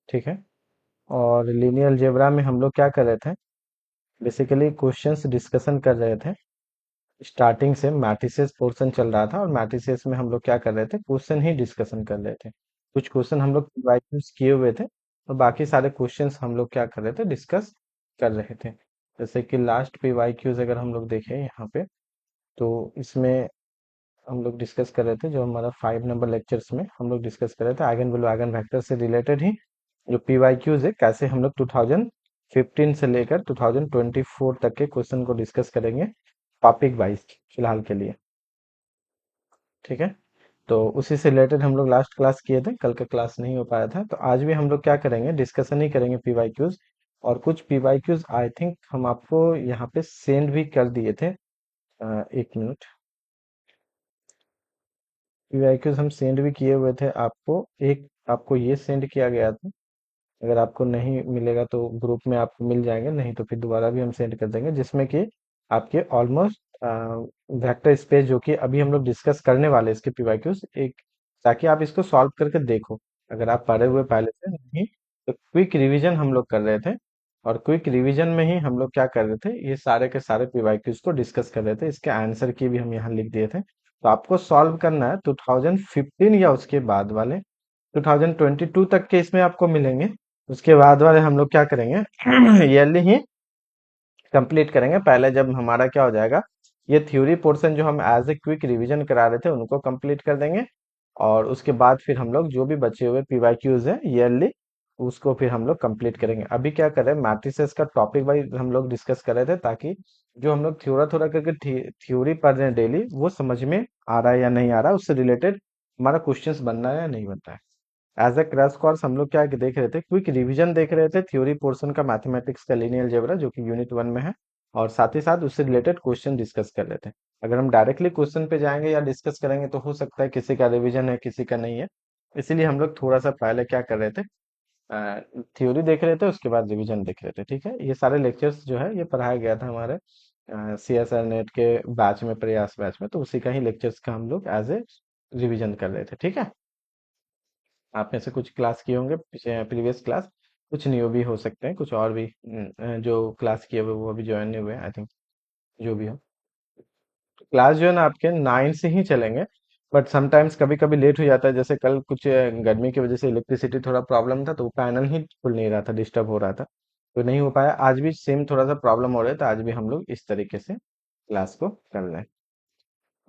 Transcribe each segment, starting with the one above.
ठीक है। और लीनियर अलजेब्रा में हम लोग क्या कर रहे थे, बेसिकली क्वेश्चंस डिस्कशन कर रहे थे। स्टार्टिंग से मैट्रिसेस पोर्शन चल रहा था और मैट्रिसेस में हम लोग क्या कर रहे थे, क्वेश्चन ही डिस्कशन कर रहे थे। कुछ क्वेश्चन हम लोग रिवाइज किए हुए थे और बाकी सारे क्वेश्चंस हम लोग क्या कर रहे थे, डिस्कस कर रहे थे। जैसे कि लास्ट पीवाईक्यूज अगर हम लोग देखें यहाँ पे, तो इसमें हम लोग डिस्कस कर रहे थे, जो हमारा 5 नंबर लेक्चर्स में हम लोग डिस्कस कर रहे थे आइगन वैल्यू आइगन वेक्टर से रिलेटेड ही जो पीवाईक्यूज है, कैसे हम लोग 2015 से लेकर 2024 तक के क्वेश्चन को डिस्कस करेंगे टॉपिक वाइज फिलहाल के लिए। ठीक है। तो उसी से रिलेटेड हम लोग लास्ट क्लास किए थे, कल का क्लास नहीं हो पाया था, तो आज भी हम लोग क्या करेंगे, डिस्कशन ही करेंगे पीवाईक्यूज। और कुछ पीवाईक्यूज आई थिंक हम आपको यहाँ पे सेंड भी कर दिए थे। 1 मिनट। पीवाईक्यूज हम सेंड भी किए हुए थे आपको। एक आपको ये सेंड किया गया था, अगर आपको नहीं मिलेगा तो ग्रुप में आपको मिल जाएंगे, नहीं तो फिर दोबारा भी हम सेंड कर देंगे, जिसमें कि आपके ऑलमोस्ट वेक्टर स्पेस जो कि अभी हम लोग डिस्कस करने वाले हैं इसके पीवाईक्यूज एक, ताकि आप इसको सॉल्व करके देखो। अगर आप पढ़े हुए पहले से नहीं, तो क्विक रिवीजन हम लोग कर रहे थे। और क्विक रिवीजन में ही हम लोग क्या कर रहे थे, ये सारे के सारे पीवाईक्यूज को डिस्कस कर रहे थे, इसके आंसर की भी हम यहाँ लिख दिए थे। तो आपको सॉल्व करना है 2015 या उसके बाद वाले, 2022 तक के इसमें आपको मिलेंगे। उसके बाद वाले हम लोग क्या करेंगे, ईयरली ही कंप्लीट करेंगे। पहले जब हमारा क्या हो जाएगा, ये थ्योरी पोर्शन जो हम एज ए क्विक रिवीजन करा रहे थे उनको कंप्लीट कर देंगे। और उसके बाद फिर हम लोग जो भी बचे हुए पीवाईक्यूज है ईयरली, उसको फिर हम लोग कंप्लीट करेंगे। अभी क्या करें, मैट्रिसेस का टॉपिक वाइज हम लोग डिस्कस कर रहे थे, ताकि जो हम लोग थोड़ा थोड़ा करके थ्योरी पढ़ रहे हैं डेली, वो समझ में आ रहा है या नहीं आ रहा है, उससे रिलेटेड हमारा क्वेश्चंस बनना है या नहीं बनता है। एज ए क्रैश कोर्स हम लोग क्या देख रहे थे, क्विक रिवीजन देख रहे थे थ्योरी पोर्शन का मैथमेटिक्स का लीनियर अलजेब्रा जो कि यूनिट 1 में है। और साथ ही साथ उससे रिलेटेड क्वेश्चन डिस्कस कर रहे थे। अगर हम डायरेक्टली क्वेश्चन पे जाएंगे या डिस्कस करेंगे तो हो सकता है किसी का रिवीजन है किसी का नहीं है। इसीलिए हम लोग थोड़ा सा पहले क्या कर रहे थे, थ्योरी देख रहे थे, उसके बाद रिवीजन देख रहे थे। ठीक है, ये सारे लेक्चर्स जो है ये पढ़ाया गया था हमारे CSR नेट के बैच में, प्रयास बैच में, तो उसी का ही लेक्चर्स का हम लोग एज ए रिवीजन कर रहे थे। ठीक है। आप में से कुछ क्लास किए होंगे प्रीवियस क्लास, कुछ न्यू भी हो सकते हैं, कुछ और भी जो क्लास किए हुए वो अभी ज्वाइन नहीं हुए आई थिंक, जो भी हो। क्लास जो है ना आपके 9 से ही चलेंगे, बट समटाइम्स कभी कभी लेट हो जाता है। जैसे कल कुछ गर्मी की वजह से इलेक्ट्रिसिटी थोड़ा प्रॉब्लम था, तो वो पैनल ही खुल नहीं रहा था, डिस्टर्ब हो रहा था, तो नहीं हो पाया। आज भी सेम थोड़ा सा प्रॉब्लम हो रहा है, तो आज भी हम लोग इस तरीके से क्लास को कर रहे हैं।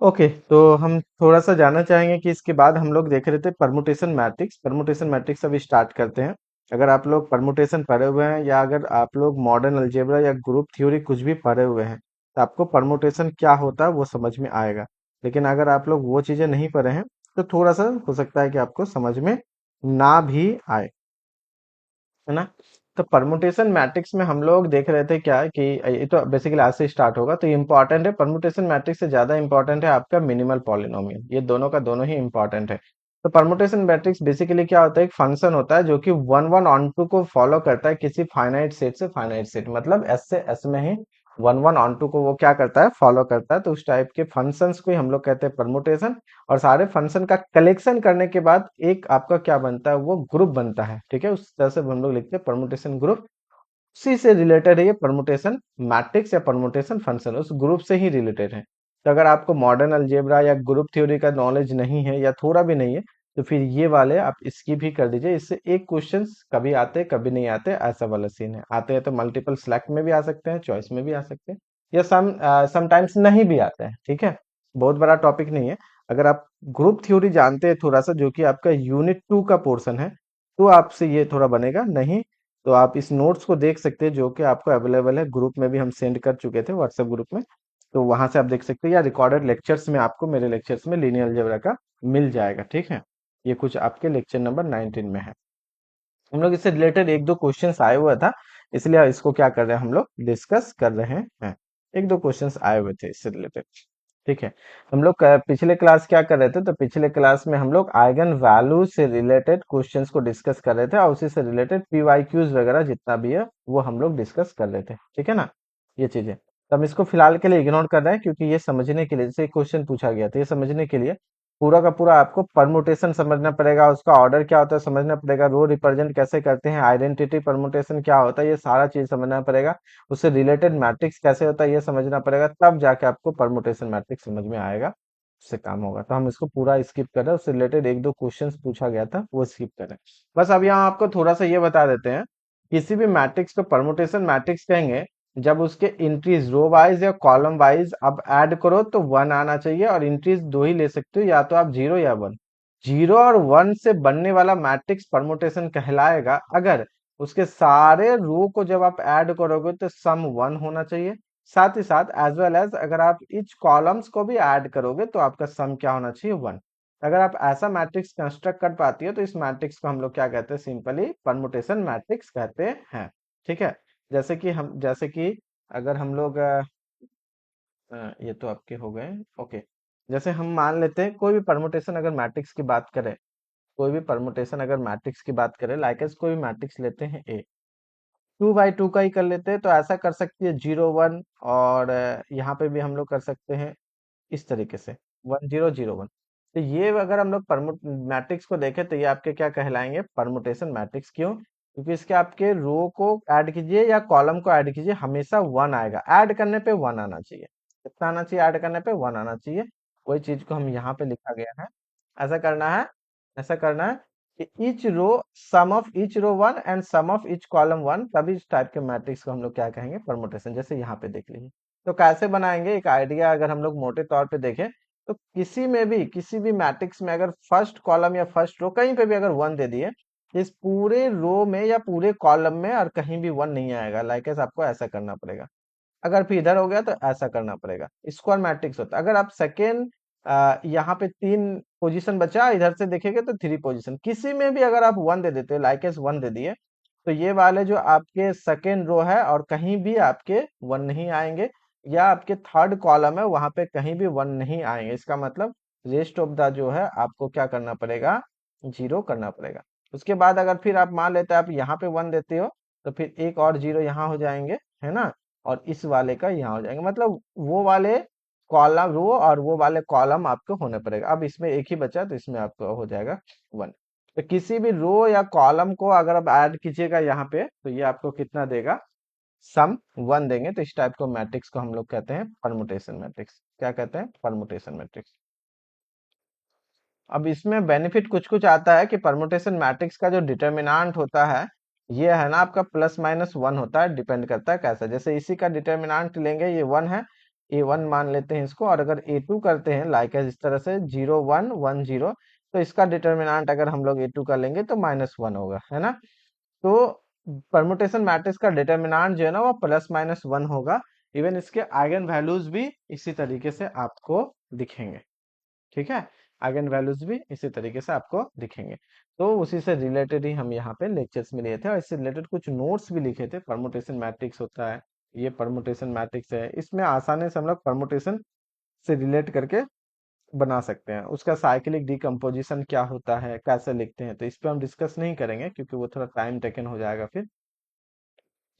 ओके, तो हम थोड़ा सा जानना चाहेंगे कि इसके बाद हम लोग देख रहे थे परमुटेशन मैट्रिक्स। परमुटेशन मैट्रिक्स अभी स्टार्ट करते हैं। अगर आप लोग परमुटेशन पढ़े हुए हैं, या अगर आप लोग मॉडर्न अलजेब्रा या ग्रुप थ्योरी कुछ भी पढ़े हुए हैं, तो आपको परमुटेशन क्या होता है वो समझ में आएगा। लेकिन अगर आप लोग वो चीजें नहीं पढ़े हैं, तो थोड़ा सा हो सकता है कि आपको समझ में ना भी आए, है ना। तो परमुटेशन मैट्रिक्स में हम लोग देख रहे थे क्या है कि ये तो बेसिकली आज से स्टार्ट होगा, तो ये इंपॉर्टेंट है। परमुटेशन मैट्रिक्स से ज्यादा इंपॉर्टेंट है आपका मिनिमल पॉलिनोमियल, ये दोनों का दोनों ही इंपॉर्टेंट है। तो परमुटेशन मैट्रिक्स बेसिकली क्या होता है, एक फंक्शन होता है जो कि वन वन ऑन टू को फॉलो करता है किसी फाइनाइट सेट से फाइनाइट सेट, मतलब एस से एस में ही वन वन ऑन टू को वो क्या करता है, फॉलो करता है। तो उस टाइप के फंक्शंस को ही हम लोग कहते हैं परमुटेशन। और सारे फंक्शन का कलेक्शन करने के बाद एक आपका क्या बनता है, वो ग्रुप बनता है। ठीक है, उस तरह से हम लोग लिखते हैं परमुटेशन ग्रुप। उसी से रिलेटेड है ये परमुटेशन मैट्रिक्स या परमुटेशन फंक्शन, उस ग्रुप से ही रिलेटेड है। तो अगर आपको मॉडर्न अलजेब्रा या ग्रुप थ्योरी का नॉलेज नहीं है या थोड़ा भी नहीं है, तो फिर ये वाले आप इसकी भी कर दीजिए। इससे एक क्वेश्चन कभी आते कभी नहीं आते, ऐसा वाला सीन है। आते हैं तो मल्टीपल सिलेक्ट में भी आ सकते हैं, चॉइस में भी आ सकते हैं, या समटाइम्स नहीं भी आते हैं। ठीक है, बहुत बड़ा टॉपिक नहीं है। अगर आप ग्रुप थ्योरी जानते हैं थोड़ा सा, जो कि आपका यूनिट 2 का पोर्शन है, तो आपसे ये थोड़ा बनेगा। नहीं तो आप इस नोट्स को देख सकते हैं, जो कि आपको अवेलेबल है, ग्रुप में भी हम सेंड कर चुके थे, व्हाट्सएप ग्रुप में। तो वहां से आप देख सकते हैं, या रिकॉर्डेड लेक्चर्स में आपको मेरे लेक्चर्स में लीनियर अलजेब्रा का मिल जाएगा। ठीक है, ये कुछ आपके लेक्चर नंबर 19 में है। हम लोग इससे रिलेटेड एक दो क्वेश्चंस आए हुआ था, इसलिए इसको क्या कर रहे हैं, हम लोग डिस्कस कर रहे हैं। एक दो क्वेश्चंस आए हुए थे इससे रिलेटेड। ठीक है, हम लोग पिछले क्लास क्या कर रहे थे, तो पिछले क्लास में हम लोग आइगन वैल्यू से रिलेटेड क्वेश्चंस को डिस्कस कर रहे थे, और उसी से रिलेटेड पीवाईक्यूज वगैरह जितना भी है वो हम लोग डिस्कस कर रहे थे। ठीक है ना, ये चीजें तो हम इसको फिलहाल के लिए इग्नोर कर रहे हैं, क्योंकि ये समझने के लिए, जैसे क्वेश्चन पूछा गया था, ये समझने के लिए पूरा का पूरा आपको परमुटेशन समझना पड़ेगा, उसका ऑर्डर क्या होता है समझना पड़ेगा, रो रिप्रेजेंट कैसे करते हैं, आइडेंटिटी परमुटेशन क्या होता है, ये सारा चीज समझना पड़ेगा। उससे रिलेटेड मैट्रिक्स कैसे होता है ये समझना पड़ेगा, तब जाके आपको परमुटेशन मैट्रिक्स समझ में आएगा, उससे काम होगा। तो हम इसको पूरा स्किप कर रहे हैं, उससे रिलेटेड एक दो क्वेश्चंस पूछा गया था वो स्किप करें। बस अब यहाँ आपको थोड़ा सा ये बता देते हैं, किसी भी मैट्रिक्स को परमुटेशन मैट्रिक्स कहेंगे जब उसके इंट्रीज रो वाइज या कॉलम वाइज आप ऐड करो तो वन आना चाहिए, और इंट्रीज दो ही ले सकते हो, या तो आप जीरो या वन। जीरो और वन से बनने वाला मैट्रिक्स परमुटेशन कहलाएगा अगर उसके सारे रो को जब आप ऐड करोगे तो सम वन होना चाहिए। साथ ही साथ एज वेल एज अगर आप इच कॉलम्स को भी ऐड करोगे तो आपका सम क्या होना चाहिए, वन। अगर आप ऐसा मैट्रिक्स कंस्ट्रक्ट कर पाती हो तो इस मैट्रिक्स को हम लोग क्या कहते हैं, सिंपली परमुटेशन मैट्रिक्स कहते हैं। ठीक है। जैसे कि अगर हम लोग ये तो आपके हो गए। ओके। जैसे हम मान लेते हैं कोई भी परमुटेशन अगर मैट्रिक्स की बात करें, कोई भी परमुटेशन अगर मैट्रिक्स की बात करें, लाइक एस कोई भी मैट्रिक्स लेते हैं ए, 2 बाई 2 का ही कर लेते हैं, तो ऐसा कर सकती है 0 1, और यहाँ पे भी हम लोग कर सकते हैं इस तरीके से 1 0 0 1। तो ये अगर हम लोग परमुट मैट्रिक्स को देखें तो ये आपके क्या कहलाएंगे, परमुटेशन मैट्रिक्स। क्यों? क्योंकि इसके आपके रो को ऐड कीजिए या कॉलम को ऐड कीजिए, हमेशा वन आएगा, ऐड करने पे वन आना चाहिए। कितना आना चाहिए, ऐड करने पे वन आना चाहिए। वही चीज को हम यहाँ पे लिखा गया है, ऐसा करना है। ऐसा करना है कि each row, sum of each row one and sum of each column one, तभी इस टाइप के मैट्रिक्स को हम लोग क्या कहेंगे, परमुटेशन। जैसे यहाँ पे देख लीजिए। तो कैसे बनाएंगे, एक आइडिया अगर हम लोग मोटे तौर पे देखें तो किसी भी मैट्रिक्स में अगर फर्स्ट कॉलम या फर्स्ट रो कहीं पे भी अगर वन दे दिए, इस पूरे रो में या पूरे कॉलम में और कहीं भी वन नहीं आएगा, लाइक एस आपको ऐसा करना पड़ेगा। अगर फिर इधर हो गया तो ऐसा करना पड़ेगा, स्क्वायर मैट्रिक्स होता है। अगर आप सेकेंड, यहाँ पे 3 पोजीशन बचा, इधर से देखेंगे तो 3 पोजीशन, किसी में भी अगर आप वन दे देते हो, लाइक एस वन दे दिए, तो ये वाले जो आपके सेकेंड रो है और कहीं भी आपके वन नहीं आएंगे, या आपके थर्ड कॉलम है वहां पे कहीं भी वन नहीं आएंगे, इसका मतलब रेस्ट ऑफ द जो है आपको क्या करना पड़ेगा, जीरो करना पड़ेगा। उसके बाद अगर फिर आप मान लेते हैं आप यहाँ पे वन देते हो, तो फिर एक और जीरो यहाँ हो जाएंगे, है ना, और इस वाले का यहाँ हो जाएंगे, मतलब वो वाले कॉलम रो और वो वाले कॉलम आपको होने पड़ेगा। अब इसमें एक ही बचा तो इसमें आपको हो जाएगा वन। तो किसी भी रो या कॉलम को अगर आप ऐड कीजिएगा यहाँ पे तो ये आपको कितना देगा, सम वन देंगे। तो इस टाइप को मैट्रिक्स को हम लोग कहते हैं परमुटेशन मैट्रिक्स। क्या कहते हैं, परमुटेशन मैट्रिक्स। अब इसमें बेनिफिट कुछ कुछ आता है कि परमुटेशन मैट्रिक्स का जो डिटर्मिनेंट होता है ये है ना आपका प्लस माइनस वन होता है, डिपेंड करता है कैसा। जैसे इसी का डिटर्मिनेंट लेंगे, ये वन है, A1 मान लेते हैं इसको, और अगर A2 करते हैं लाइक इस तरह से 0 1 1 0, तो इसका डिटर्मिनेंट अगर हम लोग A2 का लेंगे तो -1 होगा, है ना। तो परमुटेशन मैट्रिक्स का डिटर्मिनेंट जो है ना वो प्लस माइनस वन होगा। इवन इसके आइगन वैल्यूज भी इसी तरीके से आपको दिखेंगे। ठीक है। आइगन वैल्यूज भी इसी तरीके से आपको दिखेंगे। तो उसी से रिलेटेड ही हम यहाँ पे लेक्चर्स में लिए थे, और इससे रिलेटेड कुछ नोट्स भी लिखे थे। परमुटेशन मैट्रिक्स होता है, ये परमुटेशन मैट्रिक्स है, इसमें आसानी से हम लोग परमुटेशन से रिलेट करके बना सकते हैं। उसका साइक्लिक डिकम्पोजिशन क्या होता है, कैसे लिखते हैं, तो इस पे हम डिस्कस नहीं करेंगे क्योंकि वो थोड़ा टाइम टेकन हो जाएगा फिर।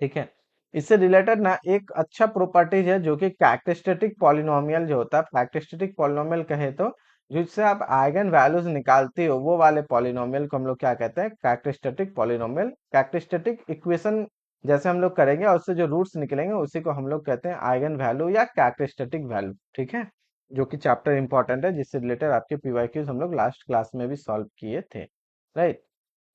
ठीक है। इससे रिलेटेड ना एक अच्छा प्रॉपर्टीज है जो कि कैरेक्टरिस्टिक पॉलिनोमियल जो होता है, कैरेक्टरिस्टिक पॉलिनोमियल कहे तो जिससे आप आइगन वैल्यूज निकालते हो वो वाले पॉलिनोमियल को हम लोग क्या कहते हैं, कैरेक्टरिस्टिक पॉलिनोमियल। कैरेक्टरिस्टिक इक्वेशन जैसे हम लोग करेंगे और उससे जो रूट्स निकलेंगे उसी को हम लोग कहते हैं आइगन वैल्यू या कैरेक्टरिस्टिक वैल्यू। ठीक है। जो कि चैप्टर इंपॉर्टेंट है, जिससे रिलेटेड आपके पीवाईक्यूज हम लोग लास्ट क्लास में भी सॉल्व किए थे, राइट।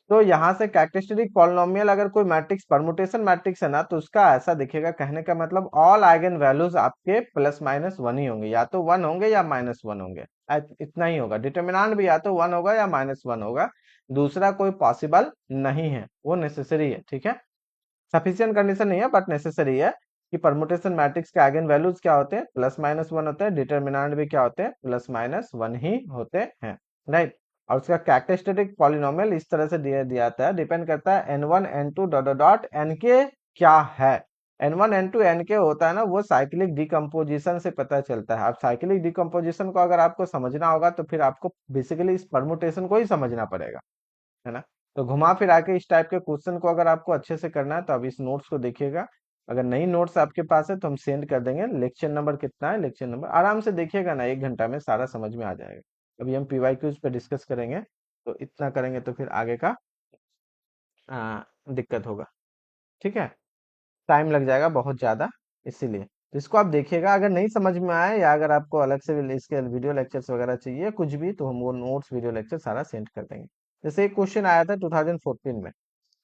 तो यहाँ से कैरेक्टरिस्टिक पॉलिनोमियल अगर कोई मैट्रिक्स परमुटेशन मैट्रिक्स है ना तो उसका ऐसा दिखेगा, कहने का मतलब ऑल आइगन वैल्यूज आपके प्लस माइनस वन ही होंगे, या तो वन होंगे या -1 होंगे। इतना ही होगा, डिटर्मिनेंट भी या तो वन होगा या -1 होगा, दूसरा कोई पॉसिबल नहीं है, वो नेसेसरी है। ठीक है। सफिशिएंट कंडीशन नहीं है बट नेसेसरी है कि परमुटेशन मैट्रिक्स के आइगन वैल्यूज क्या होते हैं, प्लस माइनस वन होते हैं, डिटर्मिनेंट भी क्या होते हैं, प्लस माइनस वन ही होते हैं, राइट। और उसका कैरेक्टरिस्टिक पॉलिनोमियल इस तरह से दिया दिया जाता है, डिपेंड करता है n1 n2 dot dot dot nk क्या है। n1 n2 nk होता है ना, वो साइक्लिक डिकम्पोजिशन से पता चलता है। अब साइक्लिक डिकम्पोजिशन को अगर आपको समझना होगा तो फिर आपको बेसिकली इस परमुटेशन को ही समझना पड़ेगा, है ना। तो घुमा फिरा के इस टाइप के क्वेश्चन को अगर आपको अच्छे से करना है तो अब इस नोट्स को देखिएगा। अगर नई नोट्स आपके पास है तो हम सेंड कर देंगे। लेक्चर नंबर कितना है, लेक्चर नंबर आराम से देखिएगा ना, 1 घंटा में सारा समझ में आ जाएगा। अभी हम पीवाईक्यूज पे डिस्कस करेंगे, तो इतना करेंगे तो फिर आगे का दिक्कत होगा। ठीक है, टाइम लग जाएगा बहुत ज़्यादा, इसीलिए तो इसको आप देखिएगा। अगर नहीं समझ में आए या अगर आपको अलग से भी इसके वीडियो लेक्चर्स वगैरह चाहिए कुछ भी, तो हम वो नोट्स वीडियो लेक्चर सारा सेंड कर देंगे। जैसे एक क्वेश्चन आया था 2014 में,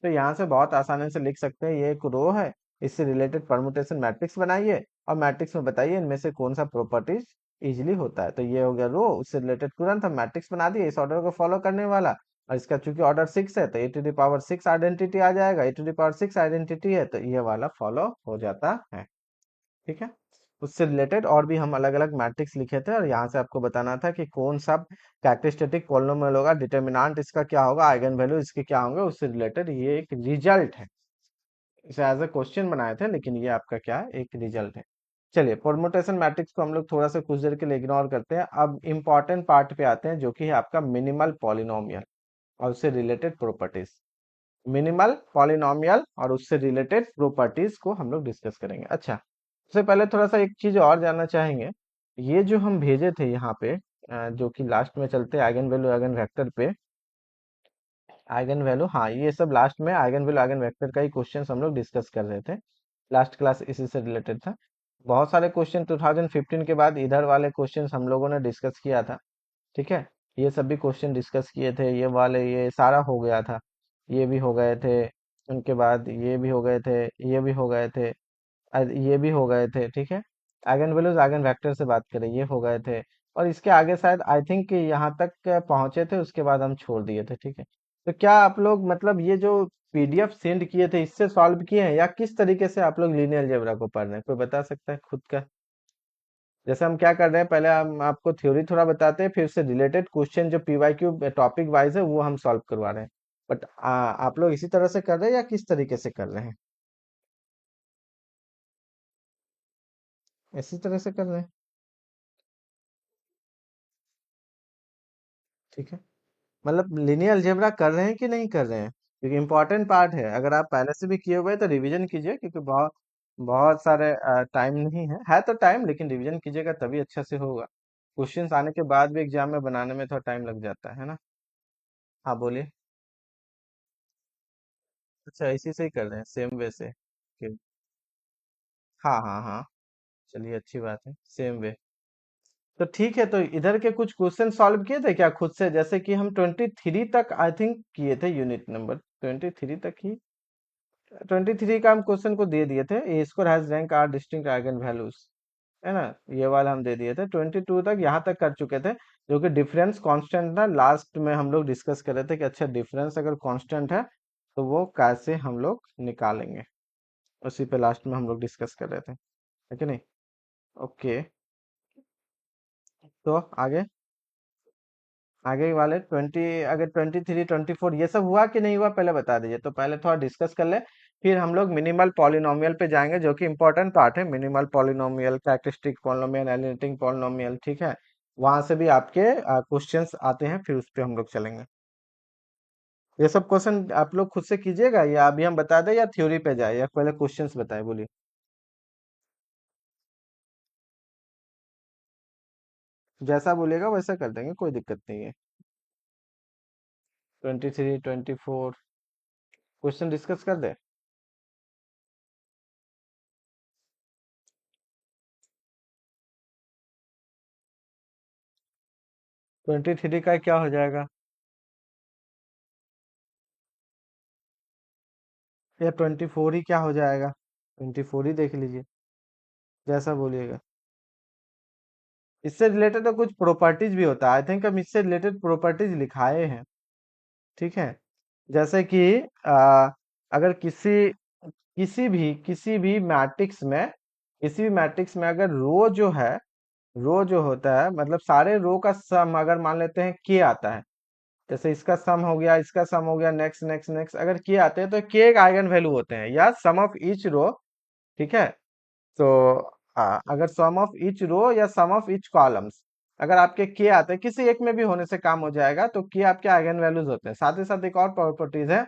तो यहाँ से बहुत आसानी से लिख सकते हैं, ये एक रो है, इससे रिलेटेड परमुटेशन मैट्रिक्स बनाइए और मैट्रिक्स में बताइए इनमें से कौन सा प्रॉपर्टीज इजीली होता है। तो ये हो गया रो, उससे रिलेटेड तुरंत हम मैट्रिक्स बना दिए इस ऑर्डर को फॉलो करने वाला। और इसका चूंकि ऑर्डर 6 है, तो e⁻6 आइडेंटिटी आ जाएगा, e⁻6 आइडेंटिटी है तो ये वाला फॉलो हो जाता है। ठीक है, उससे रिलेटेड और भी हम अलग अलग मैट्रिक्स लिखे थे, और यहाँ से आपको बताना था कि कौन सा कैरेक्टरिस्टिक पॉलिनोमियल होगा, डिटर्मिनेंट इसका क्या होगा, आइगन वैल्यू इसके क्या होंगे, उससे रिलेटेड ये एक रिजल्ट है। इसे एज अ क्वेश्चन बनाए थे, लेकिन ये आपका क्या है, एक रिजल्ट है। चलिए, परमुटेशन मैट्रिक्स को हम लोग थोड़ा सा कुछ देर के लिए इग्नोर करते हैं। अब इंपॉर्टेंट पार्ट पे आते हैं, जो कि है आपका मिनिमल पॉलिनोमियल और उससे रिलेटेड प्रॉपर्टीज। मिनिमल पॉलिनोमियल और उससे रिलेटेड प्रॉपर्टीज को हम लोग डिस्कस करेंगे। अच्छा, उससे पहले थोड़ा सा एक चीज और जानना चाहेंगे। ये जो हम भेजे थे यहाँ पे, जो कि लास्ट में चलते हैं आइगन वैल्यू आइगन वेक्टर पे। आइगन वैल्यू, हाँ, ये सब लास्ट में आइगन वैल्यू आइगन वेक्टर का ही क्वेश्चन हम लोग डिस्कस कर रहे थे। लास्ट क्लास इसी से रिलेटेड था। बहुत सारे क्वेश्चन 2015 के बाद इधर वाले क्वेश्चन हम लोगों ने डिस्कस किया था। ठीक है, ये सब भी क्वेश्चन डिस्कस किए थे, ये वाले ये सारा हो गया था। ये भी हो गए थे, उनके बाद ये भी हो गए थे, ये भी हो गए थे, ये भी हो गए थे। ठीक है, आइगन वैल्यूज आइगन वेक्टर से बात करें, ये हो गए थे। और इसके आगे शायद आई थिंक यहाँ तक पहुंचे थे, उसके बाद हम छोड़ दिए थे। ठीक है, तो क्या आप लोग मतलब ये जो पीडीएफ सेंड किए थे इससे सॉल्व किए हैं, या किस तरीके से आप लोग लीनियर अलजेब्रा को पढ़ रहे हैं, कोई बता सकता है खुद का? जैसे हम क्या कर रहे हैं, पहले हम आपको थ्योरी थोड़ा बताते हैं, फिर उससे रिलेटेड क्वेश्चन जो पीवाईक्यू टॉपिक वाइज है वो हम सॉल्व करवा रहे हैं। बट आप लोग इसी तरह से कर रहे हैं या किस तरीके से कर रहे हैं? इसी तरह से कर रहे हैं। ठीक है, मतलब लिनियर अलजेब्रा कर रहे हैं कि नहीं कर रहे हैं, क्योंकि इंपॉर्टेंट पार्ट है। अगर आप पहले से भी किए हुए हैं तो रिवीजन कीजिए, क्योंकि बहुत बहुत सारे टाइम नहीं है तो टाइम, लेकिन रिवीजन कीजिएगा तभी अच्छा से होगा। क्वेश्चंस आने के बाद भी एग्जाम में बनाने में थोड़ा टाइम लग जाता है ना। हाँ, बोलिए। अच्छा, इसी से ही कर रहे हैं, सेम वे से कि हाँ हाँ हाँ, चलिए अच्छी बात है, सेम वे। तो ठीक है, तो इधर के कुछ क्वेश्चन सॉल्व किए थे क्या खुद से? जैसे कि हम 23 तक आई थिंक किए थे, यूनिट नंबर 23 तक ही। 23 का हम क्वेश्चन को दे दिए थे, A square has rank R distinct eigen values, है ना। ये वाला हम दे दिए थे, 22 तक यहाँ तक कर चुके थे। जो कि डिफरेंस कांस्टेंट था, लास्ट में हम लोग डिस्कस कर रहे थे कि अच्छा डिफरेंस अगर कांस्टेंट है तो वो कैसे हम लोग निकालेंगे, उसी पे लास्ट में हम लोग डिस्कस कर रहे थे, है कि नहीं? ओके, तो आगे, आगे वाले 20, अगर 23 24 ये सब हुआ कि नहीं हुआ पहले बता दीजिए। तो पहले थोड़ा डिस्कस कर ले, फिर हम लोग मिनिमल पॉलिनोमियल पे जाएंगे, जो कि इंपॉर्टेंट पार्ट है। Minimal polynomial, characteristic polynomial, eliminating polynomial, ठीक है। वहां से भी आपके क्वेश्चंस आते हैं, फिर उस पे हम लोग चलेंगे। ये सब क्वेश्चन आप लोग खुद से कीजिएगा, या अभी हम बता दें, या थ्योरी पे जाए, या पहले क्वेश्चंस बताए, बोलिए। जैसा बोलिएगा वैसा कर देंगे, कोई दिक्कत नहीं है। 23 24 क्वेश्चन डिस्कस कर दे। 23 का क्या हो जाएगा, या 24 ही क्या हो जाएगा? 24 ही देख लीजिए, जैसा बोलिएगा। इससे रिलेटेड तो कुछ प्रॉपर्टीज भी होता है, आई थिंक हम इससे रिलेटेड प्रॉपर्टीज लिखाए हैं। ठीक है, जैसे कि अगर किसी भी मैट्रिक्स में, किसी भी मैट्रिक्स में अगर रो जो है, रो जो होता है मतलब सारे रो का सम अगर मान लेते हैं के आता है, जैसे इसका सम हो गया, इसका सम हो गया, नेक्स्ट नेक्स्ट नेक्स्ट, अगर के आते हैं तो के एक आइगन वैल्यू होते हैं, या सम ऑफ ईच रो। ठीक है, तो अगर सम ऑफ ईच रो या सम ऑफ ईच कॉलम्स, अगर आपके के आते हैं, किसी एक में भी होने से काम हो जाएगा, तो के आपके आइगन वैल्यूज होते हैं। साथ ही साथ एक और प्रॉपर्टीज है,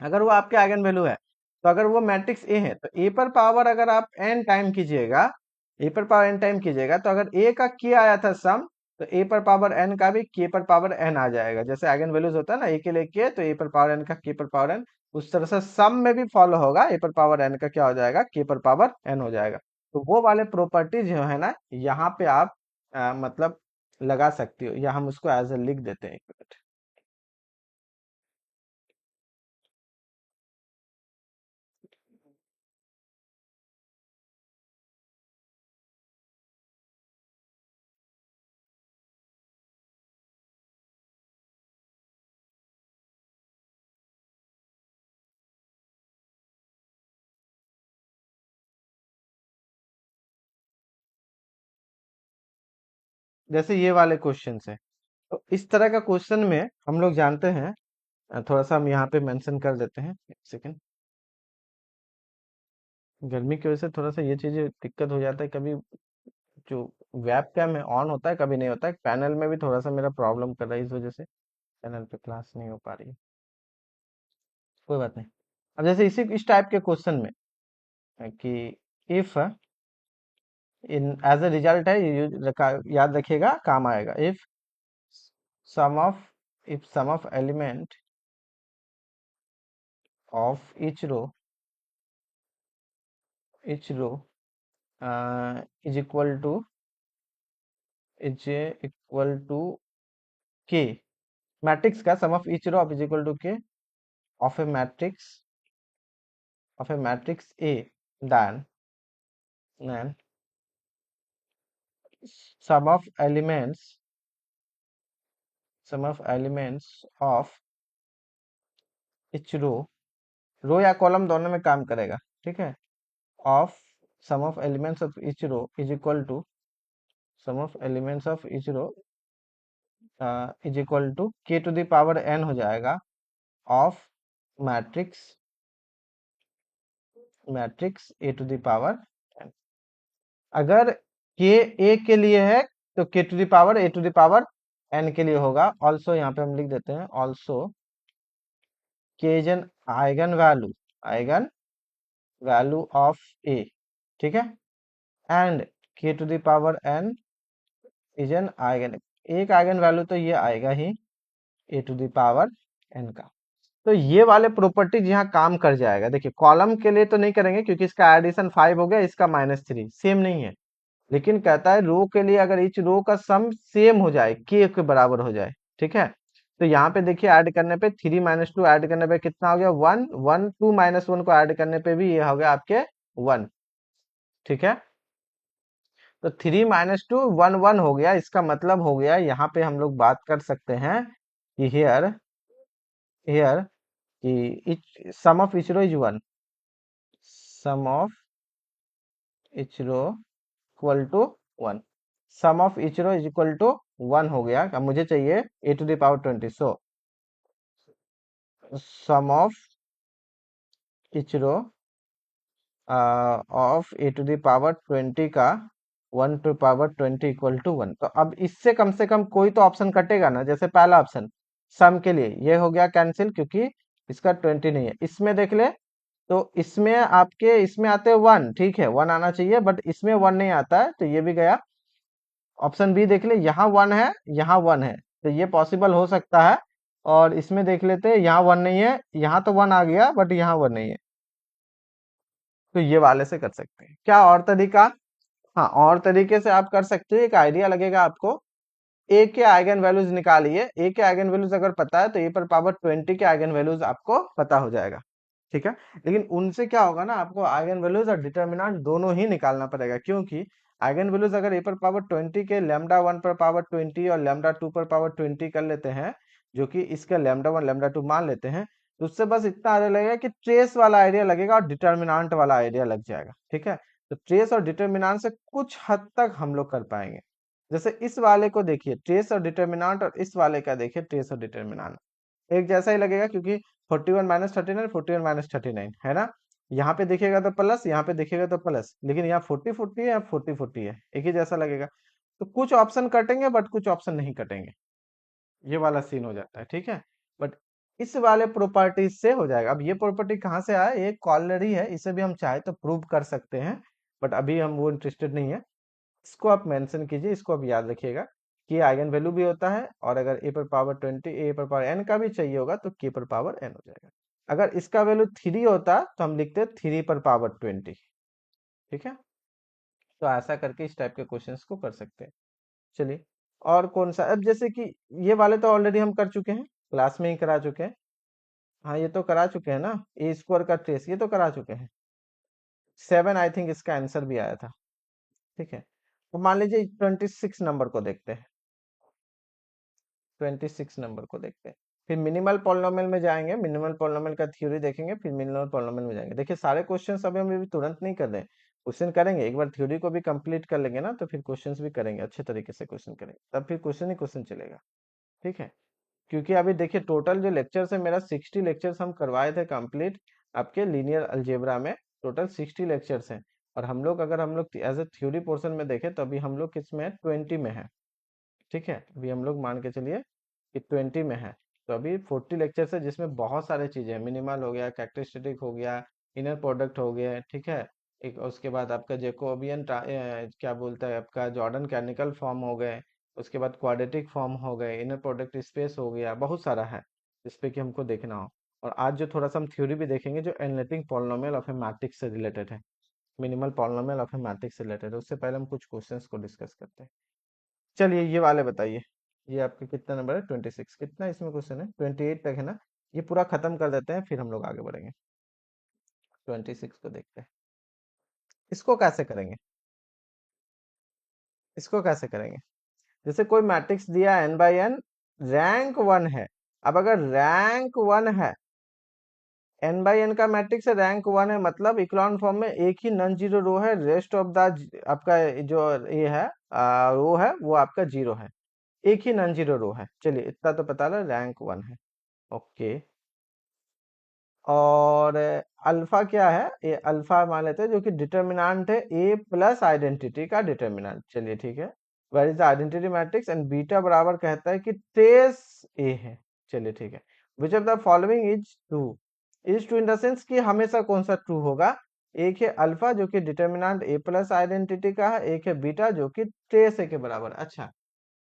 अगर वो आपके आइगन वैल्यू है, तो अगर वो मैट्रिक्स ए है, तो ए पर पावर अगर आप एन टाइम कीजिएगा, ए पर पावर एन टाइम कीजिएगा, तो अगर ए का के आया था सम, तो ए पर पावर एन का भी के पर पावर एन आ जाएगा। जैसे आइगन वैल्यूज होता है ना, ए के लिए के, तो ए पर पावर एन का के पर पावर एन, उस तरह से सम में भी फॉलो होगा, ए पर पावर एन का क्या हो जाएगा, के पर पावर एन हो जाएगा। तो वो वाले प्रॉपर्टी जो है ना, यहाँ पे आप मतलब लगा सकती हो, या हम उसको एज ए लिख देते हैं, एक मिनट। जैसे ये वाले क्वेश्चन है, तो इस तरह का क्वेश्चन में हम लोग जानते हैं, थोड़ा सा हम यहाँ पे मेंशन कर देते हैं, एक सेकेंड। गर्मी की वजह से थोड़ा सा ये चीजें दिक्कत हो जाता है, कभी जो वेब कैम है ऑन होता है, कभी नहीं होता है। पैनल में भी थोड़ा सा मेरा प्रॉब्लम कर रहा है, इस वजह से पैनल पे क्लास नहीं हो पा रही है। कोई बात नहीं। अब जैसे इस टाइप के क्वेश्चन में कि if in as a result है, ये याद रखिएगा, काम आएगा। If sum of if sum of element of each row is equal to K, matrix का sum of each row of is equal to K of A matrix A, then sum of elements of each row या column दोनों में काम करेगा, ठीक है। Of sum of elements of each row is equal to sum of elements of each row is equal to K to the power N हो जाएगा of matrix A to the power N. अगर K A के लिए है, तो K to the power A to the power N के लिए होगा। ऑल्सो यहाँ पे हम लिख देते हैं, also K is an eigen value of A, ठीक है। And K to the power N is an eigen, एक आइगन वैल्यू तो ये आएगा ही A to the power N का। तो ये वाले प्रॉपर्टीज यहाँ काम कर जाएगा। देखिए कॉलम के लिए तो नहीं करेंगे, क्योंकि इसका एडिशन 5 हो गया, इसका -3 सेम नहीं है। लेकिन कहता है रो के लिए अगर इच रो का सम सेम हो जाए, के के बराबर हो जाए, ठीक है। तो यहाँ पे देखिए ऐड करने पे 3 - 2 ऐड करने पे कितना हो गया, 1 1 2 -1 को ऐड करने पे भी ये हो गया आपके 1, ठीक है। तो 3 - 2 1 1 हो गया। इसका मतलब हो गया, यहाँ पे हम लोग बात कर सकते हैं कि हियर कि sum of each row is 1, sum of each row equal to 1, sum of each row is equal to 1 हो गया। अब मुझे चाहिए A to the power 20, so sum of each row of A to the power 20 का 1 to power 20 equal to 1। तो अब इससे कम से कम कोई तो ऑप्शन कटेगा ना। जैसे पहला ऑप्शन सम के लिए ये हो गया कैंसिल, क्योंकि इसका 20 नहीं है। इसमें देख ले, तो इसमें आपके इसमें आते हैं 1, ठीक है, 1 आना चाहिए, बट इसमें 1 नहीं आता है, तो ये भी गया। ऑप्शन बी देख ले, यहाँ 1 है, यहाँ 1 है, तो ये पॉसिबल हो सकता है। और इसमें देख लेते हैं, यहाँ 1 नहीं है, यहाँ तो 1 आ गया, बट यहाँ 1 नहीं है। तो ये वाले से कर सकते हैं क्या और तरीका? हाँ, और तरीके से आप कर सकते हो। एक आइडिया लगेगा आपको। ए के आइगन वैल्यूज निकालिए। ए के आइगन वैल्यूज अगर पता है, तो ए पर पावर 20 के आइगन वैल्यूज आपको पता हो जाएगा, ठीक है। लेकिन उनसे क्या होगा ना, आपको आइगन वैल्यूज और डिटर्मिनेंट दोनों ही निकालना पड़ेगा, क्योंकि आइगन वैल्यूज अगर ए पर पावर 20 के λ1 पर पावर 20 और λ2 पर पावर 20 कर लेते हैं, जो कि इसका λ1 λ2 मान लेते हैं, तो उससे बस इतना आइडिया लगेगा कि ट्रेस वाला आइडिया लगेगा और डिटर्मिनेंट वाला आइडिया लग जाएगा, ठीक है। तो ट्रेस और डिटर्मिनेंट से कुछ हद तक हम लोग कर पाएंगे। जैसे इस वाले को देखिए ट्रेस और डिटर्मिनेंट, और इस वाले का देखिए ट्रेस और डिटर्मिनेंट, एक जैसा ही लगेगा, क्योंकि 41 - 39 41 - 39 है ना। यहाँ पे देखिएगा तो प्लस, यहाँ पे देखिएगा तो प्लस, लेकिन यहाँ 40 40 है, यहाँ 40 40 है, एक ही जैसा लगेगा। तो कुछ ऑप्शन कटेंगे, बट कुछ ऑप्शन नहीं कटेंगे। ये वाला सीन हो जाता है, ठीक है। बट इस वाले प्रॉपर्टी से हो जाएगा। अब ये प्रॉपर्टी कहाँ से आया, ये कॉलरी है, इसे भी हम चाहे तो प्रूव कर सकते हैं, बट अभी हम वो इंटरेस्टेड नहीं है। इसको आप मेंशन कीजिए, इसको आप याद रखिएगा। के आइगन वैल्यू भी होता है, और अगर ए पर पावर 20 ए पर पावर एन का भी चाहिए होगा तो के पर पावर एन हो जाएगा। अगर इसका वैल्यू 3 होता तो हम लिखते 3 पर पावर 20। ठीक है, तो ऐसा करके इस टाइप के क्वेश्चंस को कर सकते हैं। चलिए, और कौन सा, अब जैसे कि ये वाले तो ऑलरेडी हम कर चुके हैं, क्लास में ही करा चुके हैं। हाँ, ये तो करा चुके हैं ना, ए स्क्वायर का ट्रेस ये तो करा चुके हैं। 7 आई थिंक इसका आंसर भी आया था। ठीक है, तो मान लीजिए 26 नंबर को देखते हैं। 26 नंबर को देखते हैं, फिर मिनिमल पॉलिनोमियल में जाएंगे, मिनिमल पॉलिनोमियल का थ्योरी देखेंगे, फिर मिनिमल पॉलिनोमियल में जाएंगे। देखिए, सारे क्वेश्चंस अभी हम अभी तुरंत नहीं कर रहे हैं, क्वेश्चन करेंगे, एक बार थ्योरी को भी कंप्लीट कर लेंगे ना, तो फिर क्वेश्चंस भी करेंगे, अच्छे तरीके से क्वेश्चन करेंगे, तब फिर क्वेश्चन ही क्वेश्चन चलेगा। ठीक है, क्योंकि अभी देखिए टोटल जो लेक्चर्स है मेरा 60 लेक्चर्स हम करवाए थे कंप्लीट आपके लीनियर अलजेब्रा में, टोटल 60 लेक्चर्स हैं। और हम लोग एज ए थ्योरी पोर्शन में देखें तो अभी हम लोग किस में है, 20 में है। ठीक है, अभी हम लोग मान के चलिए कि 20 में है। तो अभी 40 लेक्चर्स है जिसमें बहुत सारे चीजें हैं, मिनिमल हो गया, कैरेक्टरिस्टिक हो गया, इनर प्रोडक्ट हो गया, ठीक है, एक उसके बाद आपका जैकोबियन क्या बोलता है, आपका जॉर्डन कैनिकल फॉर्म हो गए, उसके बाद क्वाड्रेटिक फॉर्म हो गए, इनर प्रोडक्ट स्पेस हो गया, बहुत सारा है जिसपे कि हमको देखना हो। और आज जो थोड़ा सा हम थ्योरी भी देखेंगे जो analytic polynomial of A matrix से रिलेटेड है, minimal polynomial of A matrix से रिलेटेड है, उससे पहले हम कुछ क्वेश्चंस को डिस्कस करते हैं। चलिए, ये वाले बताइए, ये आपके कितना नंबर है, 26, कितना इसमें क्वेश्चन है, 28 तक है ना। ये पूरा खत्म कर देते हैं फिर हम लोग आगे बढ़ेंगे। 26 को देखते हैं, इसको कैसे करेंगे, इसको कैसे करेंगे। जैसे कोई मैट्रिक्स दिया एन बाई एन, रैंक 1 है। अब अगर रैंक 1 है, एन बाई एन का मैट्रिक्स है, रैंक 1 है, मतलब इक्लॉन फॉर्म में एक ही नॉन जीरो रो है, रेस्ट ऑफ द आपका जो ये है रो है वो आपका जीरो है, एक ही नॉन जीरो रो है। चलिए, इतना तो पता लगा रैंक 1 है। ओके, और अल्फा क्या है, ये अल्फा मान लेते हैं जो कि डिटर्मिनेंट है ए प्लस आइडेंटिटी का डिटर्मिनेंट। चलिए ठीक है, where is the identity matrix, and beta बराबर कहता है कि ट्रेस ए है। चलिए ठीक है, विच of the following is true in the sense कि हमेशा कौन सा ट्रू होगा। एक है अल्फा जो कि डिटर्मिनेंट ए प्लस आइडेंटिटी का है, एक है बीटा जो कि ट्रेस ए के बराबर। अच्छा,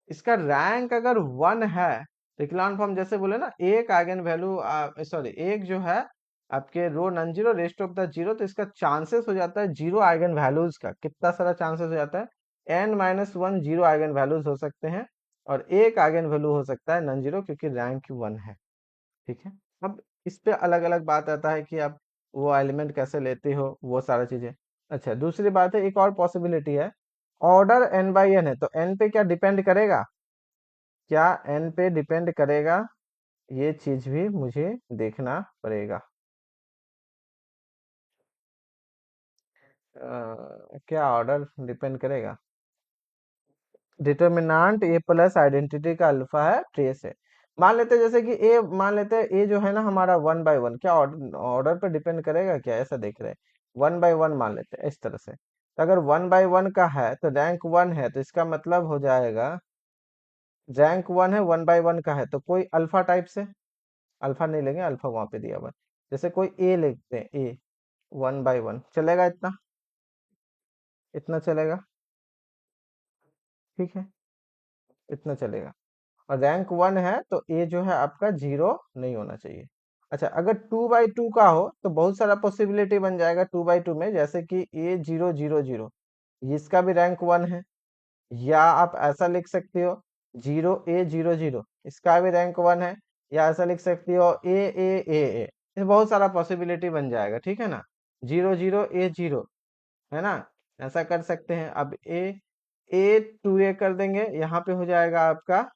इसका रैंक अगर 1 है तो इक्लान फॉर्म जैसे बोले ना, एक आइगन वैल्यू, सॉरी, एक जो है आपके row non zero rest of the zero, तो इसका चांसेस हो जाता है जीरो आइगन वैल्यूज का, कितना सारा चांसेस हो जाता है, n-1 जीरो आइगन वैल्यूज हो सकते हैं, और एक आइगन वैल्यू हो सकता है नॉन जीरो, क्योंकि रैंक 1 है। ठीक है, अब इस पे अलग अलग बात आता है कि आप वो एलिमेंट कैसे लेते हो, वो सारा चीजें। अच्छा, दूसरी बात है, एक और पॉसिबिलिटी है, ऑर्डर n बाई एन है, तो n पे क्या डिपेंड करेगा, क्या n पे डिपेंड करेगा, ये चीज भी मुझे देखना पड़ेगा। क्या ऑर्डर डिपेंड करेगा, डिटर्मिनेंट ए प्लस आइडेंटिटी का अल्फा है, ट्रेस है। मान लेते हैं जैसे कि ए, मान लेते हैं ए जो है ना हमारा 1 बाई 1, क्या ऑर्डर ऑर्डर पे डिपेंड करेगा क्या, ऐसा देख रहे हैं, 1 बाई 1 मान लेते हैं इस तरह से। तो अगर 1 बाई 1 का है तो रैंक 1 है, तो इसका मतलब हो जाएगा रैंक 1 है, 1 बाई 1 का है, तो कोई अल्फा टाइप से, अल्फा नहीं लेंगे, अल्फा वहां पे दिया हुआ है, जैसे कोई ए लिखते हैं, ए 1 बाई 1 चलेगा, इतना, इतना चलेगा। ठीक है, इतना चलेगा। और रैंक 1 है तो ए जो है आपका जीरो नहीं होना चाहिए। अच्छा, अगर 2 बाई 2 का हो तो बहुत सारा पॉसिबिलिटी बन जाएगा 2 बाई 2 में, जैसे कि A000, इसका भी रैंक 1 है, या आप ऐसा लिख सकते हो 0A00, इसका भी रैंक 1 है, या ऐसा लिख सकते हो A ये बहुत सारा पॉसिबिलिटी बन जाएगा। ठीक है ना, 00A0, है ना, ऐसा कर सकते हैं। अब A2A कर देंगे, यहाँ पे हो जाएगा आपका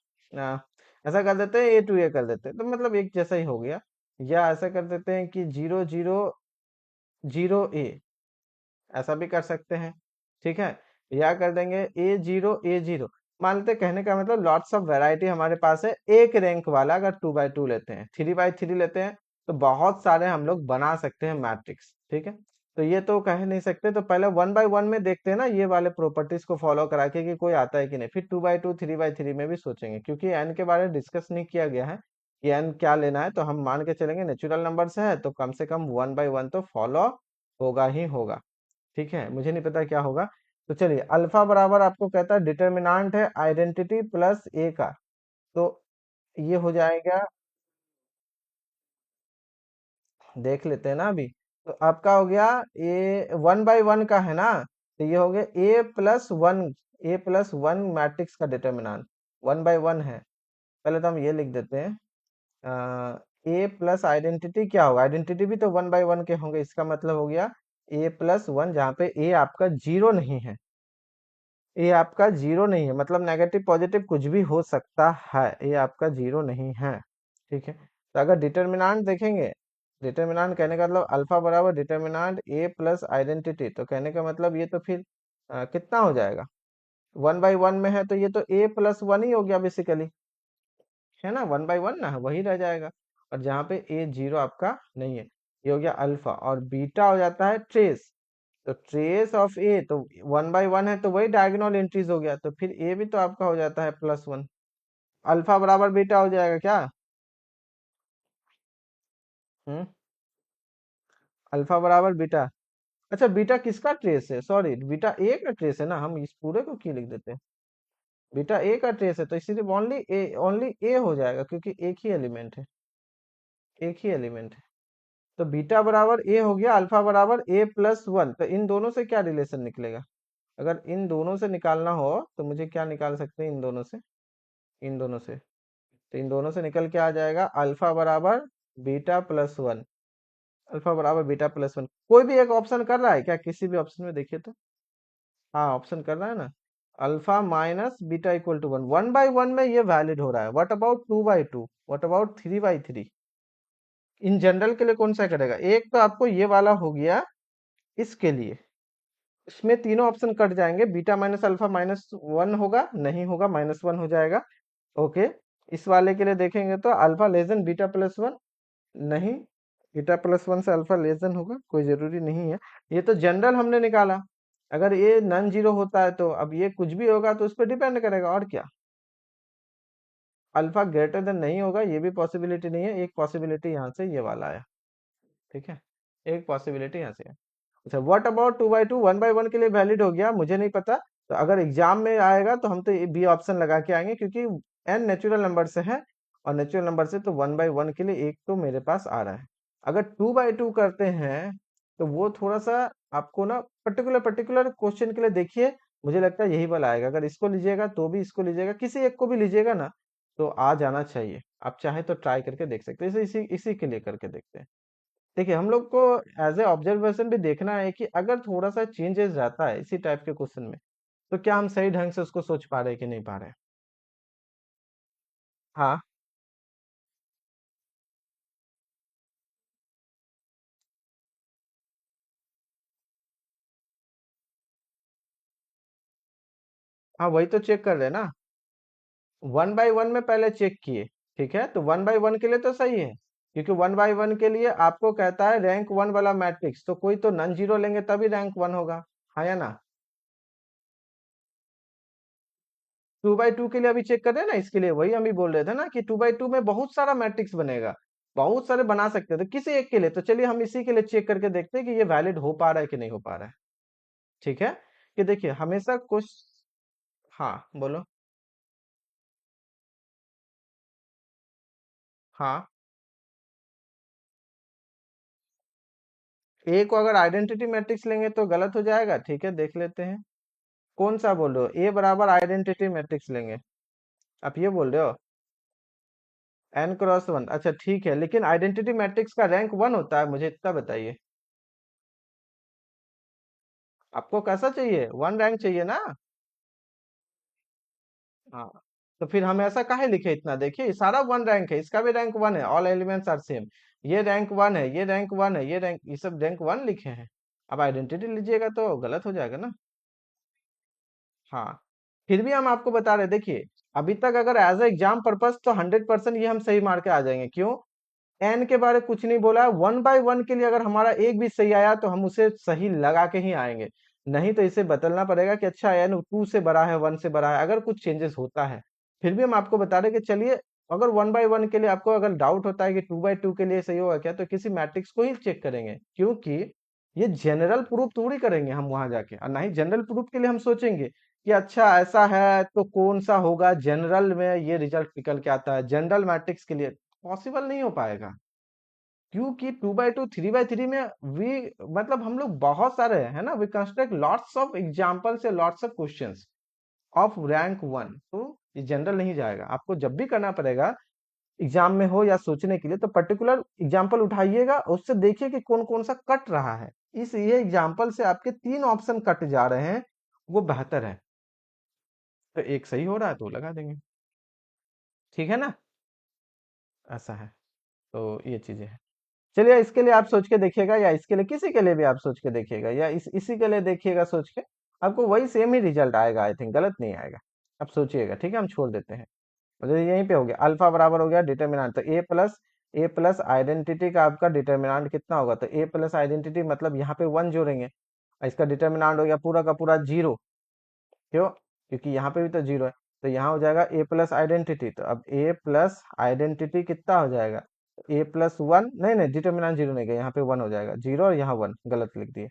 ऐसा कर देते हैं A2A कर देते हैं, तो मतलब एक जैसा ही हो गया। या ऐसा कर देते हैं कि 0000A, ऐसा भी कर सकते हैं। ठीक है, या कर देंगे A0A0। मान लेते हैं, कहने का मतलब लॉट्स ऑफ वैरायटी हमारे पास है, एक रैंक वाला अगर 2 बाई 2 लेते हैं, 3 बाई 3 लेते हैं, तो बहुत सारे हम लोग बना सकते हैं मैट्रिक्स। ठीक है, तो ये तो कह नहीं सकते, तो पहले 1 बाई 1 में देखते हैं ना, ये वाले प्रॉपर्टीज को फॉलो करा के कि कोई आता है कि नहीं, फिर 2 बाई 2 3 बाई 3 में भी सोचेंगे, क्योंकि एन के बारे में डिस्कस नहीं किया गया है कि एन क्या लेना है, तो हम मान के चलेंगे नेचुरल नंबर से है तो कम से कम 1 बाई 1 तो फॉलो होगा ही होगा। ठीक है, मुझे नहीं पता क्या होगा, तो चलिए अल्फा बराबर आपको कहता है डिटर्मिनांट है आइडेंटिटी प्लस ए का, तो ये हो जाएगा, देख लेते हैं ना अभी। तो आपका हो गया ए 1/1 का है ना, तो ये हो गया A+1, A+1 मैट्रिक्स का डिटर्मिनेंट 1/1 है। पहले तो हम ये लिख देते हैं, ए प्लस आइडेंटिटी क्या होगा, आइडेंटिटी भी तो 1/1 के होंगे, इसका मतलब हो गया A+1, जहाँ पे ए आपका जीरो नहीं है, ए आपका जीरो नहीं है, मतलब नेगेटिव पॉजिटिव कुछ भी हो सकता है, ए आपका जीरो नहीं है। ठीक है, तो अगर डिटर्मिनेंट देखेंगे, डिटर्मिनेंट कहने का मतलब अल्फा बराबर डिटर्मिनेंट ए प्लस आइडेंटिटी, तो कहने का मतलब ये तो फिर कितना हो जाएगा, 1/1 में है तो ये तो A+1 ही हो गया बेसिकली, है ना, 1/1 ना वही रह जाएगा। और जहाँ पे ए जीरो आपका नहीं है, ये हो गया अल्फा, और बीटा हो जाता है ट्रेस, तो ट्रेस ऑफ ए तो 1/1 है तो वही डायगोनल एंट्रीज हो गया, तो फिर ए भी तो आपका हो जाता है +1, अल्फा बराबर बीटा हो जाएगा क्या। हम्म, अल्फा बराबर बीटा, अच्छा बीटा किसका ट्रेस है, सॉरी बीटा ए का ट्रेस है ना, हम इस पूरे को क्यों लिख देते हैं, बीटा ए का ट्रेस है तो इसीलिए ओनली ए हो जाएगा, क्योंकि एक ही एलिमेंट है, एक ही एलिमेंट है। तो बीटा बराबर ए हो गया, अल्फा बराबर A+1, तो इन दोनों से क्या रिलेशन निकलेगा, अगर इन दोनों से निकालना हो तो मुझे क्या निकाल सकते हैं, इन दोनों से, इन दोनों से, तो इन दोनों से निकल के आ जाएगा अल्फा बराबर बीटा+1, अल्फा बराबर बीटा+1, कोई भी एक ऑप्शन कर रहा है क्या, किसी भी ऑप्शन में देखिए तो, हाँ ऑप्शन कर रहा है ना, alpha minus beta equal to 1/1 में ये वैलिड हो रहा है, what about 2/2, what about 3/3, in general के लिए कौन सा करेगा, एक तो आपको ये वाला हो गया, इसके लिए इसमें तीनों ऑप्शन कट जाएंगे, बीटा माइनस अल्फा -1 होगा, नहीं होगा -1 हो जाएगा। ओके, इस वाले के लिए देखेंगे तो अल्फा लेस देन बीटा+1, नहीं, बीटा+1 से अल्फा लेस देन होगा, कोई जरूरी नहीं है, ये तो जनरल हमने निकाला, अगर ये नॉन जीरो होता है तो अब ये कुछ भी होगा तो उस पर डिपेंड करेगा, और क्या, अल्फा ग्रेटर देन नहीं होगा, ये भी पॉसिबिलिटी नहीं है, एक पॉसिबिलिटी यहाँ से ये वाला आया, ठीक है, एक पॉसिबिलिटी यहाँ से है। अच्छा व्हाट अबाउट 2/2, 1/1 के लिए वैलिड हो गया, मुझे नहीं पता, तो अगर एग्जाम में आएगा तो हम तो ये बी ऑप्शन लगा के आएंगे, क्योंकि एन नेचुरल नंबर से है, और नेचुरल नंबर से तो 1/1 के लिए एक तो मेरे पास आ रहा है, अगर 2/2 करते हैं तो वो थोड़ा सा आपको ना पर्टिकुलर पर्टिकुलर क्वेश्चन के लिए देखिए, मुझे लगता है यही वाला आएगा, अगर इसको लीजिएगा तो भी इसको लीजिएगा, किसी एक को भी लीजिएगा ना तो आ जाना चाहिए, आप चाहे तो ट्राई करके देख सकते हैं, इसी इसी के लिए करके देखते हैं। देखिए हम लोग को एज ए ऑब्जर्वेशन भी देखना है कि अगर थोड़ा सा चेंजेस रहता है इसी टाइप के क्वेश्चन में, तो क्या हम सही ढंग से उसको सोच पा रहे हैं कि नहीं पा रहे हैं। हाँ, हाँ वही तो चेक कर रहे हैं ना, 1/1 में पहले चेक किए, ठीक है, तो 1/1 के लिए तो सही है, क्योंकि 1/1 के लिए आपको कहता है रैंक 1 वाला मैट्रिक्स, तो कोई तो नॉन जीरो लेंगे तभी रैंक 1 होगा, हाँ या ना। 2/2 के लिए अभी चेक कर रहे हैं ना, इसके लिए वही हम भी बोल रहे थे ना कि 2/2 में बहुत सारा मैट्रिक्स बनेगा, बहुत सारे बना सकते हैं, तो किसी एक के लिए तो चलिए हम इसी के लिए चेक करके देखते हैं कि ये वैलिड हो पा रहा है कि नहीं हो पा रहा है। ठीक है, कि देखिए हमेशा कुछ, हाँ बोलो, हाँ, ए को अगर आइडेंटिटी मैट्रिक्स लेंगे तो गलत हो जाएगा, ठीक है देख लेते हैं, कौन सा बोल रहे हो, ए बराबर आइडेंटिटी मैट्रिक्स लेंगे, आप ये बोल रहे हो, n×1, अच्छा ठीक है, लेकिन आइडेंटिटी मैट्रिक्स का रैंक 1 होता है, मुझे इतना बताइए, आपको कैसा चाहिए, 1 रैंक चाहिए ना। हाँ, तो फिर हम ऐसा काहे लिखे इतना, देखिए ये सारा 1 रैंक है, इसका भी रैंक 1 है, ऑल एलिमेंट्स आर सेम, ये रैंक 1 है, ये रैंक 1 है, ये सब रैंक 1 लिखे हैं, अब आइडेंटिटी लीजिएगा तो गलत हो जाएगा ना। हाँ, फिर भी हम आपको बता रहे देखिए, अभी तक अगर एज ए एग्जाम पर्पस तो 100% ये हम सही मार के आ जाएंगे, क्यों, एन के बारे कुछ नहीं बोला है, 1/1 के लिए अगर हमारा एक भी सही आया तो हम उसे सही लगा के ही आएंगे, नहीं तो इसे बदलना पड़ेगा कि अच्छा एन 2 से बड़ा है, 1 से बड़ा है, अगर कुछ चेंजेस होता है, फिर भी हम आपको बता रहे कि चलिए, अगर 1/1 के लिए आपको अगर डाउट होता है कि 2/2 के लिए सही होगा क्या, तो किसी मैट्रिक्स को ही चेक करेंगे, क्योंकि ये जनरल प्रूफ थोड़ी करेंगे हम वहां जाके, और ना ही जनरल प्रूफ के लिए हम सोचेंगे कि अच्छा ऐसा है तो कौन सा होगा जनरल में ये रिजल्ट निकल के आता है, जनरल मैट्रिक्स के लिए पॉसिबल नहीं हो पाएगा। क्योंकि 2 by 2 3 by 3 में वी मतलब हम लोग बहुत सारे हैं, है ना, we construct lots of example से lots of questions of rank 1। तो ये जनरल नहीं जाएगा, आपको जब भी करना पड़ेगा एग्जाम में हो या सोचने के लिए तो पर्टिकुलर एग्जाम्पल उठाइएगा, उससे देखिए कि कौन कौन सा कट रहा है। इस ये एग्जाम्पल से आपके 3 ऑप्शन कट जा रहे हैं, वो बेहतर है। तो एक सही हो रहा है तो लगा देंगे, ठीक है ना, ऐसा है। तो ये चीजें हैं। चलिए इसके लिए आप सोच के देखिएगा, या इसके लिए किसी के लिए भी आप सोच के देखिएगा, या इसी के लिए देखिएगा सोच के, आपको वही सेम ही रिजल्ट आएगा, आई थिंक गलत नहीं आएगा। आप सोचिएगा, ठीक है, हम छोड़ देते हैं। मतलब यहीं पे हो गया, अल्फा बराबर हो गया डिटर्मिनेंट, तो ए प्लस आइडेंटिटी का आपका डिटर्मिनेंट कितना होगा, तो ए प्लस आइडेंटिटी मतलब यहाँ पे 1 जोड़ेंगे, और इसका डिटर्मिनेंट हो गया पूरा का पूरा 0। क्यों? क्योंकि यहाँ पे भी तो 0 है, तो यहाँ हो जाएगा ए प्लस आइडेंटिटी, तो अब ए प्लस आइडेंटिटी कितना हो जाएगा, A+1, नहीं नहीं डिटर्मिनेंट 0 नहीं गया, यहाँ पे 1 हो जाएगा, 0 और यहाँ 1 गलत लिख दिए,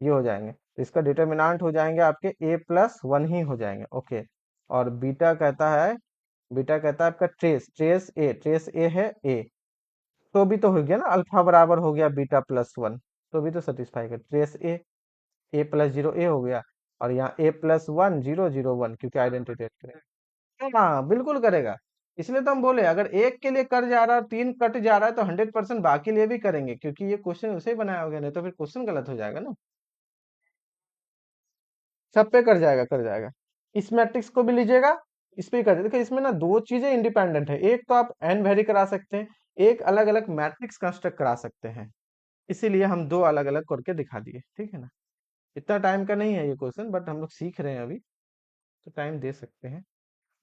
ये हो जाएंगे, तो इसका डिटर्मिनेंट हो जाएंगे आपके A+1 ही हो जाएंगे, ओके। और बीटा कहता है आपका ट्रेस ए है ए, तो भी तो हो गया ना, अल्फा बराबर हो गया बीटा+1, तो भी तो सेटिस्फाई कर ट्रेस ए प्लस 0 ए हो गया, और यहाँ A+1 0 0 1, क्योंकि आइडेंटिटी करेगा। हाँ बिल्कुल करेगा, इसलिए तो हम बोले अगर एक के लिए कर जा रहा है और 3 कट जा रहा है तो 100% बाकी लिए भी करेंगे, क्योंकि ये क्वेश्चन उसे ही बनाया होगा, नहीं तो फिर क्वेश्चन गलत हो जाएगा ना। सब पे कर जाएगा। इस मैट्रिक्स को भी लीजिएगा, इस पे ही कर, देखिए इसमें ना दो चीजें इंडिपेंडेंट है, एक तो आप एन वेरी करा सकते हैं, एक अलग अलग मैट्रिक्स कंस्ट्रक्ट करा सकते हैं, इसीलिए हम दो अलग अलग करके दिखा दिए, ठीक है ना। इतना टाइम का नहीं है ये क्वेश्चन, बट हम लोग सीख रहे हैं अभी, तो टाइम दे सकते हैं।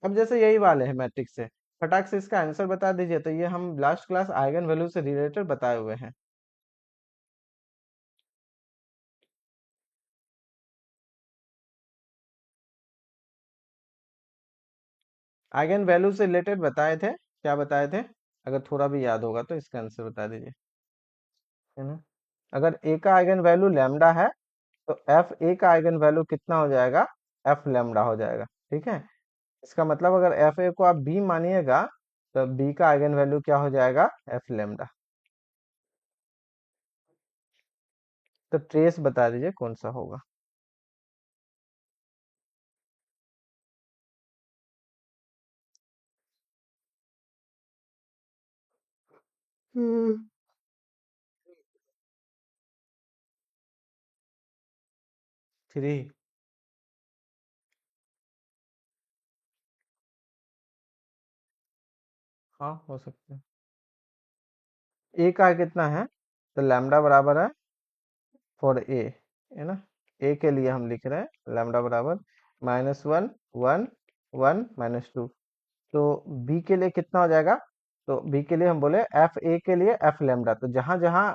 अब जैसे यही वाले हैं मैट्रिक्स से, फटाक से इसका आंसर बता दीजिए, तो ये हम लास्ट क्लास आइगन वैल्यू से रिलेटेड बताए हुए हैं। आइगन वैल्यू से रिलेटेड बताए थे, क्या बताए थे, अगर थोड़ा भी याद होगा तो इसका आंसर बता दीजिए, है ना। अगर ए का आइगन वैल्यू लैम्डा है तो एफ ए का आइगन वैल्यू कितना हो जाएगा, एफ लैम्डा हो जाएगा, ठीक है। इसका मतलब अगर एफ ए को आप बी मानिएगा तो बी का आइगन वैल्यू क्या हो जाएगा, एफ लैम्डा। तो ट्रेस बता दीजिए कौन सा होगा। हम्म 3। हाँ हो सकता है। ए का कितना है, तो लैम्डा बराबर है फॉर ए, है ना। ए के लिए हम लिख रहे हैं लैम्डा बराबर -1 1 1 -2। तो बी के लिए कितना हो जाएगा, तो बी के लिए हम बोले एफ ए के लिए एफ लैम्डा, तो जहां जहां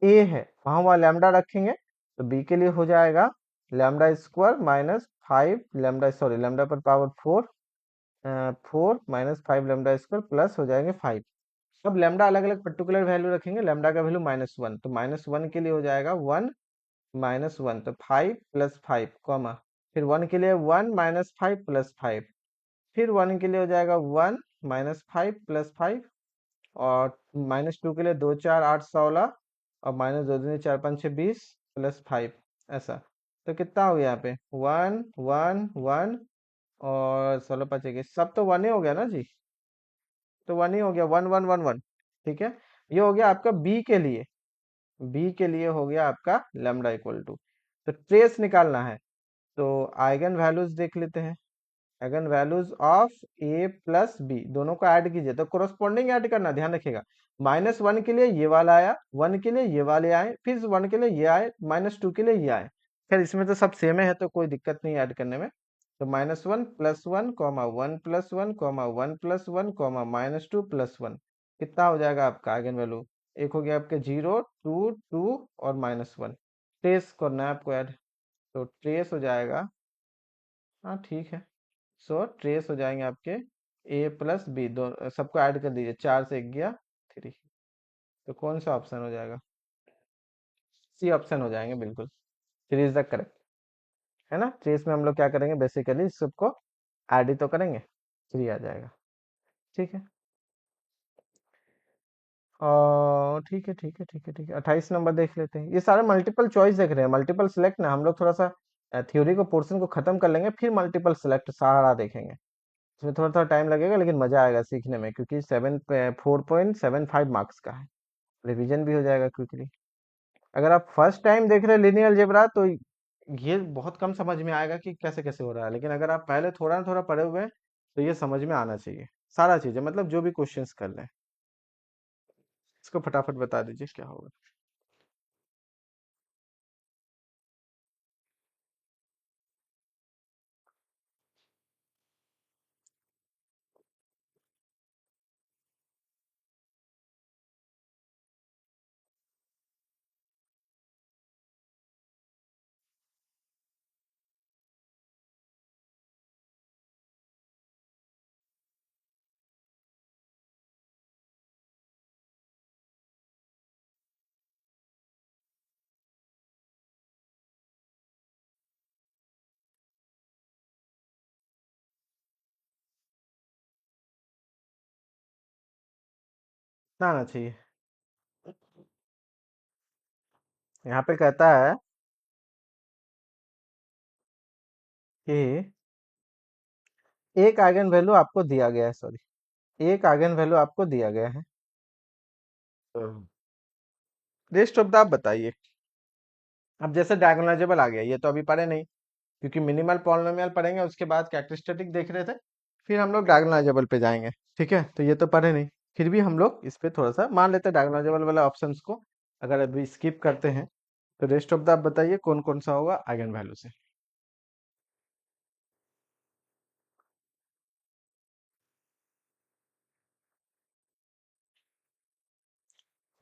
ए है वहां वहां लैम्डा रखेंगे, तो बी के लिए हो जाएगा लैम्डा² -5 लैम्डा, सॉरी लैम्डा पर पावर 4, 4 -5 लैम्डा² प्लस हो जाएंगे 5। अब लैम्डा अलग अलग पर्टिकुलर वैल्यू रखेंगे, लैम्डा का वैल्यू -1, तो -1 के लिए हो जाएगा 1 -1, तो 5 + 5 कॉमा, फिर 1 के लिए 1 -5 + 5, फिर 1 के लिए हो जाएगा 1 -5 + 5, और -2 के लिए 2 4 8 16, और -2 दूनी 4 5 6 20 +5, ऐसा। तो कितना हो गया यहाँ पे 1 1 1, और 16 5 21, सब तो 1 ही हो गया ना जी, तो 1 ही हो गया, 1 1 1 1, ठीक है। ये हो गया आपका बी के लिए, बी के लिए हो गया आपका लैम्डा इक्वल टू। तो ट्रेस निकालना है, तो आइगन वैल्यूज देख लेते हैं। Eigen values of A plus B दोनों को ऐड कीजिए, तो कोरोस्पोंडिंग ऐड करना, ध्यान रखिएगा। -1 के लिए ये वाला आया, 1 के लिए ये वाले आए, फिर 1 के लिए ये आए, -2 के लिए ये आए। खैर इसमें तो सब सेम है, तो कोई दिक्कत नहीं ऐड करने में। तो -1 + 1 1 + 1 1 + 1 -2 + 1, कितना हो जाएगा आपका आइगन वैल्यू, एक हो गया आपके 0 2 2 और -1। ट्रेस करना है आपको ऐड, तो ट्रेस हो जाएगा, हाँ ठीक है। सो ट्रेस हो जाएंगे आपके ए प्लस बी, दो सबको ऐड कर दीजिए, 4 से 1 गया 3, तो कौन सा ऑप्शन हो जाएगा। सी ऑप्शन हो जाएंगे बिल्कुल। थ्री इज द करेक्ट, है ना। थ्री इसमें हम लोग क्या करेंगे, बेसिकली इस सबको ऐड ही तो करेंगे, थ्री आ जाएगा। ठीक है। और ठीक है, ठीक है, ठीक है, ठीक है, 28 नंबर देख लेते हैं। ये सारे मल्टीपल चॉइस देख रहे हैं, मल्टीपल सिलेक्ट ना, हम लोग थोड़ा सा थ्योरी को पोर्शन को खत्म कर लेंगे, फिर मल्टीपल सिलेक्ट सारा देखेंगे। इसमें थोड़ा थोड़ा टाइम लगेगा, लेकिन मजा आएगा सीखने में, क्योंकि 4.75 मार्क्स का है। रिवीजन भी हो जाएगा क्विकली। अगर आप फर्स्ट टाइम देख रहे हैं लिनियर अलजेब्रा, तो ये बहुत कम समझ में आएगा कि कैसे कैसे हो रहा है, लेकिन अगर आप पहले थोड़ा ना थोड़ा पढ़े हुए हैं, तो ये समझ में आना चाहिए। सारा चीजें, मतलब जो भी क्वेश्चंस कर लें, इसको फटाफट बता दीजिए क्या होगा। ना आना चाहिए। यहाँ पे कहता है कि एक आइगन वैल्यू आपको दिया गया है, सॉरी, एक आइगन वैल्यू आपको दिया गया है। रेस्ट ऑफ द आप बताइए। अब जैसे डायगोनलाइजेबल आ गया, ये तो अभी पढ़े नहीं, क्योंकि मिनिमल पॉलिनोमियल पढ़ेंगे, उसके बाद कैरेक्टरिस्टिक देख रहे थे, फिर हम लोग डायगोनलाइजेबल पे जाएंगे। ठीक है, तो ये तो पढ़े नहीं, फिर भी हम लोग इस पे थोड़ा सा मान लेते हैं डायगोनलाइजेबल वाला ऑप्शंस को, अगर अभी स्किप करते हैं। तो रेस्ट ऑफ द आप बताइए कौन कौन सा होगा आइगन वैल्यू से।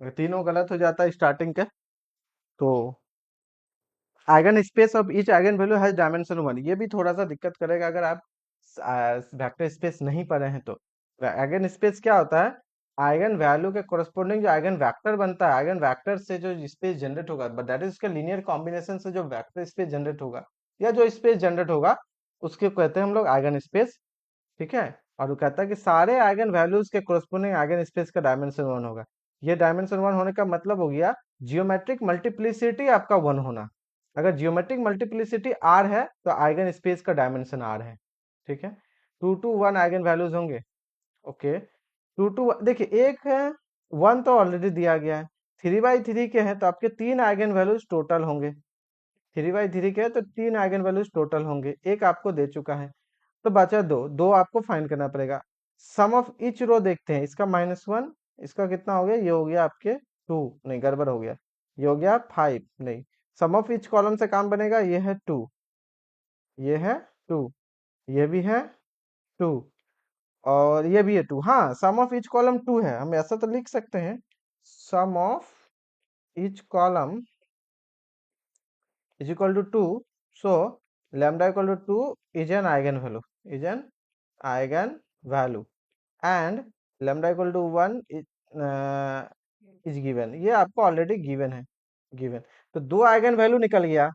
अगर तीनों गलत हो जाता है स्टार्टिंग के, तो eigen space of each eigen value has dimension one, ये भी थोड़ा सा दिक्कत करेगा अगर आप वेक्टर स्पेस नहीं पढ़े हैं तो। आइगन स्पेस क्या होता है, आइगन वैल्यू के कोरस्पोंडिंग जो आइगन वेक्टर बनता है, आइगन वेक्टर से जो स्पेस जनरेट होगा, बट दैट इज उसके लीनियर कॉम्बिनेशन से जो वेक्टर स्पेस जनरेट होगा, या जो स्पेस जनरेट होगा, उसके कहते हैं हम लोग आइगन स्पेस। ठीक है। और वो कहता है कि सारे आइगन वैल्यूज के कोरस्पोंडिंग आइगन स्पेस का डायमेंशन वन होगा। ये डायमेंशन वन होने का मतलब हो गया जियोमेट्रिक मल्टीप्लिसिटी आपका वन होना। अगर जियोमेट्रिक मल्टीप्लिसिटी आर है, तो आइगन स्पेस का डायमेंशन आर है। ठीक है। 2 to 1 आइगन वैल्यूज होंगे। ओके। 2 to 1 देखिए, एक है, वन तो ऑलरेडी दिया गया है। 3 by 3 के हैं, तो आपके तीन आइगन वैल्यूज टोटल होंगे। 3 by 3 के हैं तो तीन आइगन वैल्यूज टोटल होंगे, एक आपको दे चुका है। तो बचा दो, दो आपको फाइंड करना पड़ेगा। सम ऑफ इच रो देखते हैं, इसका -1, इसका कितना हो गया, ये हो गया आपके 2, नहीं गड़बड़ हो गया, ये हो गया 5, नहीं। सम ऑफ इच कॉलम से काम बनेगा, ये है 2, ये है 2, ये भी है 2, और ये भी है 2। हाँ, सम ऑफ इच कॉलम 2 है, हम ऐसा तो लिख सकते हैं, sum of each column is equal to 2, so lambda equal to 2 is an eigenvalue, is an eigenvalue, and lambda equal to 1 is given, ये आपको ऑलरेडी गिवन है, गिवन। तो दो आइगन वैल्यू निकल गया।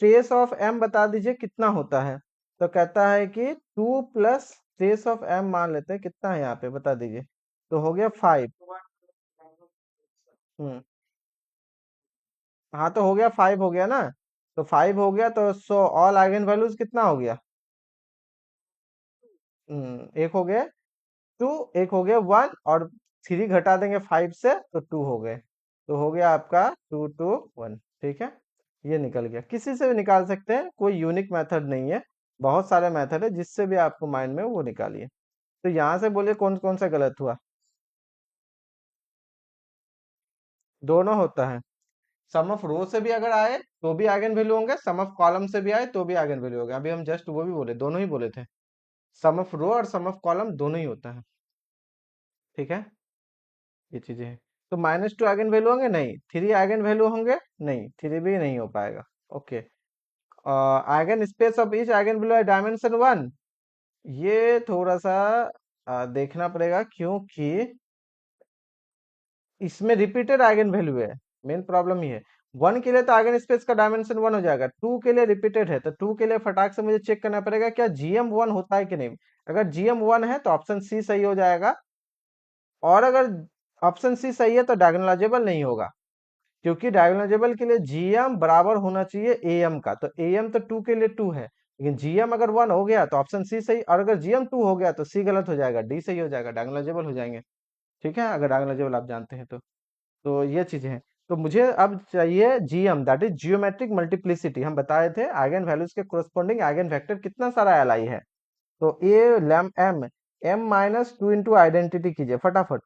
ट्रेस ऑफ एम बता दीजिए कितना होता है। तो कहता है कि 2 प्लस ट्रेस ऑफ एम मान लेते हैं, कितना है यहाँ पे बता दीजिए। तो हो गया 5। हम्म। हाँ, तो हो गया 5 हो गया ना। तो 5 हो गया, तो सो ऑल आइगन वैल्यूज कितना हो गया। एक हो गया 2, एक हो गया 1, और 3 घटा देंगे 5 से तो 2 हो गए। तो हो गया आपका 2 to 1। ठीक है। ये निकल गया, किसी से भी निकाल सकते हैं, कोई यूनिक मेथड नहीं है, बहुत सारे मेथड है, जिससे भी आपको माइंड में वो निकालिए। तो यहाँ से बोलिए कौन कौन सा गलत हुआ। दोनों होता है। सम ऑफ रो से भी अगर आए तो भी आइगन वैल्यू होंगे, सम ऑफ कॉलम से भी आए तो भी आइगन वैल्यू होगा। अभी हम जस्ट वो भी बोले, दोनों ही बोले थे, सम ऑफ रो और सम ऑफ कॉलम दोनों ही होता है। ठीक है। ये चीजें हैं। तो -2 आइगन वैल्यू होंगे, नहीं। 3 आइगन वैल्यू होंगे, नहीं, 3 भी नहीं हो पाएगा। Okay. Eigen space of each eigen value है डायमेंशन 1, ये थोड़ा सा देखना पड़ेगा, क्योंकि इसमें रिपीटेड आइगन वैल्यू है। मेन प्रॉब्लम ये है। 1 के लिए तो आइगन स्पेस का डायमेंशन 1 हो जाएगा, 2 के लिए रिपीटेड है, तो 2 के लिए फटाक से मुझे चेक करना पड़ेगा क्या जीएम 1 होता है कि नहीं। अगर जीएम 1 है तो ऑप्शन सी सही हो जाएगा, और अगर ऑप्शन सी सही है तो डायगोनलाइजेबल नहीं होगा, क्योंकि डायगोनलाइजेबल के लिए जीएम बराबर होना चाहिए एएम का, तो एएम तो 2 के लिए 2 है, लेकिन जीएम अगर 1 हो गया तो ऑप्शन सी सही, और अगर जीएम 2 हो गया तो सी गलत हो जाएगा, डी सही हो जाएगा, डायगोनलाइजेबल हो जाएंगे। ठीक है, अगर डायगोनलाइजेबल आप जानते हैं तो ये चीजें हैं। तो मुझे अब चाहिए GM, that is geometric multiplicity. हम बताए थे आइगन वैल्यूज के कोरस्पॉन्डिंग आइगन वेक्टर कितना सारा एल है, तो ए लैम M, M minus two into identity कीजिए फटाफट,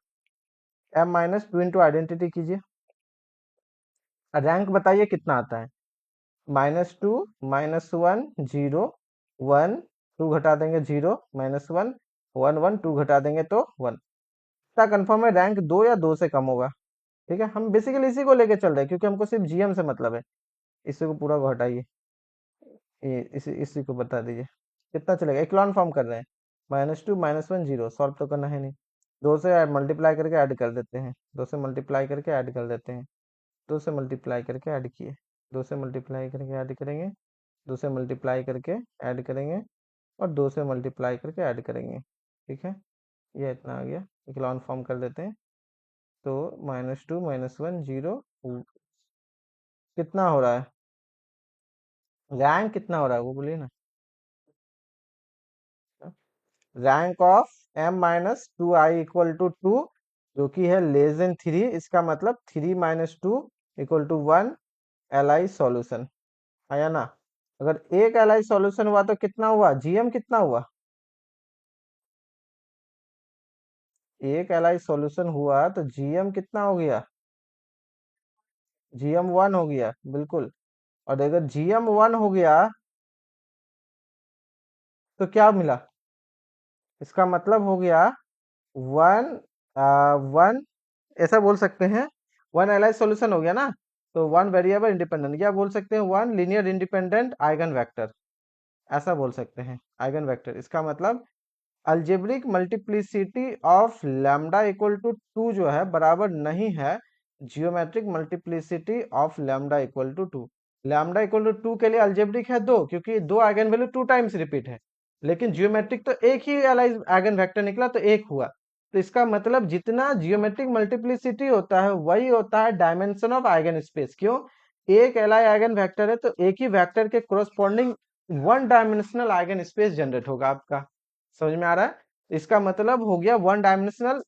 M minus two into identity कीजिए, रैंक बताइए कितना आता है। -2, -1, 0, 1, 2 घटा देंगे 0, -1, 1, 1, 2 घटा देंगे तो 1। क्या कंफर्म है रैंक 2 या 2 से कम होगा? ठीक है, हम बेसिकली इसी को लेके चल रहे हैं क्योंकि हमको सिर्फ जीएम से मतलब है। इसी को पूरा को हटाइए, ये इसी को बता दीजिए कितना चलेगा, इक्लॉन फॉर्म कर रहे हैं। -2, -1, 0, सॉल्व तो करना है नहीं, 2 से मल्टीप्लाई करके ऐड कर देते हैं, 2 से मल्टीप्लाई करके ऐड कर देते हैं, 2 से मल्टीप्लाई करके ऐड किए, 2 से मल्टीप्लाई करके ऐड करेंगे, 2 से मल्टीप्लाई करके ऐड करेंगे, और 2 से मल्टीप्लाई करके ऐड करेंगे। ठीक है, ये इतना आ गया, इक्लॉन फॉर्म कर देते हैं। तो -2, -1, 0, कितना हो रहा है, रैंक कितना हो रहा है वो बोलिए ना। Rank of m minus two I equal to 2, जो कि है लेस देन 3, इसका मतलब 3 minus two equal to 1 L I solution, आया ना। अगर एक एल आई सॉल्यूशन हुआ तो कितना हुआ, जीएम कितना हुआ, एक एल आई सॉल्यूशन हुआ तो जीएम कितना हो गया, जीएम 1 हो गया बिल्कुल। और अगर जीएम 1 हो गया तो क्या मिला, इसका मतलब हो गया 1, 1, ऐसा बोल सकते हैं, 1 एल आई सॉल्यूशन हो गया ना, तो 1 वेरिएबल इंडिपेंडेंट, या बोल सकते हैं 1 लीनियर इंडिपेंडेंट आइगन वेक्टर, ऐसा बोल सकते हैं आइगन वेक्टर। इसका मतलब algebraic multiplicity of lambda equal to 2 जो है बराबर नहीं है geometric multiplicity of lambda equal to 2। Lambda equal to 2 के लिए अलजेब्रिक है 2, क्योंकि दो आइगन वैल्यू 2 टाइम्स रिपीट है, लेकिन जियोमेट्रिक तो एक ही आइगन वेक्टर निकला तो एक हुआ। तो इसका मतलब जितना जियोमेट्रिक मल्टीप्लिसिटी होता है वही होता है डायमेंशन ऑफ आइगन स्पेस। क्यों, एक एल आई आइगन वेक्टर है तो एक ही वेक्टर के corresponding one dimensional eigen space generate होगा आपका, समझ में आ रहा है। इसका मतलब हो गया one dimensional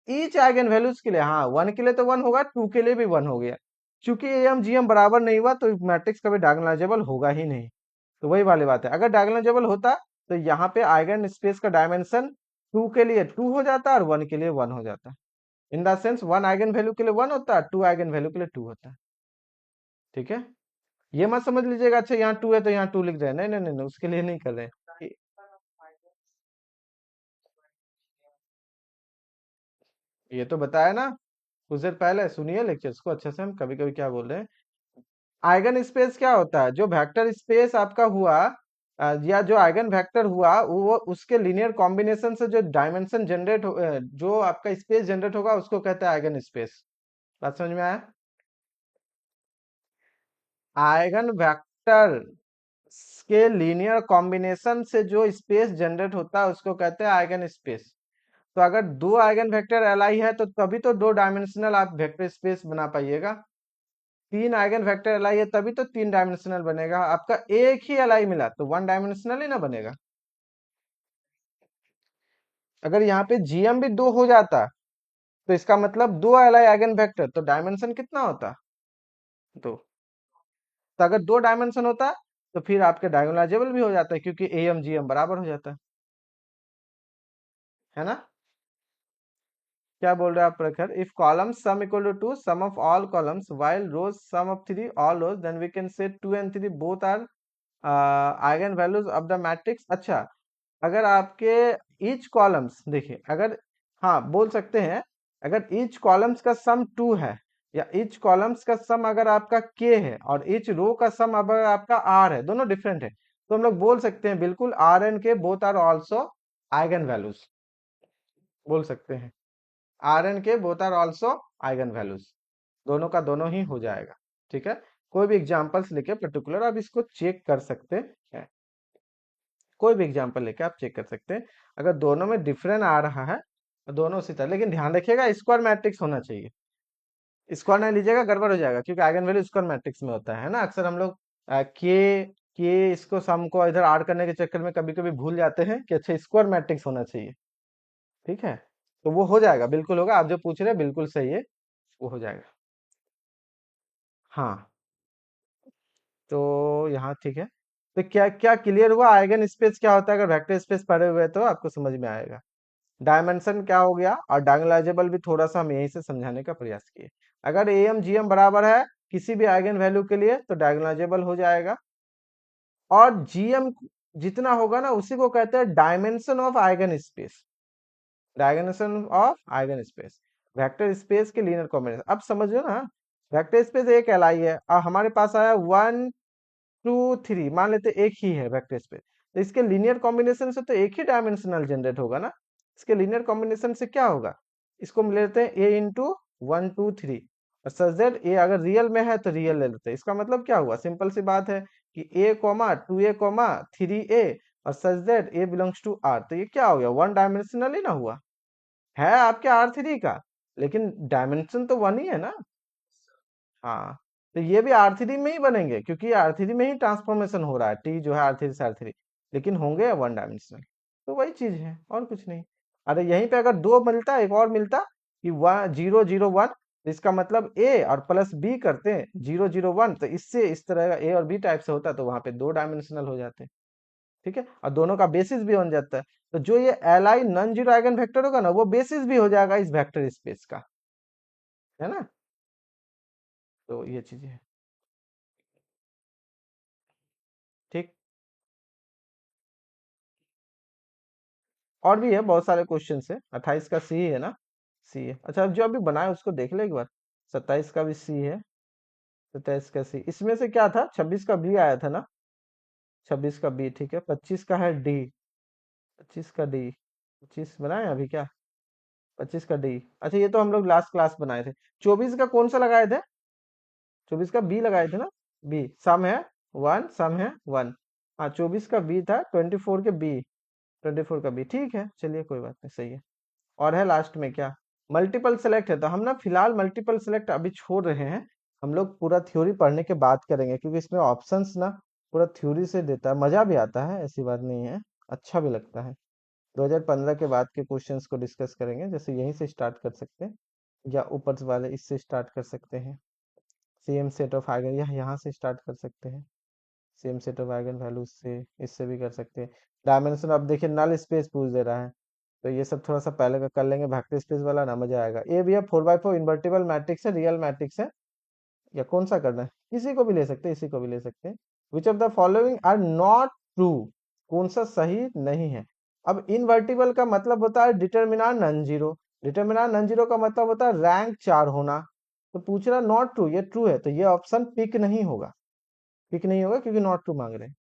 each eigen values के लिए, हाँ 1 के लिए तो 1 होगा, 2 के लिए भी 1 हो गया। क्योंकि एम जीएम बराबर नहीं हुआ तो मैट्रिक्स कभी डायगोनलाइजेबल होगा ही नहीं। तो वही वाली बात है, अगर डायगोनलाइजेबल होता तो यहाँ पे आइगन स्पेस का डायमेंशन 2 के लिए 2 हो जाता और 1 के लिए 1 हो जाता। In the sense 1 eigen value के लिए 1 होता, 2 आइगन वैल्यू के लिए 2 होता। ठीक है, ये मत समझ लीजिएगा अच्छा यहाँ 2 है तो यहाँ 2 लिख रहे हैं, नहीं नहीं नहीं नहीं, उसके लिए नहीं कर रहे हैं। ये तो बताया ना कुछ देर पहले, सुनिए लेक्चर्स को अच्छे से, हम कभी कभी क्या बोल रहे हैं। आइगन स्पेस क्या होता है, जो वेक्टर स्पेस आपका हुआ, या जो आइगन वेक्टर हुआ वो उसके लीनियर कॉम्बिनेशन से जो डायमेंशन जनरेट जो आपका स्पेस जनरेट होगा उसको कहते हैं आइगन स्पेस। बात समझ में आया, आइगन वेक्टर के लीनियर कॉम्बिनेशन से जो स्पेस जनरेट होता है उसको कहते हैं आइगन स्पेस। तो अगर दो आइगन वेक्टर एल है तो तभी तो दो डायमेंशनल आप वेक्टर स्पेस बना पाइएगा। तीन आइगन वेक्टर एल है तभी तो तीन डायमेंशनल बनेगा, आपका एक ही एल मिला तो वन डायमेंशनल ही ना बनेगा। अगर यहाँ पे जीएम भी दो हो जाता तो इसका मतलब दो एल आइगन वेक्टर, तो डायमेंशन कितना होता, दो। तो अगर दो डायमेंशन होता तो फिर आपके डायगोनलाइजेबल भी हो जाता है, क्योंकि एम जीएम बराबर हो जाता है ना। क्या बोल रहे हैं आप Prakhar, if columns sum equal to sum of all columns while rows sum of three all rows, then we can say 2 and 3 both are eigen values of the matrix. अच्छा, अगर आपके ईच कॉलम्स देखिए, अगर हाँ बोल सकते हैं, अगर ईच कॉलम्स का सम 2 है, या ईच कॉलम्स का सम अगर आपका k है, और ईच रो का सम अगर आपका r है, दोनों डिफरेंट है, तो हम लोग बोल सकते हैं बिल्कुल R N K both are also eigen values, बोल सकते हैं R N K both are also eigen values. दोनों का दोनों ही हो जाएगा। ठीक है, कोई भी एग्जांपल्स लेके पर्टिकुलर आप इसको चेक कर सकते हैं। कोई भी एग्जांपल लेके आप चेक कर सकते हैं। अगर दोनों में डिफरेंट आ रहा है तो दोनों उसी तरह, लेकिन ध्यान रखिएगा स्क्वायर मैट्रिक्स होना चाहिए। स्क्वायर नहीं लीजिएगा, गड़बड़ हो जाएगा, क्योंकि आइगन वैल्यू स्क्वायर मैट्रिक्स में होता है ना। अक्सर हम लोग के इसको सम को इधर ऐड करने के चक्कर में कभी कभी भूल जाते हैं कि अच्छा स्क्वायर मैट्रिक्स होना चाहिए। ठीक है, तो वो हो जाएगा, बिल्कुल होगा। आप जो पूछ रहे हैं बिल्कुल सही है, वो हो जाएगा। हाँ, तो यहाँ ठीक है। तो क्या क्या क्लियर हुआ, आइगन स्पेस क्या होता है? अगर वेक्टर स्पेस पढ़े हुए हैं तो आपको समझ में आएगा। डायमेंशन क्या हो गया, और डायगोनलाइजेबल भी थोड़ा सा हम यहीं से समझाने का प्रयास किए। अगर एम जी एम बराबर है किसी भी आइगन वैल्यू के लिए तो डायगोनलाइजेबल हो जाएगा। और जीएम जितना होगा ना उसी को कहते हैं dimension of eigen space. Dimension of eigen space, vector space के लीनियर कॉम्बिनेशन। अब समझो ना, वेक्टर स्पेस एक एलआई है और हमारे पास आया 1 2 3, मान लेते एक ही है वेक्टर स्पेस, तो इसके लीनियर कॉम्बिनेशन से तो एक ही डायमेंशनल जनरेट होगा ना। इसके लीनियर कॉम्बिनेशन से क्या होगा, इसको हम लेते हैं ए इंटू 1 2 3, और सच दैट ए अगर रियल में है तो रियल ले लेते हैं। इसका मतलब क्या हुआ, सिंपल सी बात है कि ए कॉमा 2a कॉमा 3a, और such that A belongs to R. तो ये क्या हो गया, वन डायमेंशनल ही ना हुआ, है आपके R3 का, लेकिन डायमेंशन तो वन ही है ना। हाँ, तो ये भी R3 में ही बनेंगे, क्योंकि R3 में ही ट्रांसफॉर्मेशन हो रहा है, टी जो है R3 से R3, लेकिन होंगे वन डायमेंशनल। तो वही चीज है और कुछ नहीं। अरे यहीं पे अगर दो मिलता, एक और मिलता कि 1 0 0 1, तो इसका मतलब ए और प्लस बी करते हैं 0 0 1, तो इससे इस तरह का ए और बी टाइप से होता तो वहां पे दो डायमेंशनल हो जाते। ठीक है, और दोनों का बेसिस भी बन जाता है। तो जो ये L I non zero eigen vector होगा ना, वो बेसिस भी हो जाएगा इस वेक्टर स्पेस का, है ना। तो ये चीजें हैं। ठीक, और भी है, बहुत सारे क्वेश्चन है। 28 का सी है ना, सी है। अच्छा, अब जो अभी बनाया उसको देख ले एक बार। 27 का भी सी है, 27 का सी, इसमें से क्या था, 26 का बी आया था ना, 26 का बी ठीक है। 25 का है डी, 25 का डी, 25 बनाए अभी क्या, 25 का डी। अच्छा, ये तो हम लोग लास्ट क्लास बनाए थे। 24 का कौन सा लगाए थे, 24 का बी लगाए थे ना, बी सम है 1, सम है 1। हाँ, 24 का बी था, 24 के बी, 24 का बी, ठीक है, चलिए कोई बात नहीं, सही है। और है लास्ट में क्या, मल्टीपल सेलेक्ट है। तो हम ना फिलहाल मल्टीपल सेलेक्ट अभी छोड़ रहे हैं, हम लोग पूरा थ्योरी पढ़ने के बाद करेंगे, क्योंकि इसमें ऑप्शंस ना पूरा थ्योरी से देता है, मजा भी आता है, ऐसी बात नहीं है, अच्छा भी लगता है। 2015 के बाद के क्वेश्चंस को डिस्कस करेंगे, जैसे यहीं से स्टार्ट कर सकते हैं, या ऊपर वाले इससे स्टार्ट कर सकते हैं। सेम सेट ऑफ आइगन, यहाँ से स्टार्ट कर सकते हैं, same set of eigen values से, इससे भी कर सकते हैं। डायमेंशन अब देखिए नल स्पेस पूछ दे रहा है, तो ये सब थोड़ा सा पहले का कर लेंगे, वेक्टर स्पेस वाला ना मजा आएगा। ये भी है 4x4 इन्वर्टिबल मैट्रिक्स है, रियल मैट्रिक्स है, या कौन सा करना है, किसी को भी ले सकते हैं, इसी को भी ले सकते हैं। Which of the following are not true, कौन सा सही नहीं है। अब इनवर्टिबल का मतलब होता है determinant non zero, determinant non zero का मतलब होता है रैंक 4 होना। तो पूछ रहा नॉट ट्रू, ये ट्रू है, तो ये ऑप्शन पिक नहीं होगा, पिक नहीं होगा क्योंकि नॉट ट्रू मांग रहे हैं।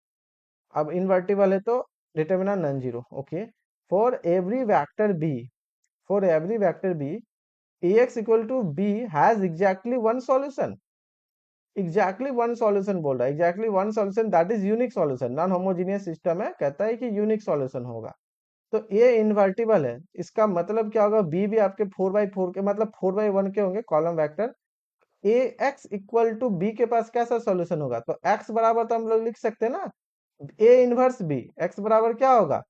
अब इनवर्टिबल है तो determinant non zero, okay. For every vector B, for every vector B ax equal to B has exactly one solution, exactly one solution बोल रहा है, exactly one solution, that is unique solution, non homogeneous system है, कहता है कि unique solution होगा। तो ये इन्वर्टिबल है, इसका मतलब क्या होगा, बी भी आपके 4x4 के, मतलब 4x1 के होंगे column vector. A X equal to B के पास कैसा सॉल्यूशन होगा, तो एक्स बराबर तो हम लोग लिख सकते हैं ना, ए इनवर्स बी, एक्स बराबर क्या होगा,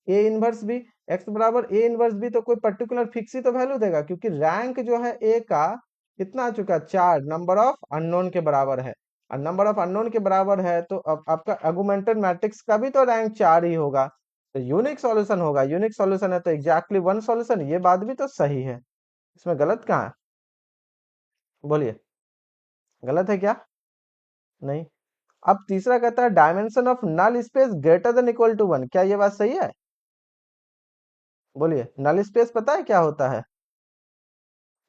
ए इनवर्स बी। एक्स बराबर ए इनवर्स बी, तो कोई पर्टिकुलर फिक्स ही तो वैल्यू देगा, क्योंकि रैंक जो है ए का कितना आ चुका है, 4, नंबर ऑफ अननोन के बराबर है। और नंबर ऑफ अननोन के बराबर है तो अब आपका आर्गुमेंटेड मैट्रिक्स का भी तो रैंक 4 ही होगा, तो यूनिक सॉल्यूशन होगा। यूनिक सॉल्यूशन है तो एग्जैक्टली वन सॉल्यूशन, ये बात भी तो सही है, इसमें गलत कहाँ है, बोलिए, गलत है क्या, नहीं। अब तीसरा कहता है dimension of null space greater than equal to 1, क्या ये बात सही है, बोलिए। नल स्पेस पता है क्या होता है,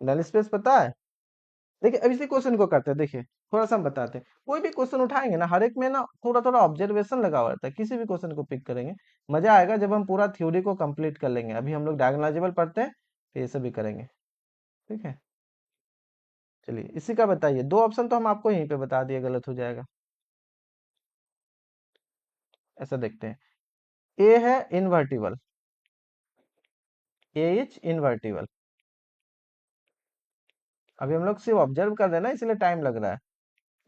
नल स्पेस पता है। देखिए अब इसी क्वेश्चन को करते हैं, देखिए थोड़ा सा हम बताते हैं। कोई भी क्वेश्चन उठाएंगे ना, हर एक में ना थोड़ा थोड़ा ऑब्जर्वेशन लगा हुआ रहता है, किसी भी क्वेश्चन को पिक करेंगे, मजा आएगा जब हम पूरा थ्योरी को कंप्लीट कर लेंगे। अभी हम लोग डायगोनलाइजेबल पढ़ते हैं, फिर ये सब भी करेंगे, ठीक है। चलिए इसी का बताइए, दो ऑप्शन तो हम आपको यहीं पे बता दिए, गलत हो जाएगा। ऐसा देखते हैं, ए है इनवर्टिबल, ए इज इनवर्टिबल। अभी हम लोग सिर्फ ऑब्जर्व कर रहे हैं ना, इसलिए टाइम लग रहा है,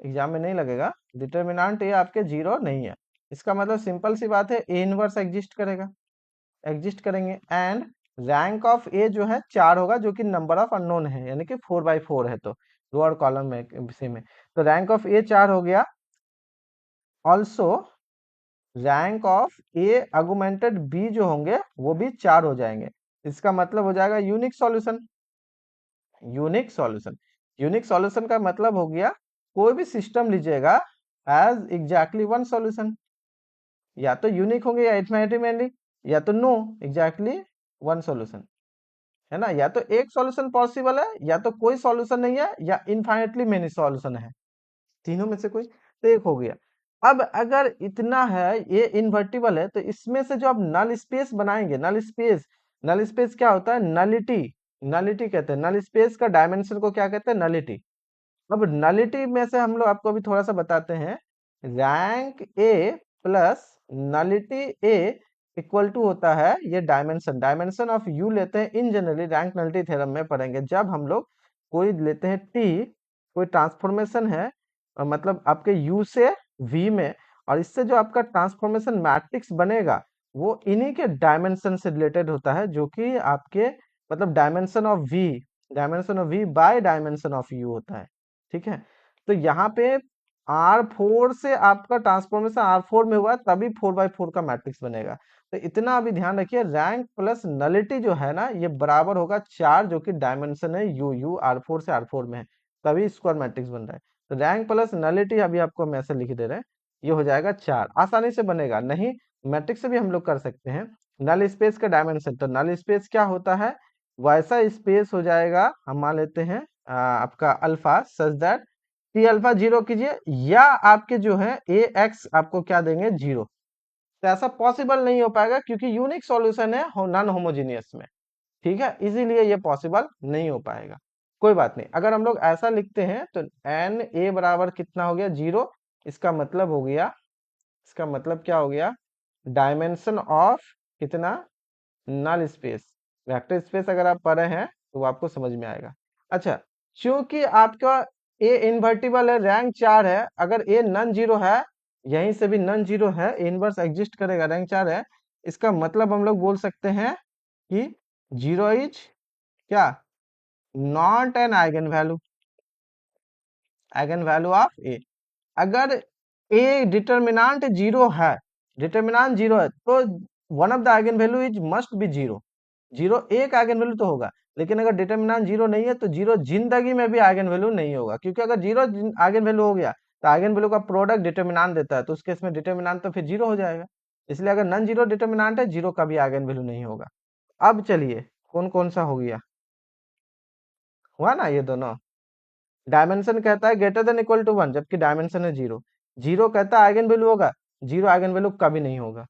एग्जाम में नहीं लगेगा। डिटर्मिनेंट ये आपके जीरो नहीं है, इसका मतलब सिंपल सी बात है, ए इनवर्स एग्जिस्ट करेगा, एग्जिस्ट करेंगे। एंड रैंक ऑफ ए जो है 4 होगा, जो कि नंबर ऑफ अननोन है, यानी कि 4 by 4 है, तो रो और कॉलम में सेम है, तो रैंक ऑफ ए 4 हो गया। Also rank of A augmented B जो होंगे वो भी 4 हो जाएंगे, इसका मतलब हो जाएगा unique solution. Unique solution, unique solution का मतलब हो गया, कोई भी सिस्टम लीजिएगा एज एग्जैक्टली वन सॉल्यूशन, या तो यूनिक होंगे या अरिथमेटिकली, या तो नो एग्जैक्टली वन सॉल्यूशन, है ना। या तो एक सॉल्यूशन पॉसिबल है, या तो कोई सॉल्यूशन नहीं है, या इनफाइनेटली मेनी सॉल्यूशन है, तीनों में से कोई तो एक हो गया। अब अगर इतना है, ये इन्वर्टिबल है, तो इसमें से जो आप नल स्पेस बनाएंगे, नल स्पेस, नल स्पेस क्या होता है, नलिटी, नलिटी कहते हैं, नल स्पेस का डायमेंशन को क्या कहते हैं, नलिटी। अब नलिटी में से हम लोग आपको अभी थोड़ा सा बताते हैं, rank A plus nullity A equal to होता है ये डायमेंशन, डायमेंशन ऑफ यू लेते हैं in generally, rank nullity theorem में पढ़ेंगे, जब हम लोग कोई लेते हैं टी, कोई ट्रांसफॉर्मेशन है, मतलब आपके यू से वी में, और इससे जो आपका ट्रांसफॉर्मेशन मैट्रिक्स बनेगा वो इन्हीं के डायमेंशन से रिलेटेड होता है, जो कि आपके मतलब dimension of V, dimension of V by dimension of U होता है, ठीक है। तो यहाँ पे R4 से आपका ट्रांसफॉर्मेशन R4 में हुआ, तभी 4 by 4 का मैट्रिक्स बनेगा। तो इतना अभी ध्यान रखिए, रैंक प्लस नलिटी जो है ना, ये बराबर होगा 4, जो कि डायमेंशन है यू, यू R4 से R4 में है, तभी स्क्वायर मैट्रिक्स बन रहा है। तो रैंक प्लस नलिटी अभी आपको हम ऐसे लिख दे रहे हैं, ये हो जाएगा 4, आसानी से बनेगा, नहीं मैट्रिक्स से भी हम लोग कर सकते हैं। नल स्पेस का डायमेंशन, तो नल स्पेस क्या होता है, वैसा स्पेस हो जाएगा, हम मान लेते हैं आपका alpha, such that T alpha 0 कीजिए, या आपके जो है ए एक्स आपको क्या देंगे, 0। तो ऐसा पॉसिबल नहीं हो पाएगा, क्योंकि यूनिक सॉल्यूशन है नॉन होमोजीनियस में, ठीक है, इसीलिए ये पॉसिबल नहीं हो पाएगा। कोई बात नहीं, अगर हम लोग ऐसा लिखते हैं तो एन ए बराबर कितना हो गया, 0, इसका मतलब हो गया, इसका मतलब क्या हो गया, डायमेंशन ऑफ कितना, नल स्पेस, वेक्टर स्पेस अगर आप पढ़े हैं तो वो आपको समझ में आएगा। अच्छा, क्योंकि आपका ए इन्वर्टिबल है, रैंक 4 है, अगर ए नन जीरो है, यहीं से भी नन जीरो है, इनवर्स एग्जिस्ट करेगा, रैंक 4 है, इसका मतलब हम लोग बोल सकते हैं कि जीरो इज क्या, not an eigen value, eigen value of A. अगर ए डिटर्मिनेंट 0 है, डिटर्मिनेंट 0 है, तो one of the eigen value is must be 0, 0 एक आइगन वैल्यू तो होगा, लेकिन अगर डिटर्मिनेंट 0 नहीं है तो 0 जिंदगी में भी आइगन वैल्यू नहीं होगा, क्योंकि अगर 0 आइगन वैल्यू हो गया तो आइगन वैल्यू का प्रोडक्ट डिटर्मिनेंट देता है, तो उस केस में डिटर्मिनेंट तो फिर 0 हो जाएगा, इसलिए अगर नन जीरो डिटर्मिनेंट है, 0 का भी आइगन वैल्यू नहीं होगा। अब चलिए कौन कौन सा हो गया, हुआ ना ये दोनों, डायमेंशन कहता है ग्रेटर देन इक्वल टू 1, जबकि डायमेंशन है 0, 0 कहता है आइगन वैल्यू होगा, 0 आइगन वैल्यू कभी नहीं होगा।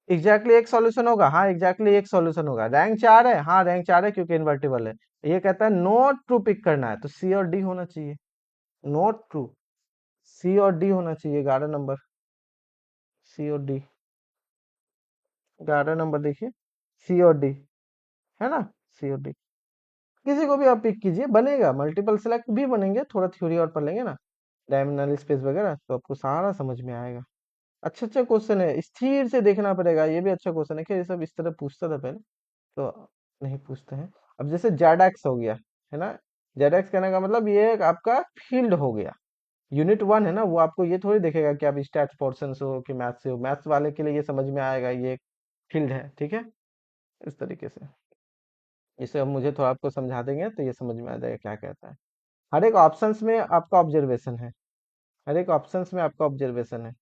एग्जैक्टली एक सॉल्यूशन होगा, हाँ एग्जैक्टली एक सॉल्यूशन होगा। रैंक 4 है, हाँ रैंक 4 है, क्योंकि इन्वर्टिबल है। ये कहता है नोट ट्रू पिक करना है, तो सी और डी होना चाहिए, नोट ट्रू, सी और डी होना चाहिए, 11 नंबर, सी और डी, 11 नंबर देखिए, सी और डी, है ना, सी और डी, किसी को भी आप पिक कीजिए, बनेगा, मल्टीपल सेलेक्ट भी बनेंगे, थोड़ा थ्योरी और पढ़ लेंगे ना, डायमेंशनल स्पेस वगैरह, तो आपको सारा समझ में आएगा। अच्छा अच्छा क्वेश्चन है, स्थिर से देखना पड़ेगा, ये भी अच्छा क्वेश्चन है, क्या ये सब इस तरह पूछता था पहले, तो नहीं पूछते हैं। अब जैसे जेड एक्स हो गया, है ना, जेड एक्स कहने का मतलब ये एक आपका फील्ड हो गया, यूनिट 1 है ना, वो आपको ये थोड़ी देखेगा कि आप स्टैट्स पोर्शन से हो कि मैथ्स से हो, मैथ्स वाले के लिए ये समझ में आएगा, ये एक फील्ड है, ठीक है, इस तरीके से। इसे अब मुझे थोड़ा आपको समझा देंगे तो ये समझ में आ जाएगा क्या कहता है। हर एक ऑप्शंस में आपका ऑब्जर्वेशन है, हर एक ऑप्शंस में आपका ऑब्जर्वेशन है।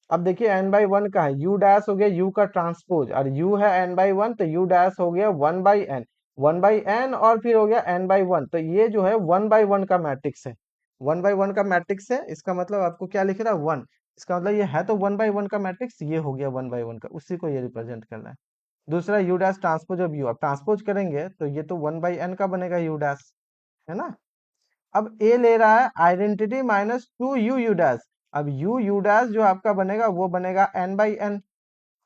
अब देखिए n/1 का है, u डैश हो गया u का ट्रांसपोज, और u है n/1, तो u डैश हो गया 1/n, 1/n, और फिर हो गया n/1, तो ये जो है 1/1 का मैट्रिक्स है, 1/1 का मैट्रिक्स है, इसका मतलब आपको क्या लिख रहा है, 1, इसका मतलब ये है तो 1/1 का मैट्रिक्स, ये हो गया 1/1 का, उसी को ये रिप्रेजेंट करना है। दूसरा u dash transpose of u, अब ट्रांसपोज करेंगे तो ये तो 1/n का बनेगा u डैश, है ना। अब ए ले रहा है identity minus two U U dash. अब यू यू डैश जो आपका बनेगा वो बनेगा N by N.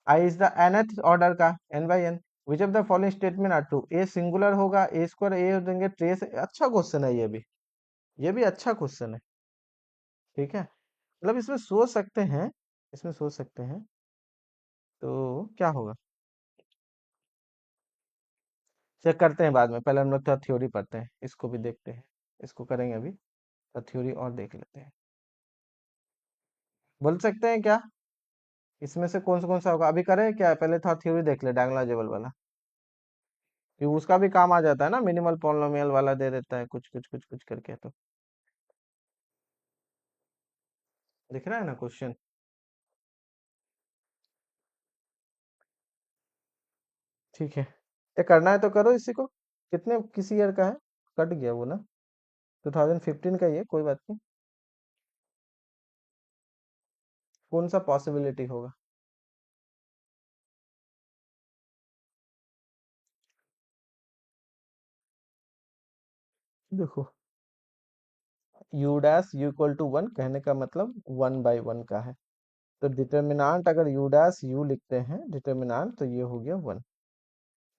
I is the nth order का N by N. Which of the following statement are true? A singular होगा, ए स्क्वायर ए हो देंगे, ट्रेस। अच्छा क्वेश्चन है ये भी, ये भी अच्छा क्वेश्चन है। ठीक है, मतलब इसमें सोच सकते हैं, इसमें सोच सकते हैं। तो क्या होगा, चेक करते हैं बाद में, पहले हम लोग थोड़ा थ्योरी पढ़ते हैं, इसको भी देखते हैं। इसको करेंगे अभी, तो थ्योरी और देख लेते हैं। बोल सकते हैं क्या इसमें से कौन सा होगा? अभी करें क्या, पहले थोड़ा थ्योरी देख ले डायगोनलाइजेबल वाला, कि उसका भी काम आ जाता है ना, मिनिमल पॉलिनोमियल वाला दे देता है कुछ कुछ कुछ कुछ करके। तो दिख रहा है ना क्वेश्चन? ठीक है, ये करना है तो करो इसी को। कितने किस ईयर का है? कट गया वो ना, 2015 का ही है, कोई बात नहीं। कौन सा पॉसिबिलिटी होगा? देखो, u dash u equal to one कहने का मतलब वन बाई वन का है। तो डिटर्मिनांट अगर u डैश u लिखते हैं डिटर्मिनांट, तो ये हो गया वन।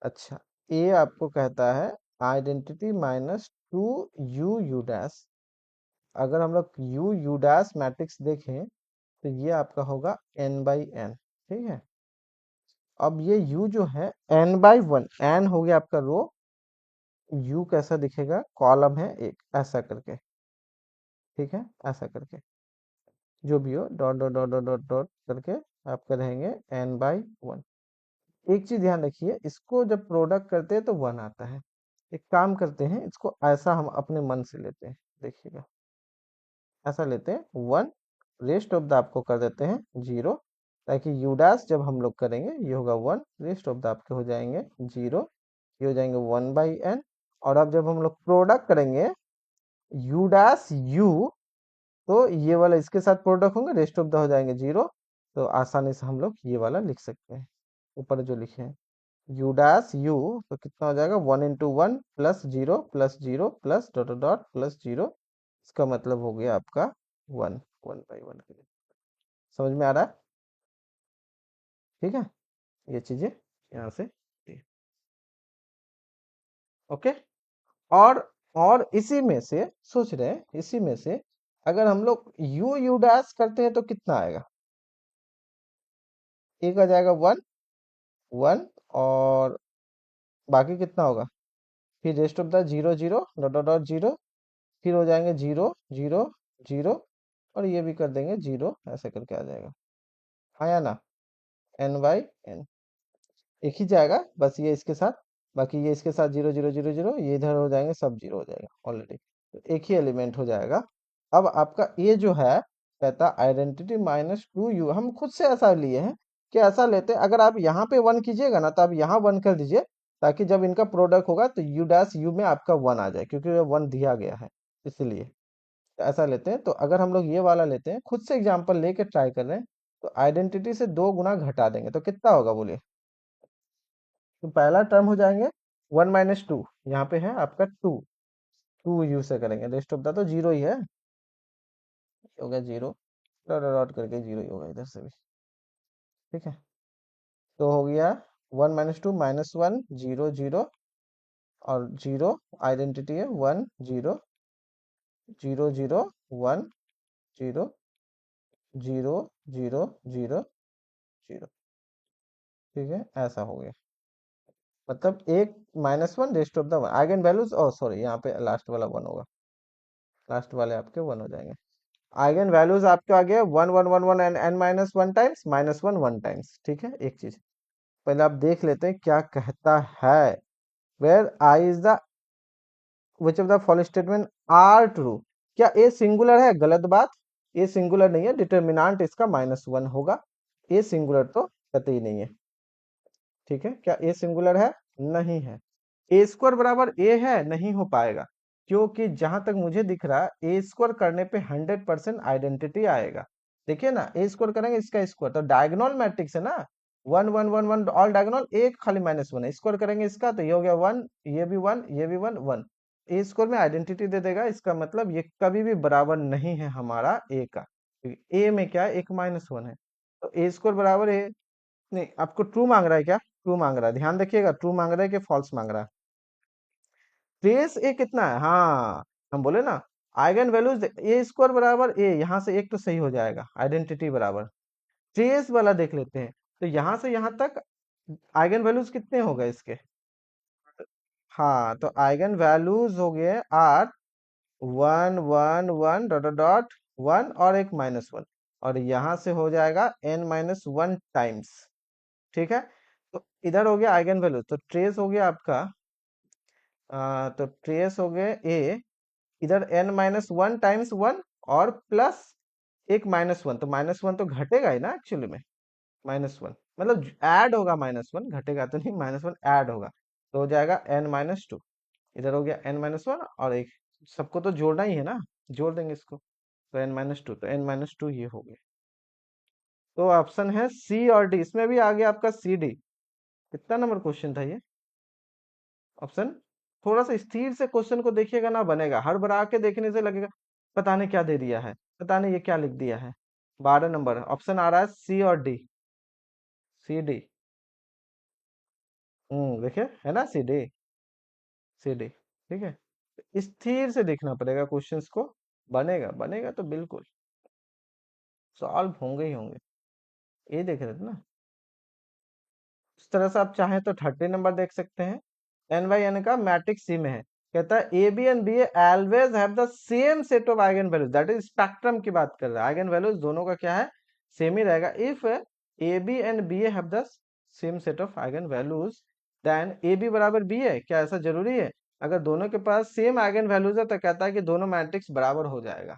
अच्छा, ए आपको कहता है identity minus two U U dash. अगर हम लोग यू यू डैश मैट्रिक्स देखें, तो ये आपका होगा n बाई एन। ठीक है, अब ये u जो है n बाई वन, n हो गया आपका रो, u कैसा दिखेगा, कॉलम है एक, ऐसा करके। ठीक है, ऐसा करके जो भी हो, dot dot dot dot dot dot करके आपका रहेंगे n बाई वन। एक चीज ध्यान रखिए, इसको जब प्रोडक्ट करते हैं तो वन आता है। एक काम करते हैं, इसको ऐसा हम अपने मन से लेते हैं, देखिएगा, ऐसा लेते हैं वन, रेस्ट ऑफ द आपको कर देते हैं जीरो, ताकि यू डैश जब हम लोग करेंगे ये होगा वन, रेस्ट ऑफ द आपके हो जाएंगे जीरो, ये हो जाएंगे वन बाई एन। और अब जब हम लोग प्रोडक्ट करेंगे यू डैश यू, तो ये वाला इसके साथ प्रोडक्ट होंगे, रेस्ट ऑफ द हो जाएंगे जीरो। तो आसानी से हम लोग ये वाला लिख सकते हैं, ऊपर जो लिखे हैं यू डैश यू, तो कितना हो जाएगा, one into one plus zero plus dot dot plus zero. इसका मतलब हो गया आपका वन, वन बाई वन के लिए। समझ में आ रहा है? ठीक है, ये चीजें यहाँ से, ओके। और और इसी में से सोच रहे हैं, इसी में से अगर हम लोग यू यू डैश करते हैं तो कितना आएगा? एक आ जाएगा वन, वन, और बाकी कितना होगा, फिर rest of the zero zero dot dot dot zero, फिर हो जाएंगे जीरो जीरो जीरो, और ये भी कर देंगे जीरो, ऐसे करके आ जाएगा। आया ना, एन बाई एन, एक ही जाएगा बस ये इसके साथ, बाकी ये इसके साथ जीरो जीरो जीरो जीरो, ये इधर हो जाएंगे, सब जीरो हो जाएगा ऑलरेडी, तो एक ही एलिमेंट हो जाएगा। अब आपका ये जो है कहता आइडेंटिटी माइनस टू यू, हम खुद से ऐसा लिए हैं कि ऐसा लेते हैं, अगर आप यहाँ पे वन कीजिएगा ना, तो आप यहाँ वन कर दीजिए, ताकि जब इनका प्रोडक्ट होगा तो यू डैश यू में आपका वन आ जाए, क्योंकि ये वन दिया गया है इसलिए। तो ऐसा लेते हैं, तो अगर हम लोग ये वाला लेते हैं, खुद से एग्जाम्पल लेके ट्राई कर रहे हैं, तो आइडेंटिटी से दो गुना घटा देंगे तो कितना होगा बोलिए? तो पहला टर्म हो जाएंगे वन माइनस टू, यहाँ पे है आपका टू, टू यू से करेंगे, रेस्ट ऑफ द तो जीरो ही है, ये हो गया जीरो, डॉट डॉट करके जीरो ही होगा इधर से भी। ठीक है, तो हो गया one minus two minus one, zero zero, और जीरो आइडेंटिटी है one zero zero zero one zero zero zero zero zero. ठीक है, ऐसा हो गया, मतलब एक minus one rest of the one, eigen values, oh sorry यहाँ पे लास्ट वाला वन होगा, लास्ट वाले आपके वन हो जाएंगे। आइगन वैल्यूज आपके आ गए one one one one, N N minus one times, minus one one times. ठीक है, एक चीज पहले आप देख लेते हैं क्या कहता है, where I is the which of the following statement are true. क्या ए सिंगुलर है? गलत बात, ए सिंगुलर नहीं है, डिटर्मिनांट इसका माइनस वन होगा, ए सिंगुलर तो कतई नहीं है। ठीक है, क्या ए सिंगुलर है? नहीं है। ए स्क्वायर बराबर ए है? नहीं हो पाएगा, क्योंकि जहां तक मुझे दिख रहा है ए स्क्वायर करने पे 100% आइडेंटिटी आएगा। देखिए ना, ए स्क्वायर करेंगे इसका स्क्वायर, तो डायगोनल मैट्रिक्स है ना, one one one one all diagonal, एक खाली माइनस वन है, स्क्वायर करेंगे इसका तो ये हो गया वन, ये भी वन, ये भी वन वन, ए स्क्वायर में आइडेंटिटी दे देगा, इसका मतलब ये कभी भी बराबर नहीं है हमारा ए का, क्योंकि ए में क्या है, एक माइनस वन है। तो ए स्क्वायर बराबर है, नहीं आपको ट्रू मांग रहा है क्या, ट्रू मांग रहा है, ध्यान रखिएगा, ट्रू मांग रहा है कि फॉल्स मांग रहा है। ट्रेस ए कितना है, हाँ हम बोले ना, आइगन वैल्यूज ए स्क्वायर बराबर ए, यहाँ से एक तो सही हो जाएगा, आइडेंटिटी बराबर। ट्रेस वाला देख लेते हैं, तो यहाँ से यहाँ तक आइगन वैल्यूज कितने हो गए इसके। हाँ तो आइगन वैल्यूज हो गए are one one one dot dot one और एक माइनस वन, और यहाँ से हो जाएगा एन माइनस वन टाइम्स। ठीक है, तो इधर हो गया आइगन वैल्यू, तो ट्रेस हो गया आपका, तो ट्रेस हो गए ए, इधर N minus one times one और प्लस एक माइनस वन, तो माइनस वन तो घटेगा ही ना एक्चुअली में, माइनस वन मतलब ऐड होगा, माइनस वन घटेगा तो नहीं, माइनस वन ऐड होगा, तो हो जाएगा एन माइनस टू। इधर हो गया एन माइनस वन और एक, सबको तो जोड़ना ही है ना, जोड़ देंगे इसको, तो एन माइनस टू, तो एन माइनस टू ये हो गया। तो ऑप्शन है सी और डी, इसमें भी आ गया आपका सी डी। कितना नंबर क्वेश्चन था ये ऑप्शन। थोड़ा सा स्थिर से क्वेश्चन को देखिएगा ना, बनेगा, हड़बड़ा के देखने से लगेगा पता नहीं क्या दे दिया है, पता नहीं ये क्या लिख दिया है। 12 नंबर ऑप्शन आ रहा है सी और डी, सी डी। देखिए है ना सी डी, सी डी। ठीक है, स्थिर से देखना पड़ेगा क्वेश्चंस को, बनेगा बनेगा तो बिल्कुल सॉल्व होंगे ही होंगे। ये देख रहे थे ना, इस तरह से आप चाहें तो 30 नंबर देख सकते हैं। एन बाई एन का मैट्रिक्स सी में है, कहता है A B and B always have the same set of eigen values, that is spectrum की बात कर रहा है, आइगन वैल्यूज दोनों का क्या है, सेम ही रहेगा। If A B and B have the same set of eigen values, then A B बराबर बी है, क्या ऐसा जरूरी है। अगर दोनों के पास सेम आइगन वैल्यूज है तो कहता है कि दोनों मैट्रिक्स बराबर हो जाएगा,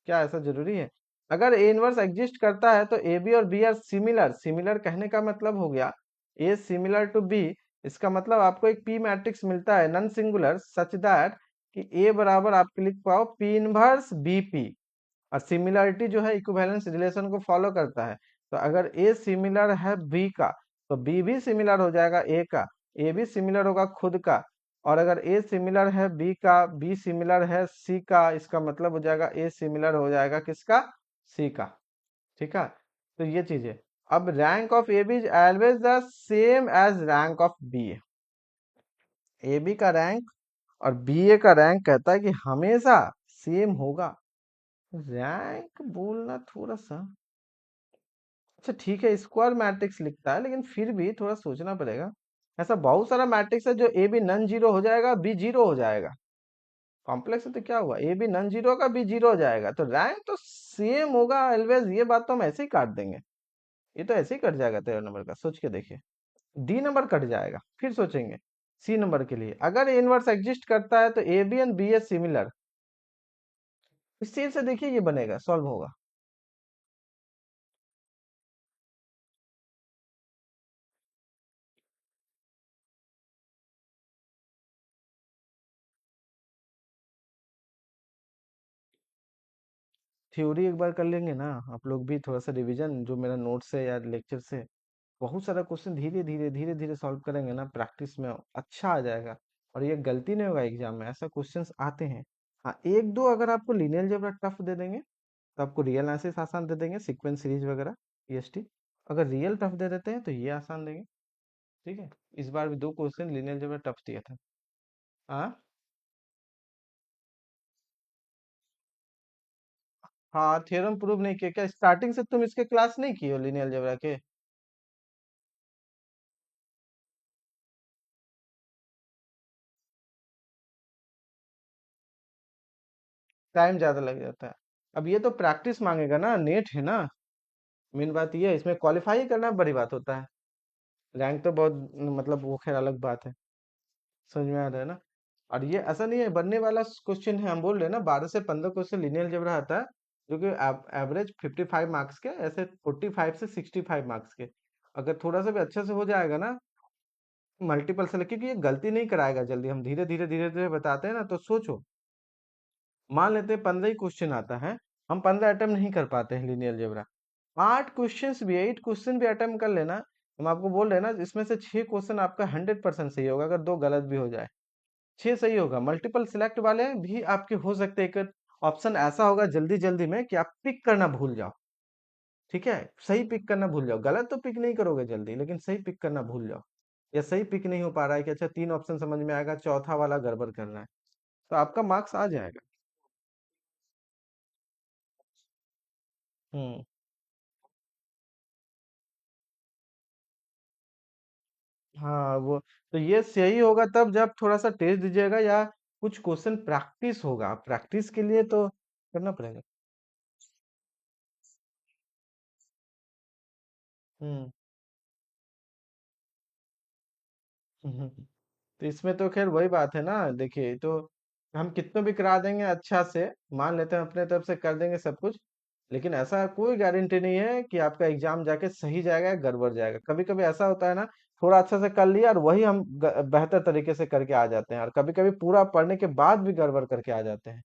क्या ऐसा जरूरी है। अगर ए इनवर्स एग्जिस्ट करता है तो ए बी और बी आर सिमिलर, सिमिलर कहने का मतलब हो गया ए सिमिलर टू बी, इसका मतलब आपको एक पी मैट्रिक्स मिलता है नॉन सिंगुलर सच दैट कि ए बराबर आपके लिख पाओ पी इनवर्स बी पी, और सिमिलरिटी जो है इक्विवेलेंस रिलेशन को फॉलो करता है। तो अगर ए सिमिलर है बी का तो बी भी सिमिलर हो जाएगा ए का, ए भी सिमिलर होगा खुद का, और अगर ए सिमिलर है बी का, बी सिमिलर है सी का, इसका मतलब हो जाएगा ए सिमिलर हो जाएगा किसका, सी का। ठीक है, तो ये चीज है। अब rank of A B is always the same as rank of B, A B का रैंक और बी ए का रैंक कहता है कि हमेशा सेम होगा। रैंक बोलना थोड़ा सा, अच्छा ठीक है, स्क्वायर मैट्रिक्स लिखता है लेकिन फिर भी थोड़ा सोचना पड़ेगा। ऐसा बहुत सारा मैट्रिक्स है जो ए बी नन जीरो हो जाएगा, बी जीरो हो जाएगा, कॉम्प्लेक्स है तो क्या हुआ, ए बी नन जीरो का बी जीरो हो जाएगा, तो रैंक तो सेम होगा ऑलवेज, ये बात तो हम ऐसे ही काट देंगे, ये तो ऐसे ही कट जाएगा 13 नंबर का, सोच के देखिए। डी नंबर कट जाएगा, फिर सोचेंगे सी नंबर के लिए, अगर ए इनवर्स एग्जिस्ट करता है तो A B and B S similar, इस चीज से देखिए ये बनेगा, सॉल्व होगा। थ्योरी एक बार कर लेंगे ना आप लोग भी, थोड़ा सा रिवीजन जो मेरा नोट्स है या लेक्चर से, बहुत सारा क्वेश्चन धीरे धीरे धीरे धीरे सॉल्व करेंगे ना, प्रैक्टिस में अच्छा आ जाएगा, और ये गलती नहीं होगा एग्जाम में, ऐसा क्वेश्चंस आते हैं। हाँ एक दो अगर आपको लीनियर अलजेब्रा टफ दे देंगे तो आपको रियल एनालिसिस आसान दे देंगे, सीक्वेंस सीरीज वगैरह ईएसटी। अगर रियल टफ दे देते हैं तो ये आसान देंगे। ठीक है, इस बार भी दो क्वेश्चन लीनियर अलजेब्रा टफ दिया था। हाँ हाँ, थ्योरम प्रूव नहीं किया क्या, स्टार्टिंग से तुम इसके क्लास नहीं किए हो लीनियर अलजेब्रा के। टाइम ज्यादा लग जाता है, अब ये तो प्रैक्टिस मांगेगा ना, नेट है ना, मेन बात ये है, इसमें क्वालिफाई करना बड़ी बात होता है, रैंक तो बहुत मतलब वो खैर अलग बात है। समझ में आ रहा है ना, और ये ऐसा नहीं है बनने वाला क्वेश्चन है, हम बोल रहे हैं ना 12 से 15 क्वेश्चन लीनियर अलजेब्रा आता है, जो कि एवरेज 55 मार्क्स के, ऐसे 45 से 65 मार्क्स के। अगर थोड़ा सा भी अच्छे से हो जाएगा ना, मल्टीपल सेलेक्ट, क्योंकि ये गलती नहीं कराएगा जल्दी, हम धीरे धीरे धीरे धीरे बताते हैं ना, तो सोचो मान लेते हैं 15 ही क्वेश्चन आता है, हम 15 अटेम्प्ट नहीं कर पाते हैं लीनियर अलजेब्रा, 8 क्वेश्चन भी, 8 क्वेश्चन भी अटेम्प्ट कर लेना, हम आपको बोल रहे हैं ना, इसमें से 6 क्वेश्चन आपका 100% सही होगा, अगर दो गलत भी हो जाए, छह सही होगा। मल्टीपल सिलेक्ट वाले भी आपके हो सकते हैं, एक ऑप्शन ऐसा होगा जल्दी जल्दी में कि आप पिक करना भूल जाओ। ठीक है, सही पिक करना भूल जाओ, गलत तो पिक नहीं करोगे जल्दी, लेकिन सही पिक करना भूल जाओ। या सही पिक नहीं हो पा रहा है कि अच्छा तीन ऑप्शन समझ में आएगा, चौथा वाला गड़बड़ करना है, तो आपका मार्क्स आ जाएगा। हम्म। हाँ वो, तो ये सही होगा तब जब थोड़ा सा टेस्ट दीजिएगा या कुछ क्वेश्चन प्रैक्टिस होगा, प्रैक्टिस के लिए तो करना पड़ेगा। हम्म। हम्म। तो इसमें तो खैर वही बात है ना, देखिए तो हम कितनों भी करा देंगे अच्छा से, मान लेते हैं अपने तरफ से कर देंगे सब कुछ, लेकिन ऐसा कोई गारंटी नहीं है कि आपका एग्जाम जाके सही जाएगा या गड़बड़ जाएगा। कभी कभी ऐसा होता है ना, थोड़ा अच्छा से कर लिया और वही हम बेहतर तरीके से करके आ जाते हैं, और कभी कभी पूरा पढ़ने के बाद भी गड़बड़ करके आ जाते हैं।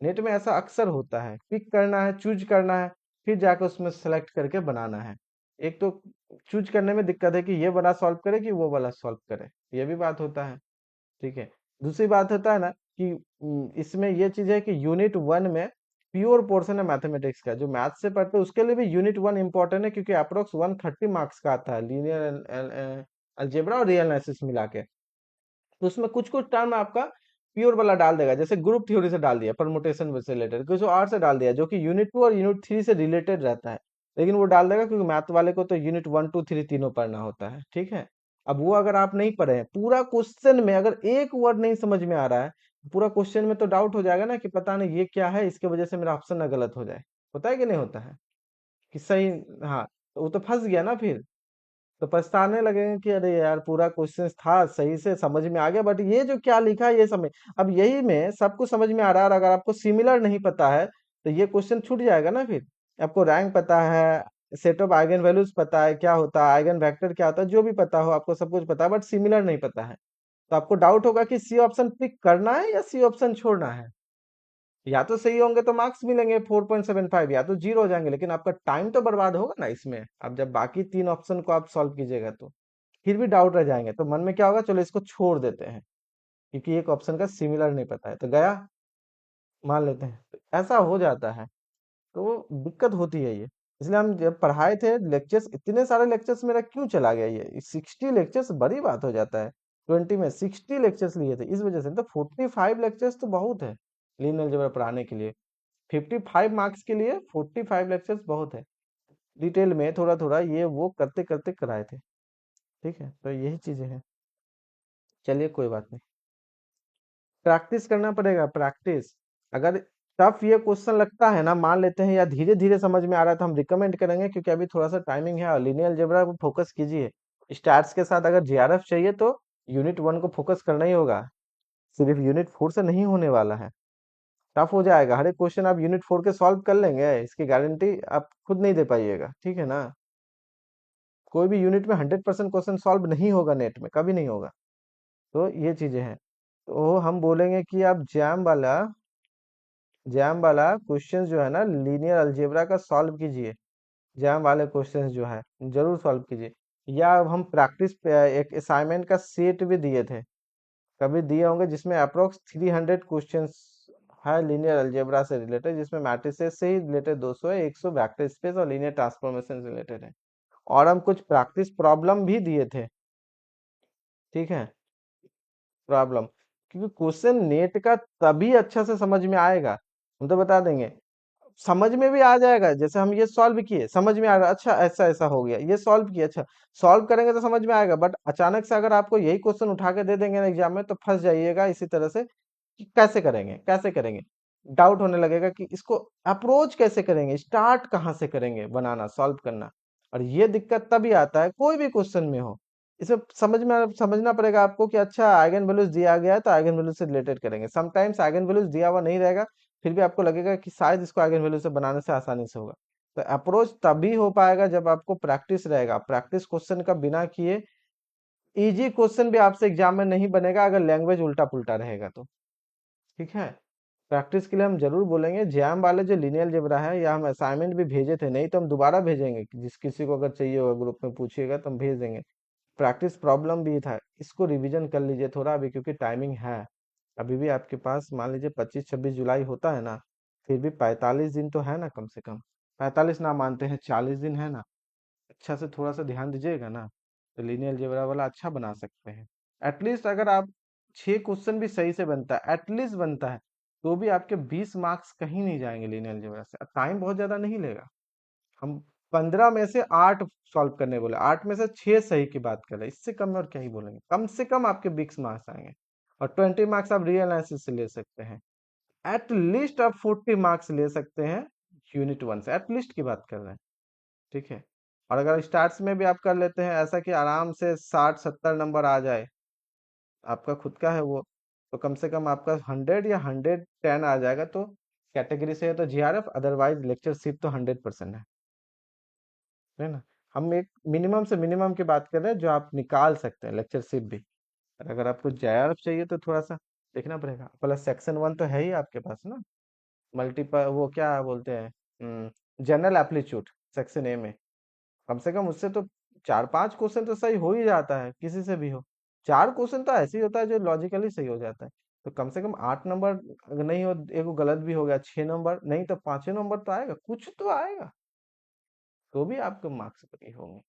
नेट में ऐसा अक्सर होता है, पिक करना है, चूज करना है, फिर जाके उसमें सेलेक्ट करके बनाना है। एक तो चूज करने में दिक्कत है कि ये वाला सॉल्व करे कि वो वाला सॉल्व करे, ये भी बात होता है। ठीक है। दूसरी बात होता है ना कि इसमें ये चीज है कि यूनिट वन में प्योर पोर्शन है मैथमेटिक्स का, जो मैथ से पढ़ते हैं उसके लिए भी यूनिट वन इंपॉर्टेंट है, क्योंकि अप्रोक्स 130 मार्क्स का आता है, लीनियर अलजेब्रा और रियल एनालिसिस मिला के। तो उसमें कुछ कुछ टर्म आपका प्योर वाला डाल देगा, जैसे ग्रुप थ्योरी से डाल दिया, परमुटेशन से रिलेटेड, कुछ और से डाल दिया जो कि यूनिट टू और यूनिट थ्री से रिलेटेड रहता है, लेकिन वो डाल देगा क्योंकि मैथ वाले को तो यूनिट वन टू थ्री तीनों पढ़ना होता है। ठीक है। अब वो अगर आप नहीं पढ़े हैं पूरा क्वेश्चन में, अगर एक वर्ड नहीं समझ में आ रहा है, पूरा क्वेश्चन में तो डाउट हो जाएगा ना कि पता नहीं ये क्या है, इसके वजह से मेरा ऑप्शन ना गलत हो जाए। होता है कि नहीं होता है कि सही। हाँ, तो वो तो फंस गया ना फिर, तो पछताने लगेंगे कि अरे यार पूरा क्वेश्चन था सही से समझ में आ गया, बट ये जो क्या लिखा है ये समझ, अब यही में सब कुछ समझ में आ रहा है, और अगर आपको सिमिलर नहीं पता है तो ये क्वेश्चन छूट जाएगा ना फिर। आपको रैंक पता है, सेट ऑफ आइगन वैल्यूज पता है क्या होता है, आइगन वेक्टर क्या होता है, जो भी पता हो आपको सब कुछ पता है, बट सिमिलर नहीं पता है, तो आपको डाउट होगा कि सी ऑप्शन पिक करना है या सी ऑप्शन छोड़ना है। या तो सही होंगे तो मार्क्स मिलेंगे 4.75, या तो जीरो हो जाएंगे, लेकिन आपका टाइम तो बर्बाद होगा ना इसमें। अब जब बाकी तीन ऑप्शन को आप सॉल्व कीजिएगा तो फिर भी डाउट रह जाएंगे, तो मन में क्या होगा, चलो इसको छोड़ देते हैं क्योंकि एक ऑप्शन का सिमिलर नहीं पता है, तो गया, मान लेते हैं, तो ऐसा हो जाता है। तो दिक्कत होती है ये। इसलिए हम जब पढ़ाए थे लेक्चर्स, इतने सारे लेक्चर्स मेरा क्यों चला गया, ये 60 लेक्चर्स बड़ी बात हो जाता है। 20 में 60 लेक्चर्स लिए थे इस वजह से, तो 45 लेक्चर्स तो बहुत है लीनियर अलजेब्रा पढ़ाने के लिए। 55 मार्क्स के लिए 45 लेक्चर्स बहुत है। डिटेल में थोड़ा थोड़ा ये वो करते करते कराए थे। ठीक है, तो यही चीजें हैं। चलिए कोई बात नहीं, प्रैक्टिस करना पड़ेगा, प्रैक्टिस। अगर टफ ये क्वेश्चन लगता है ना, मान लेते हैं, या धीरे धीरे समझ में आ रहा है, तो हम रिकमेंड करेंगे, क्योंकि अभी थोड़ा सा टाइमिंग है, और लीनियर अलजेब्रा को फोकस कीजिए। स्टैट्स के साथ अगर जेआरएफ चाहिए तो यूनिट वन को फोकस करना ही होगा, सिर्फ यूनिट फोर से नहीं होने वाला है। टफ हो जाएगा, हर एक क्वेश्चन आप यूनिट फोर के सॉल्व कर लेंगे इसकी गारंटी आप खुद नहीं दे पाइएगा। ठीक है ना, कोई भी यूनिट में 100% क्वेश्चन सॉल्व नहीं होगा, नेट में कभी नहीं होगा। तो ये चीजें हैं। तो हम बोलेंगे कि आप जैम वाला क्वेश्चन जो है ना लीनियर अलजेब्रा का सॉल्व कीजिए। जैम वाले क्वेश्चंस जो है जरूर सॉल्व कीजिए। या अब हम प्रैक्टिस पे एक असाइनमेंट का सेट भी दिए थे, कभी दिए होंगे, जिसमें अप्रोक्स 300 क्वेश्चंस है लीनियर अलजेब्रा से रिलेटेड, जिसमें मैट्रिसेस से ही रिलेटेड 200 है, 100 वेक्टर स्पेस और लीनियर ट्रांसफॉर्मेशन से रिलेटेड है। और हम कुछ प्रैक्टिस प्रॉब्लम भी दिए थे। ठीक है, प्रॉब्लम, क्योंकि क्वेश्चन नेट का तभी अच्छा से समझ में आएगा, हम तो बता देंगे, समझ में भी आ जाएगा। जैसे हम ये सॉल्व किए, समझ में आ रहा, अच्छा ऐसा ऐसा हो गया, ये सॉल्व किया, अच्छा सॉल्व करेंगे तो समझ में आएगा, बट अचानक से अगर आपको यही क्वेश्चन उठा के दे देंगे ना एग्जाम में, तो फंस जाइएगा इसी तरह से कि कैसे करेंगे कैसे करेंगे। डाउट होने लगेगा कि इसको अप्रोच कैसे करेंगे, स्टार्ट कहाँ से करेंगे बनाना सॉल्व करना। और ये दिक्कत तभी आता है कोई भी क्वेश्चन में हो, इसमें समझना पड़ेगा आपको कि अच्छा आइगन वैल्यूज दिया गया है तो आइगन वैल्यूज से रिलेटेड करेंगे, समटाइम्स आइगन वैल्यूज दिया हुआ नहीं रहेगा, फिर भी आपको लगेगा कि शायद इसको आइगन वैल्यू से बनाने से आसानी से होगा। तो अप्रोच तभी हो पाएगा जब आपको प्रैक्टिस रहेगा, प्रैक्टिस क्वेश्चन का बिना किए इजी क्वेश्चन भी आपसे एग्जाम में नहीं बनेगा, अगर लैंग्वेज उल्टा पुल्टा रहेगा तो। ठीक है, प्रैक्टिस के लिए हम जरूर बोलेंगे, जैम वाले जो लिनियल अलजेब्रा है, या हम असाइनमेंट भी भेजे थे, नहीं तो हम दोबारा भेजेंगे, जिस किसी को अगर चाहिए होगा ग्रुप में पूछिएगा तो हम भेज देंगे। प्रैक्टिस प्रॉब्लम भी था, इसको रिवीजन कर लीजिए थोड़ा अभी, क्योंकि टाइमिंग है। अभी भी आपके पास मान लीजिए 25-26 जुलाई होता है ना, फिर भी 45 दिन तो है ना कम से कम। 45 ना मानते हैं, 40 दिन है ना। अच्छा से थोड़ा सा ध्यान दीजिएगा ना, तो लीनियर अलजेब्रा वाला अच्छा बना सकते हैं। एटलीस्ट अगर आप 6 क्वेश्चन भी सही से बनता है, एटलीस्ट बनता है, तो भी आपके 20 मार्क्स कहीं नहीं जाएंगे लीनियर अलजेब्रा से। टाइम बहुत ज्यादा नहीं लेगा। हम 15 में से 8 सॉल्व करने बोले, 8 में से 6 सही की बात कर रहे हैं, इससे कम और क्या ही बोलेंगे। कम से कम आपके 20 मार्क्स आएंगे, और 20 मार्क्स आप रियल एनालिसिस से ले सकते हैं। एटलीस्ट आप 40 मार्क्स ले सकते हैं यूनिट 1 से, एटलीस्ट की बात कर रहे हैं। ठीक है। और अगर स्टार्ट्स में भी आप कर लेते हैं ऐसा कि आराम से 60-70 नंबर आ जाए, आपका खुद का है वो, तो कम से कम आपका 100 या 110 आ जाएगा। तो कैटेगरी से है तो जीआरएफ, अदरवाइज लेक्चरशिप तो 100% है ना। हम एक मिनिमम से मिनिमम की बात कर रहे हैं जो आप निकाल सकते हैं, लेक्चरशिप भी। और अगर आपको जेआरएफ चाहिए तो थोड़ा सा देखना पड़ेगा। प्लस सेक्शन 1 तो है ही आपके पास ना, मल्टीपल वो क्या बोलते हैं, जनरल एप्लीट्यूड सेक्शन ए में। कम से कम उससे तो 4-5 क्वेश्चन तो सही हो ही जाता है, किसी से भी हो। 4 क्वेश्चन तो ऐसे ही होता है जो लॉजिकली सही हो जाता है। तो कम से कम 8 नंबर अगर नहीं हो, एक वो गलत भी हो गया, 6 नंबर नहीं तो 5 नंबर तो आएगा, कुछ तो आएगा। तो भी आपके मार्क्स नहीं होंगे।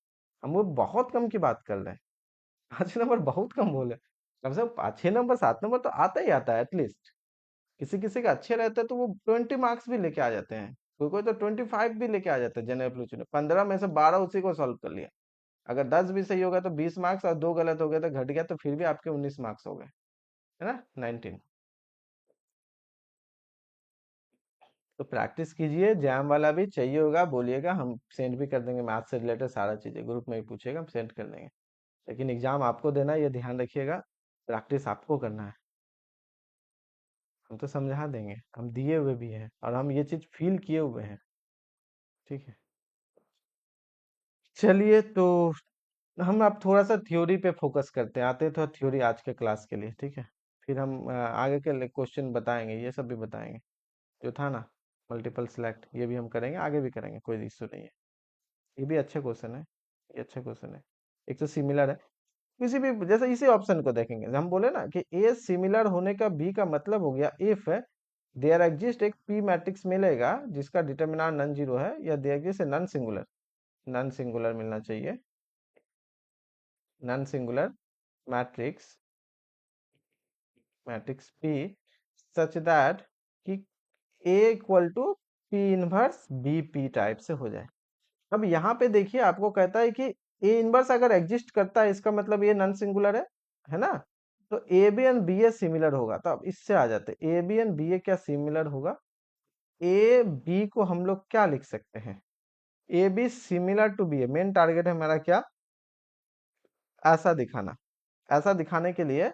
हम वो बहुत कम की बात कर रहे हैं। 5 नंबर बहुत कम बोले, कम से कम 5-6 नंबर 7 नंबर तो आता ही आता है एटलीस्ट। किसी किसी का अच्छे रहते हैं तो वो 20 मार्क्स भी लेके आ जाते हैं, कोई कोई तो 25 भी लेके आ जाते हैं जनरल एप्लीट्यूड में। 15 में से 12 उसी को सॉल्व कर लिया। अगर 10 भी सही हो गया तो 20 मार्क्स, और 2 गलत हो गए तो घट गया, तो फिर भी आपके 19 मार्क्स हो गए, है ना, 19। तो प्रैक्टिस कीजिए, जैम वाला भी चाहिए होगा बोलिएगा, हम सेंड भी कर देंगे। मैथ से रिलेटेड सारा चीजें ग्रुप में ही पूछेगा, हम सेंड कर देंगे। लेकिन एग्जाम आपको देना है, ये ध्यान रखिएगा। प्रैक्टिस आपको करना है। हम तो समझा देंगे, हम दिए हुए भी हैं और हम ये चीज फील किए हुए हैं। ठीक है। चलिए तो हम अब थोड़ा सा थ्योरी पे फोकस करते हैं, आते हैं थोड़ा थ्योरी आज के क्लास के लिए। ठीक है। फिर हम आगे के क्वेश्चन बताएंगे, ये सब भी बताएंगे। जो था ना, मल्टीपल सिलेक्ट, ये भी हम करेंगे, आगे भी करेंगे, कोई इश्यू नहीं है। ये भी अच्छे क्वेश्चन है, ये अच्छा क्वेश्चन है। एक तो सिमिलर है, किसी भी जैसे इसी ऑप्शन को देखेंगे, हम बोले ना कि ए सिमिलर होने का बी का मतलब हो गया इफ देयर एग्जिस्ट एक पी मैट्रिक्स मिलेगा जिसका डिटरमिनेंट नॉन जीरो है, या there exist non singular, non singular मिलना चाहिए, non singular matrix, matrix P such that कि A equal to P inverse B P type से हो जाए। अब यहाँ पे देखिए आपको कहता है कि ए इनवर्स अगर एग्जिस्ट करता है, इसका मतलब ये नॉन सिंगुलर है ना। तो A B and B A similar होगा, तो अब इससे आ जाते हैं A B and B A क्या सिमिलर होगा। ए बी को हम लोग क्या लिख सकते हैं, A B similar to B A. Main target है हमारा क्या, ऐसा दिखाना। ऐसा दिखाने के लिए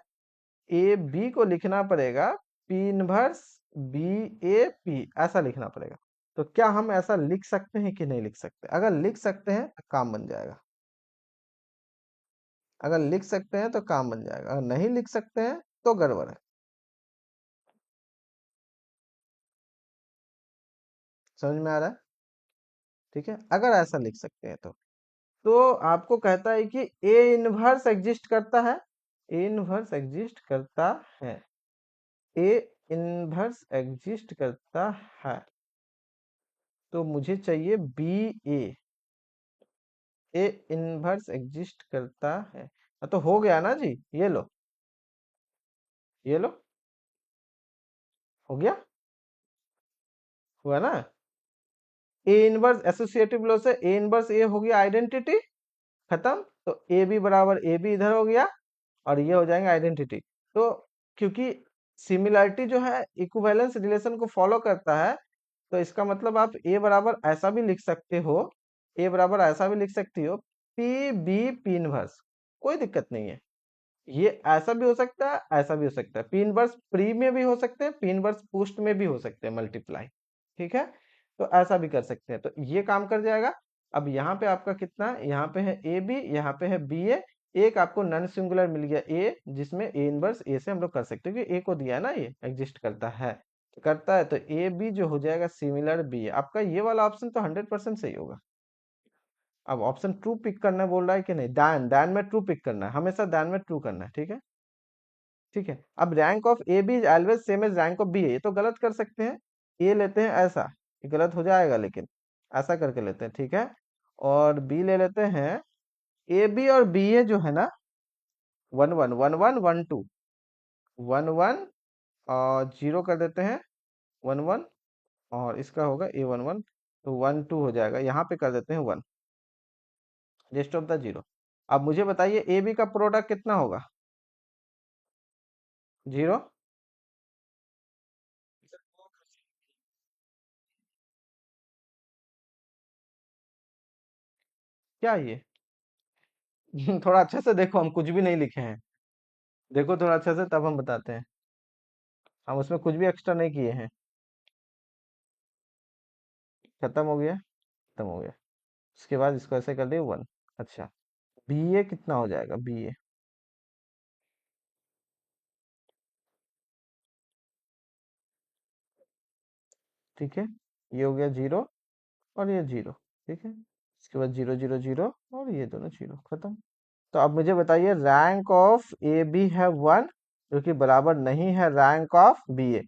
ए बी को लिखना पड़ेगा P inverse B A P, ऐसा लिखना पड़ेगा। तो क्या हम ऐसा लिख सकते हैं कि नहीं लिख सकते? अगर लिख सकते हैं तो काम बन जाएगा, अगर लिख सकते हैं तो काम बन जाएगा, अगर नहीं लिख सकते हैं तो गड़बड़ है। समझ में आ रहा है? ठीक है, अगर ऐसा लिख सकते हैं तो आपको कहता है कि ए इनवर्स एग्जिस्ट करता है, ए इनवर्स एग्जिस्ट करता है, ए इनवर्स एग्जिस्ट करता है, तो मुझे चाहिए B A, A inverse exist करता है। तो हो गया ना जी, ये लो, ये लो, हो गया, हुआ ना। ए इनवर्स एसोसिएटिव लॉ से ए इनवर्स ए हो गया आइडेंटिटी, खत्म। तो ए बी बराबर ए बी इधर हो गया, और ये हो जाएंगे आइडेंटिटी। तो क्योंकि सिमिलरिटी जो है इक्विवेलेंस रिलेशन को फॉलो करता है, तो इसका मतलब आप ए बराबर ऐसा भी लिख सकते हो, ए बराबर ऐसा भी लिख सकती हो, पी बी पी इनवर्स, कोई दिक्कत नहीं है। ये ऐसा भी हो सकता है, ऐसा भी हो सकता है, पी इनवर्स प्री में भी हो सकते हैं, पी इनवर्स पोस्ट में भी हो सकते हैं, मल्टीप्लाई। ठीक है। तो ऐसा भी कर सकते हैं, तो ये काम कर जाएगा। अब यहाँ पे आपका कितना है, यहाँ पे है ए बी, यहाँ पे है बी ए। एक आपको नॉन सिंगुलर मिल गया ए, जिसमें ए इनवर्स ए से हम लोग कर सकते हैं, क्योंकि ए को दिया है ना, ये एग्जिस्ट करता है, तो करता है, तो ए बी जो हो जाएगा सिमिलर बी ए। आपका ये वाला ऑप्शन तो 100% सही होगा। अब ऑप्शन ट्रू पिक करना बोल रहा है कि नहीं, दैन दैन में ट्रू पिक करना है, हमेशा दैन में ट्रू करना है। ठीक है। ठीक है। अब rank of A B is always same as rank of B है, ये तो गलत कर सकते हैं। ए लेते हैं ऐसा, ये गलत हो जाएगा, लेकिन ऐसा करके लेते हैं, ठीक है। और बी ले लेते हैं, ए बी और बी ए जो है ना, 1 1 1 1 1 2, 1 1 और 0 कर देते हैं, 1 1, और इसका होगा A11, तो 1 2 हो जाएगा, यहाँ पे कर देते हैं 1, रेस्ट ऑफ द 0। अब मुझे बताइए ए बी का प्रोडक्ट कितना होगा? 0। क्या ये? थोड़ा अच्छे से देखो, हम कुछ भी नहीं लिखे हैं। देखो थोड़ा अच्छे से, तब हम बताते हैं। हम उसमें कुछ भी एक्स्ट्रा नहीं किए हैं। खत्म हो गया, खत्म हो गया। उसके बाद इसको ऐसे कर दिए 1। अच्छा, बी ए कितना हो जाएगा? बी ए, ठीक है, ये हो गया 0 और ये 0, ठीक है। इसके बाद 0 0 0 और ये दोनों 0, खत्म। तो अब मुझे बताइए रैंक ऑफ ए बी है 1, जो कि बराबर नहीं है रैंक ऑफ बी ए।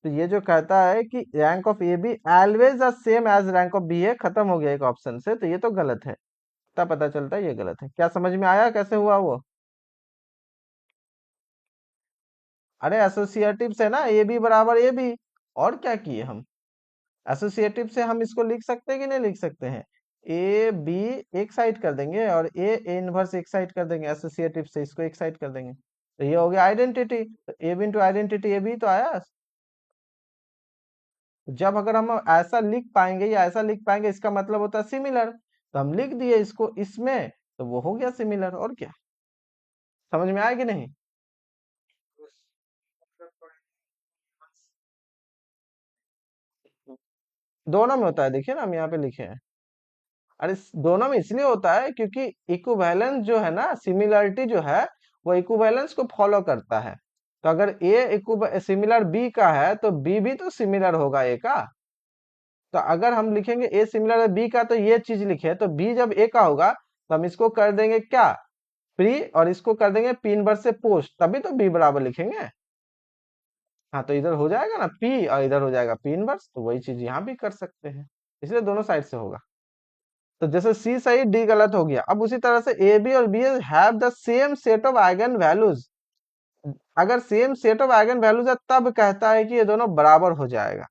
तो ये जो कहता है कि rank of A B always the same as rank of B A, खत्म हो गया एक ऑप्शन से, तो ये तो गलत है। तब पता चलता है ये गलत है। क्या समझ में आया कैसे हुआ वो? अरे एसोसिएटिव से ना, ए बी बराबर ए बी, और क्या किए हम? एसोसिएटिव से हम इसको लिख सकते हैं कि नहीं लिख सकते हैं? ए बी एक साइड कर देंगे और ए इनवर्स एक साइड कर देंगे, एसोसिएटिव से इसको एक साइड कर देंगे, तो ये हो गया आइडेंटिटी। तो A B into identity A B तो आया। जब अगर हम ऐसा लिख पाएंगे या ऐसा लिख पाएंगे, इसका मतलब होता है सिमिलर, तो हम लिख दिए इसको इसमें, तो वो हो गया सिमिलर, और क्या। समझ में आया कि नहीं? दोनों में होता है, देखिए ना हम यहाँ पे लिखे हैं। अरे दोनों में इसलिए होता है क्योंकि इक्विवेलेंस जो है ना, सिमिलरिटी जो है, वो इक्विवेलेंस को फॉलो करता है। तो अगर ए सिमिलर बी का है, तो बी भी तो सिमिलर होगा ए का। तो अगर हम लिखेंगे ए सिमिलर है बी का, तो ये चीज लिखे, तो बी जब ए का होगा, तो हम इसको कर देंगे क्या, प्री, और इसको कर देंगे पी इनवर्स से पोस्ट, तभी तो बी बराबर लिखेंगे। हाँ, तो इधर हो जाएगा ना पी, और इधर हो जाएगा पी इनवर्स, तो वही चीज यहाँ भी कर सकते हैं, इसलिए दोनों साइड से होगा। तो जैसे सी सही डी गलत हो गया। अब उसी तरह से ए बी और B have the same set of eigen values. अगर same set of eigen values है, तब कहता है कि ये दोनों बराबर हो जाएगा।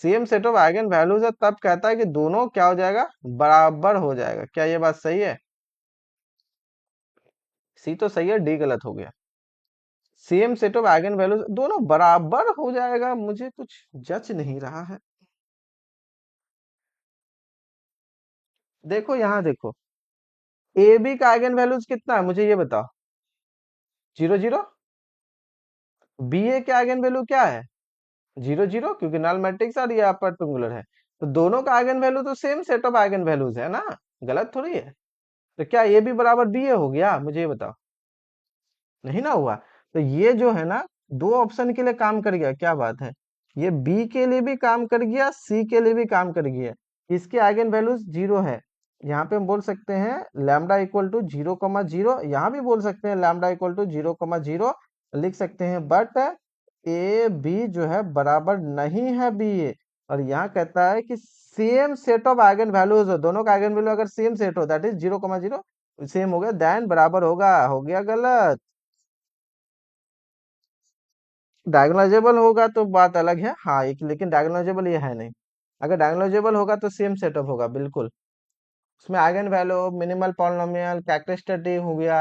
Same set of eigen values है, तब कहता है कि दोनों क्या हो जाएगा, बराबर हो जाएगा। क्या ये बात सही है? सी तो सही है, डी गलत हो गया। Same set of eigen values दोनों बराबर हो जाएगा, मुझे कुछ जच नहीं रहा है। देखो यहाँ देखो, ए बी का आइगन वैल्यूज कितना है मुझे ये बताओ? 0 0। बी ए के आइगन वैल्यू क्या है? 0 0, क्योंकि नल मैट्रिक्स और ये अपर ट्रायंगुलर है। तो दोनों का आइगन वैल्यू तो same set of eigen values है ना, गलत थोड़ी है। तो क्या ए बी बराबर बी ए हो गया, मुझे ये बताओ? नहीं ना हुआ। तो ये जो है ना, दो ऑप्शन के लिए काम कर गया, क्या बात है। ये बी के लिए भी काम कर गया, सी के लिए भी काम कर गया। इसके आइगन वैल्यूज 0 है। यहाँ पे हम बोल सकते हैं लैम्डा इक्वल टू 0 0, यहाँ भी बोल सकते हैं लैम्डा इक्वल टू 0 0 लिख सकते हैं। बट ए बी जो है बराबर नहीं है बी ए। और यहाँ कहता है कि same set of eigen values हो, दोनों का आइगन वैल्यू अगर सेम सेट हो, दैट इज 0 0 सेम हो गया, देन बराबर होगा, हो गया गलत। डायगोनलाइजेबल होगा तो बात अलग है, हाँ, एक लेकिन डायगोनलाइजेबल ये है नहीं। अगर डायगोनलाइजेबल होगा तो सेम सेटअप होगा बिल्कुल। उसमें eigen value, minimal polynomial, characteristic हो गया,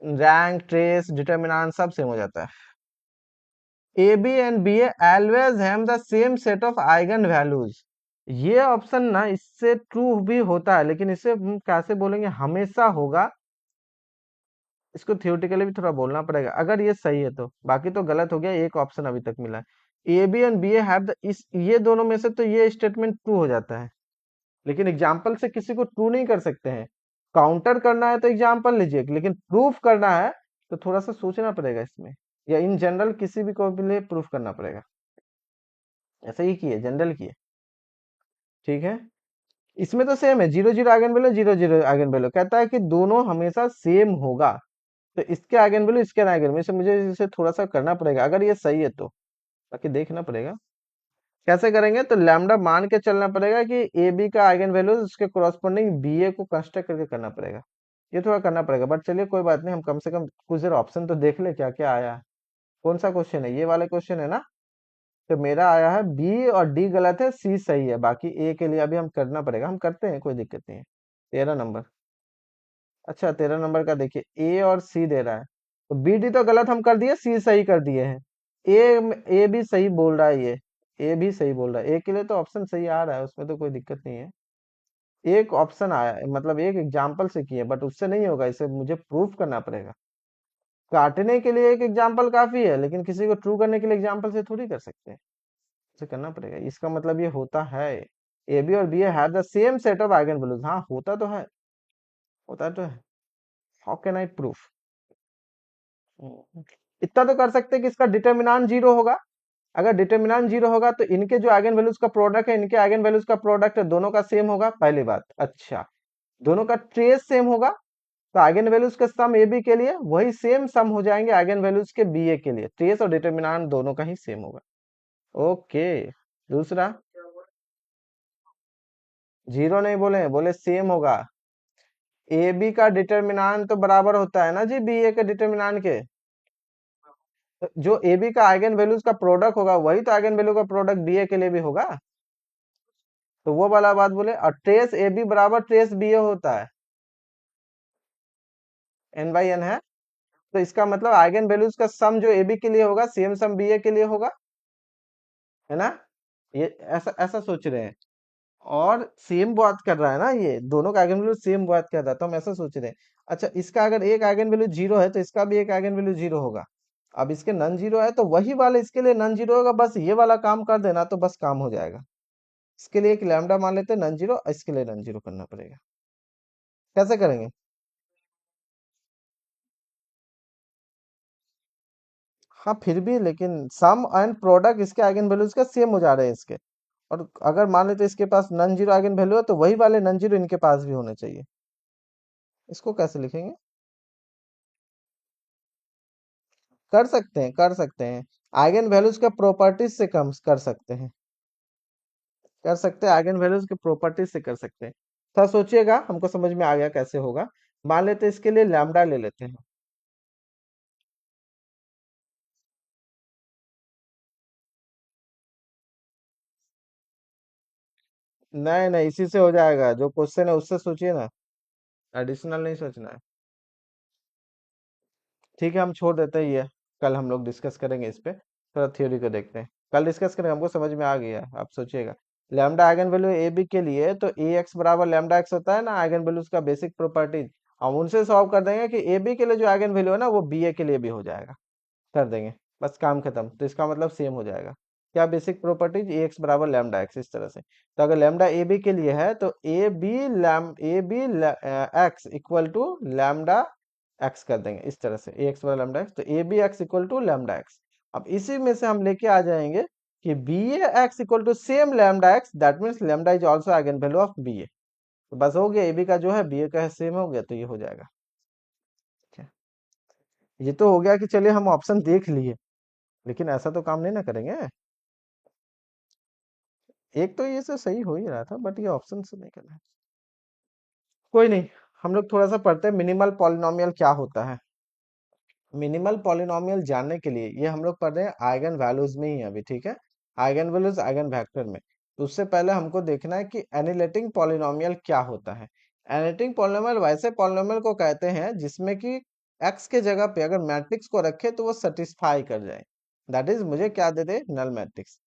रैंक, ट्रेस, डिटर्मिनेंट सब सेम हो जाता है। A B and B A always have the same set of eigen values. ये ऑप्शन ना इससे ट्रू भी होता है, लेकिन इसे हम कैसे बोलेंगे, हमेशा होगा। इसको थियोरेटिकली भी थोड़ा बोलना पड़ेगा अगर ये सही है तो, बाकी तो गलत हो गया, एक ऑप्शन अभी तक मिला है। A B and B A have the, इस ये दोनों में से तो ये स्टेटमेंट ट्रू हो जाता है, लेकिन एग्जाम्पल से किसी को ट्रू नहीं कर सकते हैं। काउंटर करना है तो एग्जाम्पल लीजिए, लेकिन प्रूफ करना है तो थोड़ा सा सोचना पड़ेगा इसमें, या इन जनरल किसी भी को भी लिए प्रूफ करना पड़ेगा। ऐसा ही किए, जनरल किए, ठीक है। इसमें तो सेम है, 0 0 आइगन वैल्यू, 0 0 आइगन वैल्यू, कहता है कि दोनों हमेशा सेम होगा। तो इसके आइगन वैल्यू इसके आइगन वैल्यू से मुझे इसे थोड़ा सा करना पड़ेगा, अगर ये सही है तो। बाकी देखना पड़ेगा कैसे करेंगे। तो लैम्डा मान के चलना पड़ेगा कि ए बी का आइगन वैल्यू उसके कोरस्पॉन्डिंग बी ए को कंस्ट्रक्ट करके करना पड़ेगा। ये थोड़ा करना पड़ेगा, बट चलिए कोई बात नहीं, हम कम से कम कुछ देर ऑप्शन तो देख ले क्या क्या आया है। कौन सा क्वेश्चन है, ये वाला क्वेश्चन है ना। तो मेरा आया है बी और डी गलत है, सी सही है। बाकी ए के लिए अभी हम करना पड़ेगा, हम करते हैं, कोई दिक्कत नहीं है। 13 नंबर। अच्छा 13 नंबर का देखिए, ए और सी दे रहा है, तो बी डी तो गलत हम कर दिए, सी सही कर दिए हैं। ए भी सही बोल रहा है ये, ए भी सही बोल रहा है, ए के लिए तो ऑप्शन सही आ रहा है, उसमें तो कोई दिक्कत नहीं है। एक ऑप्शन आया है, मतलब एक एग्जाम्पल से किए, बट उससे नहीं होगा, इसे मुझे प्रूफ करना पड़ेगा। काटने के लिए एक एग्जाम्पल काफी है, लेकिन किसी को ट्रू करने के लिए एग्जाम्पल से थोड़ी कर सकते हैं, उसे करना पड़ेगा। इसका मतलब ये होता है, ए बी और B have the same set of eigen values. हाँ होता तो है, होता तो है। How can I proof. इतना तो कर सकते हैं कि इसका डिटर्मिनेंट जीरो होगा। अगर डिटर्मिनेंट जीरो होगा तो इनके जो आइगन वैल्यूज का प्रोडक्ट है, इनके आइगन वैल्यूज का प्रोडक्ट है, दोनों का सेम होगा, पहली बात। अच्छा, दोनों का ट्रेस सेम होगा, तो आइगन वैल्यूज का सम ए बी के लिए वही सेम सम हो जाएंगे आइगन वैल्यूज के बी ए के लिए। ट्रेस और डिटर्मिनेंट दोनों का ही सेम होगा। ओके। दूसरा, जीरो नहीं बोले, बोले सेम होगा। ए बी का डिटर्मिनेंट तो बराबर होता है ना जी बी ए के डिटर्मिनेंट के। तो जो ए बी का आइगन वैल्यूज का प्रोडक्ट होगा वही तो आइगन वैल्यू का प्रोडक्ट बी ए के लिए भी होगा। तो वो वाला बात बोले, और ट्रेस ए बी बराबर ट्रेस बी ए होता है, एन बाई एन है। तो इसका मतलब आइगन वैल्यूज का सम जो ए बी के लिए होगा सेम सम बी ए के लिए होगा, है ना। ये ऐसा ऐसा सोच रहे हैं, और सेम बात कर रहा है ना, ये दोनों का आइगन वैल्यू सेम बात कर रहा है, तो हम ऐसा सोच रहे हैं। अच्छा, इसका अगर एक आइगन वैल्यू जीरो है तो इसका भी एक आइगन वैल्यू जीरो होगा। अब इसके नन जीरो है तो वही वाला इसके लिए नन जीरो होगा, बस ये वाला काम कर देना तो बस काम हो जाएगा। इसके लिए एक लैम्डा मान लेते हैं नन जीरो, इसके लिए नन जीरो करना पड़ेगा। कैसे करेंगे। हाँ फिर भी, लेकिन सम एंड प्रोडक्ट इसके आइगन वैल्यूज का सेम हो जा रहे हैं इसके। और अगर मान लेते इसके पास नन जीरो आइगन वैल्यू है तो वही वाले नन जीरो इनके पास भी होने चाहिए। इसको कैसे लिखेंगे। कर सकते हैं, कर सकते हैं। आइगन वैल्यूज के प्रॉपर्टीज से कम कर सकते हैं, कर सकते हैं, आइगन वैल्यूज के प्रॉपर्टीज से कर सकते हैं। थोड़ा सोचिएगा, हमको समझ में आ गया कैसे होगा। मान लेते हैं इसके लिए लैम्डा ले लेते हैं। नहीं नहीं, इसी से हो जाएगा, जो क्वेश्चन है उससे सोचिए ना, एडिशनल नहीं सोचना है। ठीक है, हम छोड़ देते हैं ये, कल हम लोग डिस्कस करेंगे इस पे, थोड़ा थ्योरी को देखते हैं, कल डिस्कस करेंगे, हमको समझ में आ गया। आप सोचिएगा, lambda eigen value A B के लिए तो ए एक्स बराबर लैम्डा एक्स होता है ना, आइगन वैल्यूज का बेसिक प्रॉपर्टीज। हम उनसे सॉल्व कर देंगे कि ए बी के लिए जो आइगन वैल्यू है ना वो बी ए के लिए भी हो जाएगा, कर देंगे, बस काम खत्म। तो इसका मतलब सेम हो जाएगा। क्या बेसिक प्रॉपर्टीज, ए एक्स बराबर लैम्डा एक्स, इस तरह से। तो अगर लैम्डा ए बी के लिए है तो A B X equal to lambda X कर देंगे, इस तरह से ए एक्स बराबर लैम्डा एक्स, तो A B X equal to lambda X. अब इसी में से हम लेके आ जाएंगे कि B X equal to same lambda X, that means lambda is also eigen value of B A. तो बस हो गया, ए बी का जो है बी ए का है सेम हो गया, तो ये हो जाएगा। ठीक है, ये तो हो गया कि चलिए हम ऑप्शन देख लिए, लेकिन ऐसा तो काम नहीं ना करेंगे। एक तो ये से सही हो ही रहा था, बट ये ऑप्शन से नहीं करना है। कोई नहीं, हम लोग थोड़ा सा पढ़ते हैं मिनिमल पॉलिनोमियल क्या होता है। मिनिमल पॉलिनोमियल जानने के लिए ये हम लोग पढ़ रहे हैं आइगन वैल्यूज में ही अभी, ठीक है। आइगन वैल्यूज आइगन वेक्टर में। तो उससे पहले हमको देखना है कि एनिलिटिक पॉलिनोमियल क्या होता है। एनिलिटिक पॉलिनोमियल वैसे पॉलिनोमियल को कहते हैं जिसमें कि एक्स के जगह पे अगर मैट्रिक्स को रखे तो वो सेटिस्फाई कर जाए, दैट इज मुझे क्या दे दे, नल मैट्रिक्स।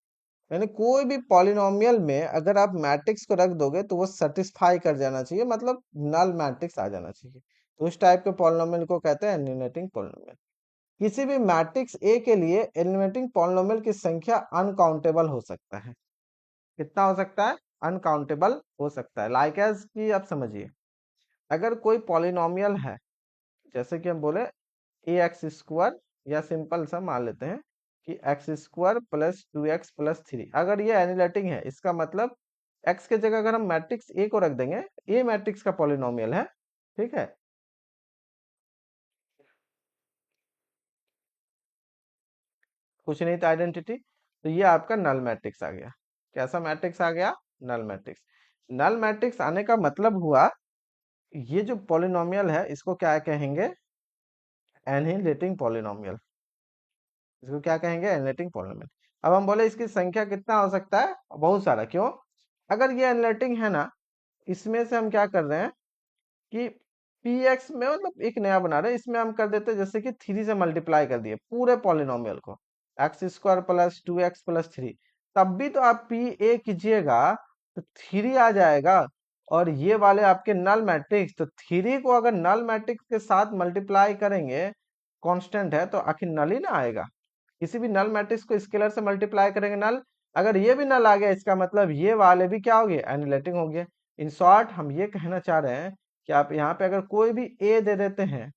यानी कोई भी पॉलिनोमियल में अगर आप मैट्रिक्स को रख दोगे तो वो सेटिस्फाई कर जाना चाहिए, मतलब नल मैट्रिक्स आ जाना चाहिए। तो उस टाइप के पॉलिनोमियल को कहते हैं एलिमिनेटिंग पॉलिनोमियल। किसी भी मैट्रिक्स ए के लिए एलिमिनेटिंग पॉलिनोमियल की संख्या अनकाउंटेबल हो सकता है। कितना हो सकता है, अनकाउंटेबल हो सकता है। लाइक एज कि आप समझिए, अगर कोई पॉलिनोमियल है, जैसे कि हम बोले ए एक्स स्क्वायर, या सिंपल सा मान लेते हैं कि x square plus 2x plus 3, अगर ये एनिलिटिक है इसका मतलब एक्स के जगह अगर हम मैट्रिक्स ए को रख देंगे, ए मैट्रिक्स का पॉलिनोमियल है, ठीक है। कुछ नहीं था आइडेंटिटी, तो ये आपका नल मैट्रिक्स आ गया। कैसा मैट्रिक्स आ गया? Null matrix. नल मैट्रिक्स आने का मतलब हुआ, ये जो पॉलिनोमियल है इसको क्या कहेंगे? एनिहिलेटिंग पॉलिनोमियल। इसको क्या कहेंगे? एनिहिलेटिंग पॉलिनोमियल। अब हम बोले इसकी संख्या कितना हो सकता है? बहुत सारा। क्यों? अगर ये एनिहिलेटिंग है ना, इसमें से हम क्या कर रहे हैं कि px में मतलब एक नया बना रहे हैं, इसमें हम कर देते हैं जैसे कि 3 से मल्टीप्लाई कर दिए पूरे पॉलिनोमियल को, एक्स स्क्वायर प्लस 2x+3। तब भी तो आप पी ए कीजिएगा तो 3 आ जाएगा। और ये वाले आपके नल मैट्रिक्स, तो 3 को अगर नल मैट्रिक्स के साथ मल्टीप्लाई करेंगे, कांस्टेंट है तो आखिर नल ही ना आएगा। किसी भी नल मैट्रिक्स को स्केलर से मल्टीप्लाई करेंगे नल। अगर ये भी नल आ गया, इसका मतलब ये वाले भी क्या हो गए? एनिलेटिंग हो गए। इन शॉर्ट हम ये कहना चाह रहे हैं कि आप यहाँ पे अगर कोई भी ए दे देते हैं,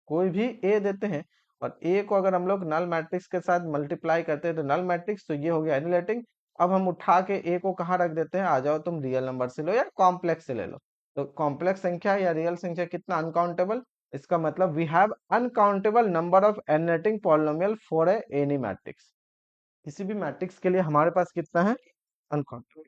कोई भी ए देते हैं, और ए को अगर हम लोग नल मैट्रिक्स के साथ मल्टीप्लाई करते हैं तो नल मैट्रिक्स, तो ये हो गया एनिलेटिंग। अब हम उठा के ए को कहाँ रख देते हैं? आ जाओ तुम रियल नंबर से लो या कॉम्प्लेक्स से ले लो। तो कॉम्प्लेक्स संख्या या रियल संख्या कितना? अनकाउंटेबल। इसका मतलब we have uncountable number of annihilating polynomial for a any matrix. किसी भी मैट्रिक्स के लिए हमारे पास कितना है? अनकाउंटेबल।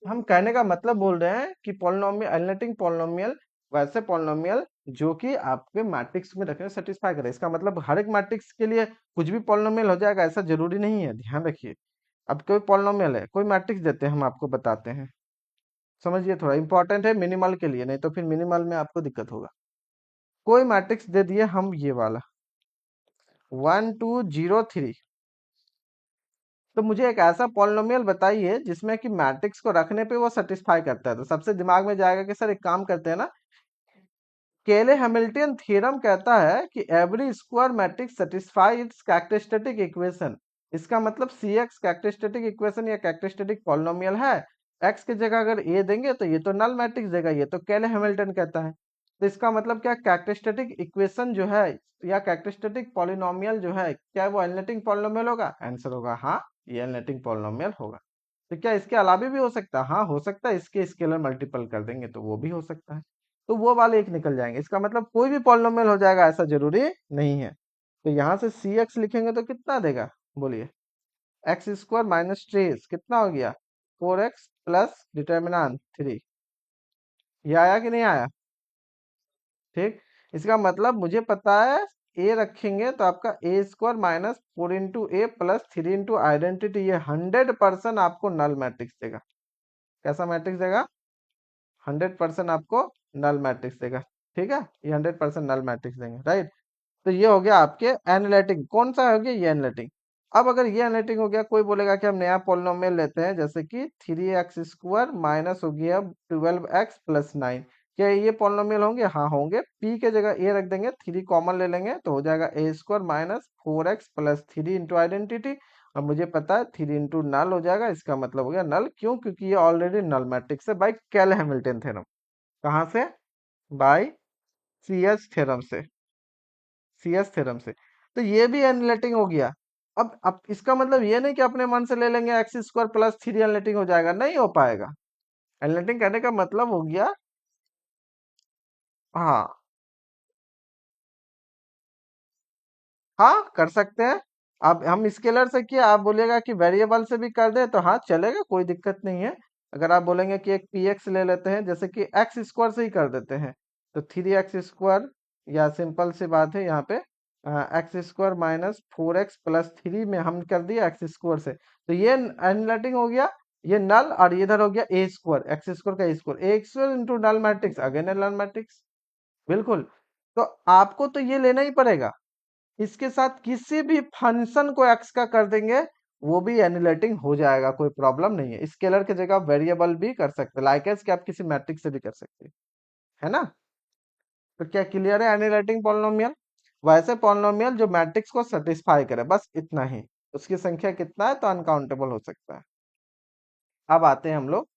हम कहने का मतलब बोल रहे हैं कि पॉलिनोमियल, एलिमेंटिंग पॉलिनोमियल वैसे पॉलिनोमियल जो कि आपके मैट्रिक्स में रखने सेटिस्फाई करे। इसका मतलब हर एक मैट्रिक्स के लिए कुछ भी पॉलिनोमियल हो जाएगा ऐसा जरूरी नहीं है, ध्यान रखिए। अब कोई पॉलिनोमियल है, कोई मैट्रिक्स देते हैं, हम आपको बताते हैं, समझिए, थोड़ा इंपॉर्टेंट है मिनिमल के लिए, नहीं तो फिर मिनिमल में आपको दिक्कत होगा। कोई मैट्रिक्स दे दिए हम, ये वाला 1 2 0 3। तो मुझे एक ऐसा पॉलिनोमियल बताइए जिसमें कि मैट्रिक्स को रखने पे वो सेटिस्फाई करता है। तो सबसे दिमाग में जाएगा कि सर एक काम करते हैं ना, केले हैमिल्टन थ्योरम कहता है कि every square matrix satisfy it's characteristic equation. इसका मतलब सी एक्स कैरेक्टरिस्टिक इक्वेशन या कैरेक्टरिस्टिक पॉलिनोमियल है। एक्स की जगह अगर ए देंगे तो ये तो नल मैट्रिक्स देगा, ये तो केले हैमिल्टन कहता है। तो इसका मतलब क्या, कैरेक्टरिस्टिक इक्वेशन जो है या कैरेक्टरिस्टिक पॉलिनोमियल जो है, क्या वो एनालिटिक पॉलिनोमियल होगा? आंसर होगा हाँ, ये एनालिटिक पॉलिनोमियल होगा। तो क्या इसके अलावा भी हो सकता है? हाँ हो सकता है, इसके स्केलर मल्टीपल कर देंगे तो वो भी हो सकता है। तो वो वाले एक निकल जाएंगे। इसका मतलब कोई भी पॉलिनोमियल हो जाएगा ऐसा जरूरी नहीं है। तो यहाँ से सी एक्स लिखेंगे तो कितना देगा? बोलिए। एक्स स्क्वायर माइनस ट्रेस कितना हो गया? 4x plus determinant 3। ये आया कि नहीं आया? ठीक। इसका मतलब मुझे पता है, ए रखेंगे तो आपका ए स्क्वायर माइनस 4 × a + 3 × आइडेंटिटी, ये 100% आपको नल मैट्रिक्स देगा। कैसा मैट्रिक्स देगा? 100% आपको नल मैट्रिक्स देगा। ठीक है, ये 100% नल मैट्रिक्स देंगे, राइट। तो ये हो गया आपके एनालिटिक। कौन सा हो गया? ये एनालिटिक। अब अगर ये एनालिटिक हो गया, कोई बोलेगा कि हम नया पॉलिनोमियल लेते हैं, जैसे कि 3x² माइनस हो गया 12x + 9। क्या ये पॉलिनोमियल होंगे? हाँ होंगे। p के जगह a रख देंगे, 3 कॉमन ले लेंगे तो हो जाएगा a² माइनस 4x + 3 × आइडेंटिटी। और मुझे पता है 3 × नल हो जाएगा, इसका मतलब हो गया नल। क्यों? क्योंकि ये ऑलरेडी नल मैट्रिक्स है बाई केल हैमिल्टन थ्योरम। कहाँ से? बाई सीएस थ्योरम से। सीएस थ्योरम से। तो ये भी एनालिटिक हो गया। अब इसका मतलब ये नहीं कि अपने मन से ले लेंगे x² + 3 एनालिटिक हो जाएगा, नहीं हो पाएगा। एनालिटिक कहने का मतलब हो गया, हाँ हाँ कर सकते हैं। अब हम स्केलर से किया, आप बोलेगा कि वेरिएबल से भी कर दे तो हाँ चलेगा, कोई दिक्कत नहीं है। अगर आप बोलेंगे कि एक px ले लेते हैं, जैसे कि x² से ही कर देते हैं, तो 3x², या सिंपल सी बात है यहाँ पे x² माइनस 4x + 3 में हम कर दिया x² से, तो ये एनालिटिक हो गया। ये नल, और ये इधर हो गया a² x² का a² into null matrix, again null matrix. बिल्कुल। तो आपको तो ये लेना ही पड़ेगा। इसके साथ किसी भी फंक्शन को एक्स का कर देंगे, वो भी एनिलेटिंग हो जाएगा, कोई प्रॉब्लम नहीं है। स्केलर की जगह वेरिएबल भी कर सकते हैं, लाइक एज कि आप किसी मैट्रिक्स से भी कर सकते हैं, है ना। तो क्या क्लियर है? एनिलेटिंग पॉलिनोमियल वैसे पॉलिनोमियल जो मैट्रिक्स को सेटिस्फाई करे, बस इतना ही। उसकी संख्या कितना है? तो अनकाउंटेबल हो सकता है। अब आते हैं हम लोग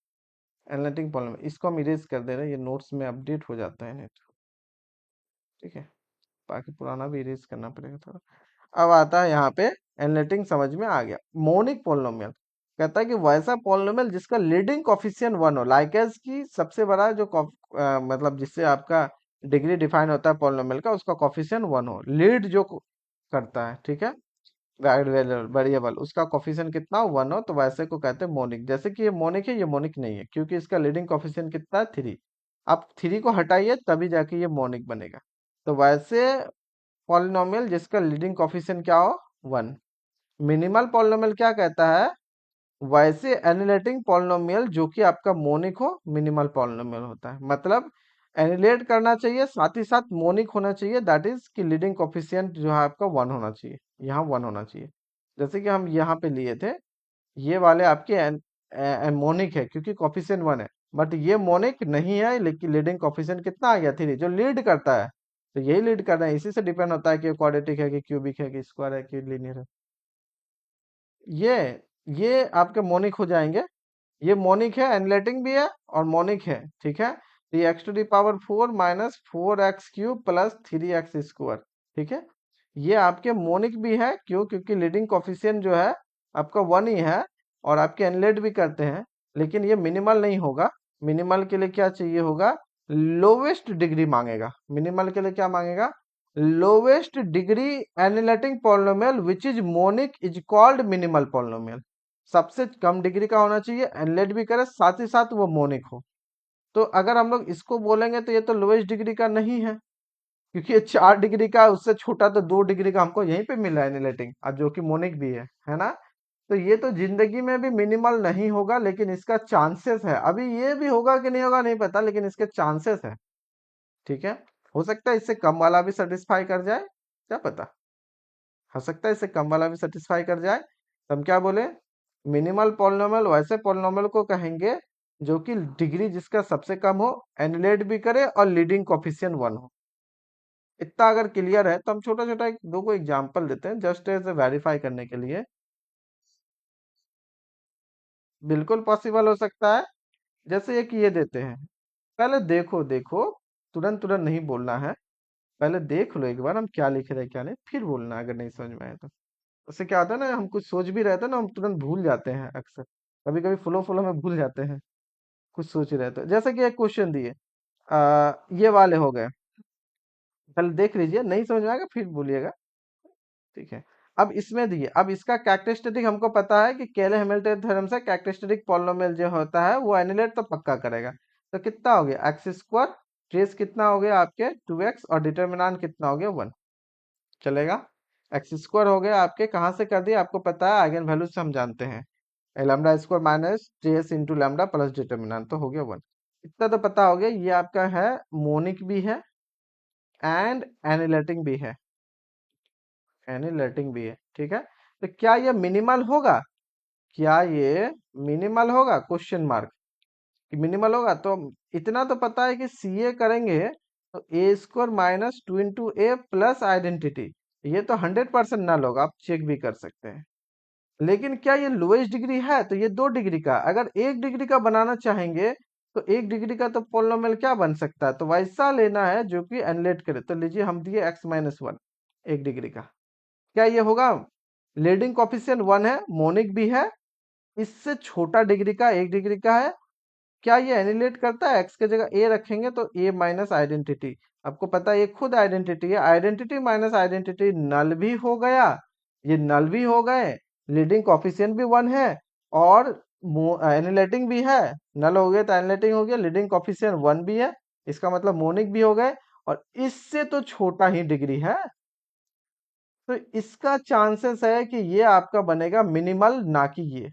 एनिलेटिंग पॉलिनोमियल। इसको हम इरेज कर दे रहे हैं, ये नोट्स में अपडेट हो जाता है नहीं तो। ठीक है, बाकी पुराना भी इरेज करना पड़ेगा थोड़ा। अब आता है यहाँ पे एनालिटिक, समझ में आ गया। मोनिक पोलिनोमियल कहता है कि वैसा पोलिनोमियल जिसका लीडिंग कोफिशिएंट 1 हो, लाइक एज की सबसे बड़ा जो मतलब जिससे आपका डिग्री डिफाइन होता है पॉलिनोमियल का, उसका कोफिशिएंट 1 हो, लीड जो करता है, ठीक है, गाइड वेरिएबल उसका कोफिशिएंट कितना 1 हो, तो वैसे को कहते हैं मोनिक। जैसे कि ये मोनिक है, ये मोनिक नहीं है क्योंकि इसका लीडिंग कोफिशिएंट कितना है 3। आप 3 को हटाइए तभी जाके ये मोनिक बनेगा। तो वैसे पॉलिनोमियल जिसका लीडिंग कोफिशिएंट क्या हो 1। मिनिमल पॉलिनोमियल क्या कहता है, वैसे एनिलेटिंग पॉलिनोमियल जो कि आपका मोनिक हो मिनिमल पॉलिनोमियल होता है। मतलब एनिलेट करना चाहिए साथ ही साथ मोनिक होना चाहिए, दैट इज कि लीडिंग कोफिशिएंट जो है आपका 1 होना चाहिए, यहाँ 1 होना चाहिए। जैसे कि हम यहाँ पे लिए थे, ये वाले आपके मोनिक है क्योंकि कोफिशिएंट 1 है, बट ये मोनिक नहीं है, लेकिन लीडिंग कोफिशिएंट कितना आ गया 3, जो लीड करता है। तो यही लीड कर रहा है, इसी से डिपेंड होता है कि क्वाड्रेटिक है कि क्यूबिक है कि स्क्वायर है कि लीनियर है। ये ये आपके मोनिक हो जाएंगे। ये मोनिक है, एनिलेटिंग भी है और मोनिक है, ठीक है। तो ये x⁴ minus 4x³ plus 3x², ठीक है। ये आपके मोनिक भी है, क्यों, क्योंकि लीडिंग कोफिशिएंट जो है आपका 1 ही है और आपके एनिलेट भी करते हैं, लेकिन ये मिनिमल नहीं होगा। मिनिमल के लिए क्या चाहिए होगा, लोवेस्ट डिग्री मांगेगा। मिनिमल के लिए क्या मांगेगा, lowest degree annihilating polynomial which is monic is called minimal polynomial. सबसे कम डिग्री का होना चाहिए, एनलेट भी करे साथ ही साथ वो मोनिक हो। तो अगर हम लोग इसको बोलेंगे तो ये तो लोएस्ट डिग्री का नहीं है, क्योंकि ये 4 डिग्री का है, उससे छोटा तो 2 डिग्री का हमको यहीं पे मिला है एनिलेटिंग, और जो कि मोनिक भी है ना। तो ये तो जिंदगी में भी मिनिमल नहीं होगा, लेकिन इसका चांसेस है। अभी ये भी होगा कि नहीं होगा नहीं पता, लेकिन इसके चांसेस है, ठीक है। हो सकता है इससे कम वाला भी सेटिस्फाई कर जाए, क्या पता, हो सकता है इससे कम वाला भी सेटिस्फाई कर जाए। तो हम क्या बोले, मिनिमल पॉलिनोमियल वैसे पॉलिनोमियल को कहेंगे जो कि डिग्री जिसका सबसे कम हो, एनिलेट भी करे और लीडिंग कोफिशिएंट 1 हो। इतना अगर क्लियर है तो हम छोटा छोटा एक दो को एग्जांपल देते हैं जस्ट एज वेरीफाई करने के लिए। बिल्कुल पॉसिबल हो सकता है। जैसे एक ये देते हैं, पहले देखो देखो, तुरंत तुरंत नहीं बोलना है, पहले देख लो एक बार हम क्या लिख रहे हैं क्या नहीं, फिर बोलना है अगर नहीं समझ में आए तो। उससे क्या होता है ना, हम कुछ सोच भी रहते हैं ना, हम तुरंत भूल जाते हैं अक्सर, कभी कभी फ्लो फ्लो में भूल जाते हैं, कुछ सोच ही रहते हैं। जैसे कि एक क्वेश्चन दिए, ये वाले हो गए, पहले देख लीजिए, नहीं समझ में आएगा फिर बोलिएगा, ठीक है। अब इसमें दिए, अब इसका कैरेक्टरिस्टिक हमको पता है कि केले हैमिल्टन थ्योरम से कैरेक्टरिस्टिक पॉलिनोमियल जो होता है वो एनिलेट तो पक्का करेगा। तो कितना हो गया x², ट्रेस कितना हो गया आपके 2x, और डिटर्मिनेंट कितना हो गया 1, चलेगा। x² हो गया आपके, कहाँ से कर दिया आपको पता है, आइगन वैल्यू से हम जानते हैं, λ² minus trace into lambda plus determinant, तो हो गया 1। इतना तो पता हो गया, ये आपका है मोनिक भी है एंड एनिलेटिंग भी है, एनिलेटिंग भी है, ठीक है। तो क्या ये मिनिमल होगा, क्या ये मिनिमल होगा, क्वेश्चन मार्क, कि मिनिमल होगा। तो इतना तो पता है कि सीए करेंगे तो a² minus 2 × a plus identity, ये तो 100% नल होगा, आप चेक भी कर सकते हैं। लेकिन क्या ये लोएस्ट डिग्री है, तो ये 2 डिग्री का, अगर 1 डिग्री का बनाना चाहेंगे तो 1 डिग्री का तो पोलिनोमियल क्या बन सकता है, तो वैसा लेना है जो कि एनलेट करे। तो लीजिए हम दिए x−1, 1 डिग्री का, क्या ये होगा, लीडिंग कोफिशिएंट 1 है, मोनिक भी है, इससे छोटा डिग्री का 1 डिग्री का है, क्या ये एनिलेट करता है, एक्स की जगह ए रखेंगे तो ए माइनस आइडेंटिटी, आपको पता है ये खुद आइडेंटिटी है, आइडेंटिटी माइनस आइडेंटिटी नल भी हो गया, ये नल भी हो गए, लीडिंग कोफिशिएंट भी 1 है और एनिलेटिंग भी है, नल हो गया तो एनिलेटिंग हो गया, लीडिंग कोफिशिएंट 1 भी है, इसका मतलब मोनिक भी हो गए, और इससे तो छोटा ही डिग्री है। तो इसका चांसेस है कि ये आपका बनेगा मिनिमल, ना कि ये।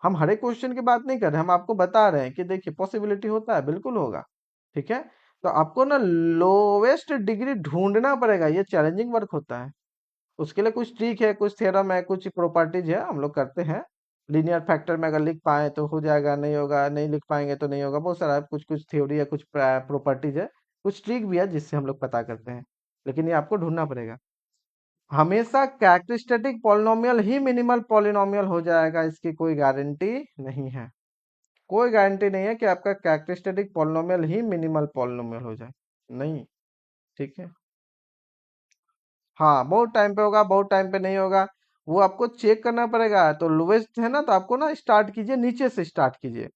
हम हर एक क्वेश्चन की बात नहीं कर रहे, हम आपको बता रहे हैं कि देखिए पॉसिबिलिटी होता है, बिल्कुल होगा, ठीक है। तो आपको ना लोवेस्ट डिग्री ढूंढना पड़ेगा, ये चैलेंजिंग वर्क होता है। उसके लिए कुछ ट्रिक है, कुछ थ्योरम है, कुछ प्रॉपर्टीज है, हम लोग करते हैं। लीनियर फैक्टर में अगर लिख पाए तो हो जाएगा, नहीं होगा, नहीं लिख पाएंगे तो नहीं होगा, बहुत सारा कुछ कुछ थ्योरी है, कुछ प्रॉपर्टीज है, कुछ ट्रिक भी है जिससे हम लोग पता करते हैं, लेकिन ये आपको ढूंढना पड़ेगा। हमेशा कैरेक्टरिस्टिक पॉलिनोमियल ही मिनिमल पॉलिनोमियल हो जाएगा, इसकी कोई गारंटी नहीं है, कोई गारंटी नहीं है कि आपका कैरेक्टरिस्टिक पॉलिनोमियल ही मिनिमल पॉलिनोमियल हो जाए, नहीं, ठीक है। हाँ, बहुत टाइम पे होगा, बहुत टाइम पे नहीं होगा, वो आपको चेक करना पड़ेगा। तो लोवेस्ट है ना, तो आपको ना स्टार्ट कीजिए, नीचे से स्टार्ट कीजिए।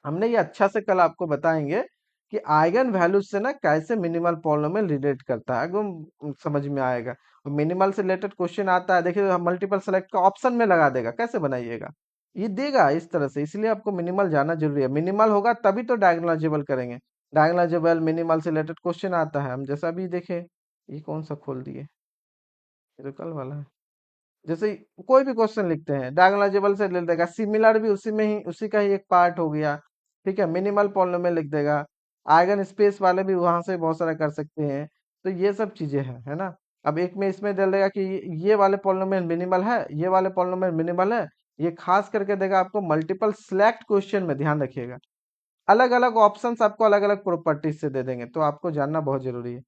हमने ये अच्छा से कल आपको बताएंगे कि आइगन वैल्यूज से ना कैसे मिनिमल पॉलिनोमियल रिलेट करता है, एकदम समझ में आएगा। मिनिमल से रिलेटेड क्वेश्चन आता है, देखिए हम मल्टीपल सेलेक्ट का ऑप्शन में लगा देगा, कैसे बनाइएगा, ये देगा इस तरह से। इसलिए आपको मिनिमल जाना जरूरी है, मिनिमल होगा तभी तो डायगोनलाइजेबल करेंगे। डायगोनलाइजेबल मिनिमल से रिलेटेड क्वेश्चन आता है, हम जैसा भी देखे, ये कौन सा खोल दिए, ये तो कल वाला है। जैसे कोई भी क्वेश्चन लिखते हैं डायगोनलाइजेबल से ले देगा, सिमिलर भी उसी में ही, उसी का ही एक पार्ट हो गया। ठीक है, मिनिमल पॉलिनोमियल लिख देगा, आइगन स्पेस वाले भी वहां से बहुत सारा कर सकते हैं। तो ये सब चीजें हैं, है ना। अब एक में इसमें डाल देगा कि ये वाले पॉलिनोमियल मिनिमल है, ये वाले पॉलिनोमियल मिनिमल है। ये खास करके देगा आपको मल्टीपल सिलेक्ट क्वेश्चन में, ध्यान रखिएगा। अलग अलग ऑप्शंस आपको अलग अलग प्रॉपर्टीज से दे देंगे, तो आपको जानना बहुत जरूरी है।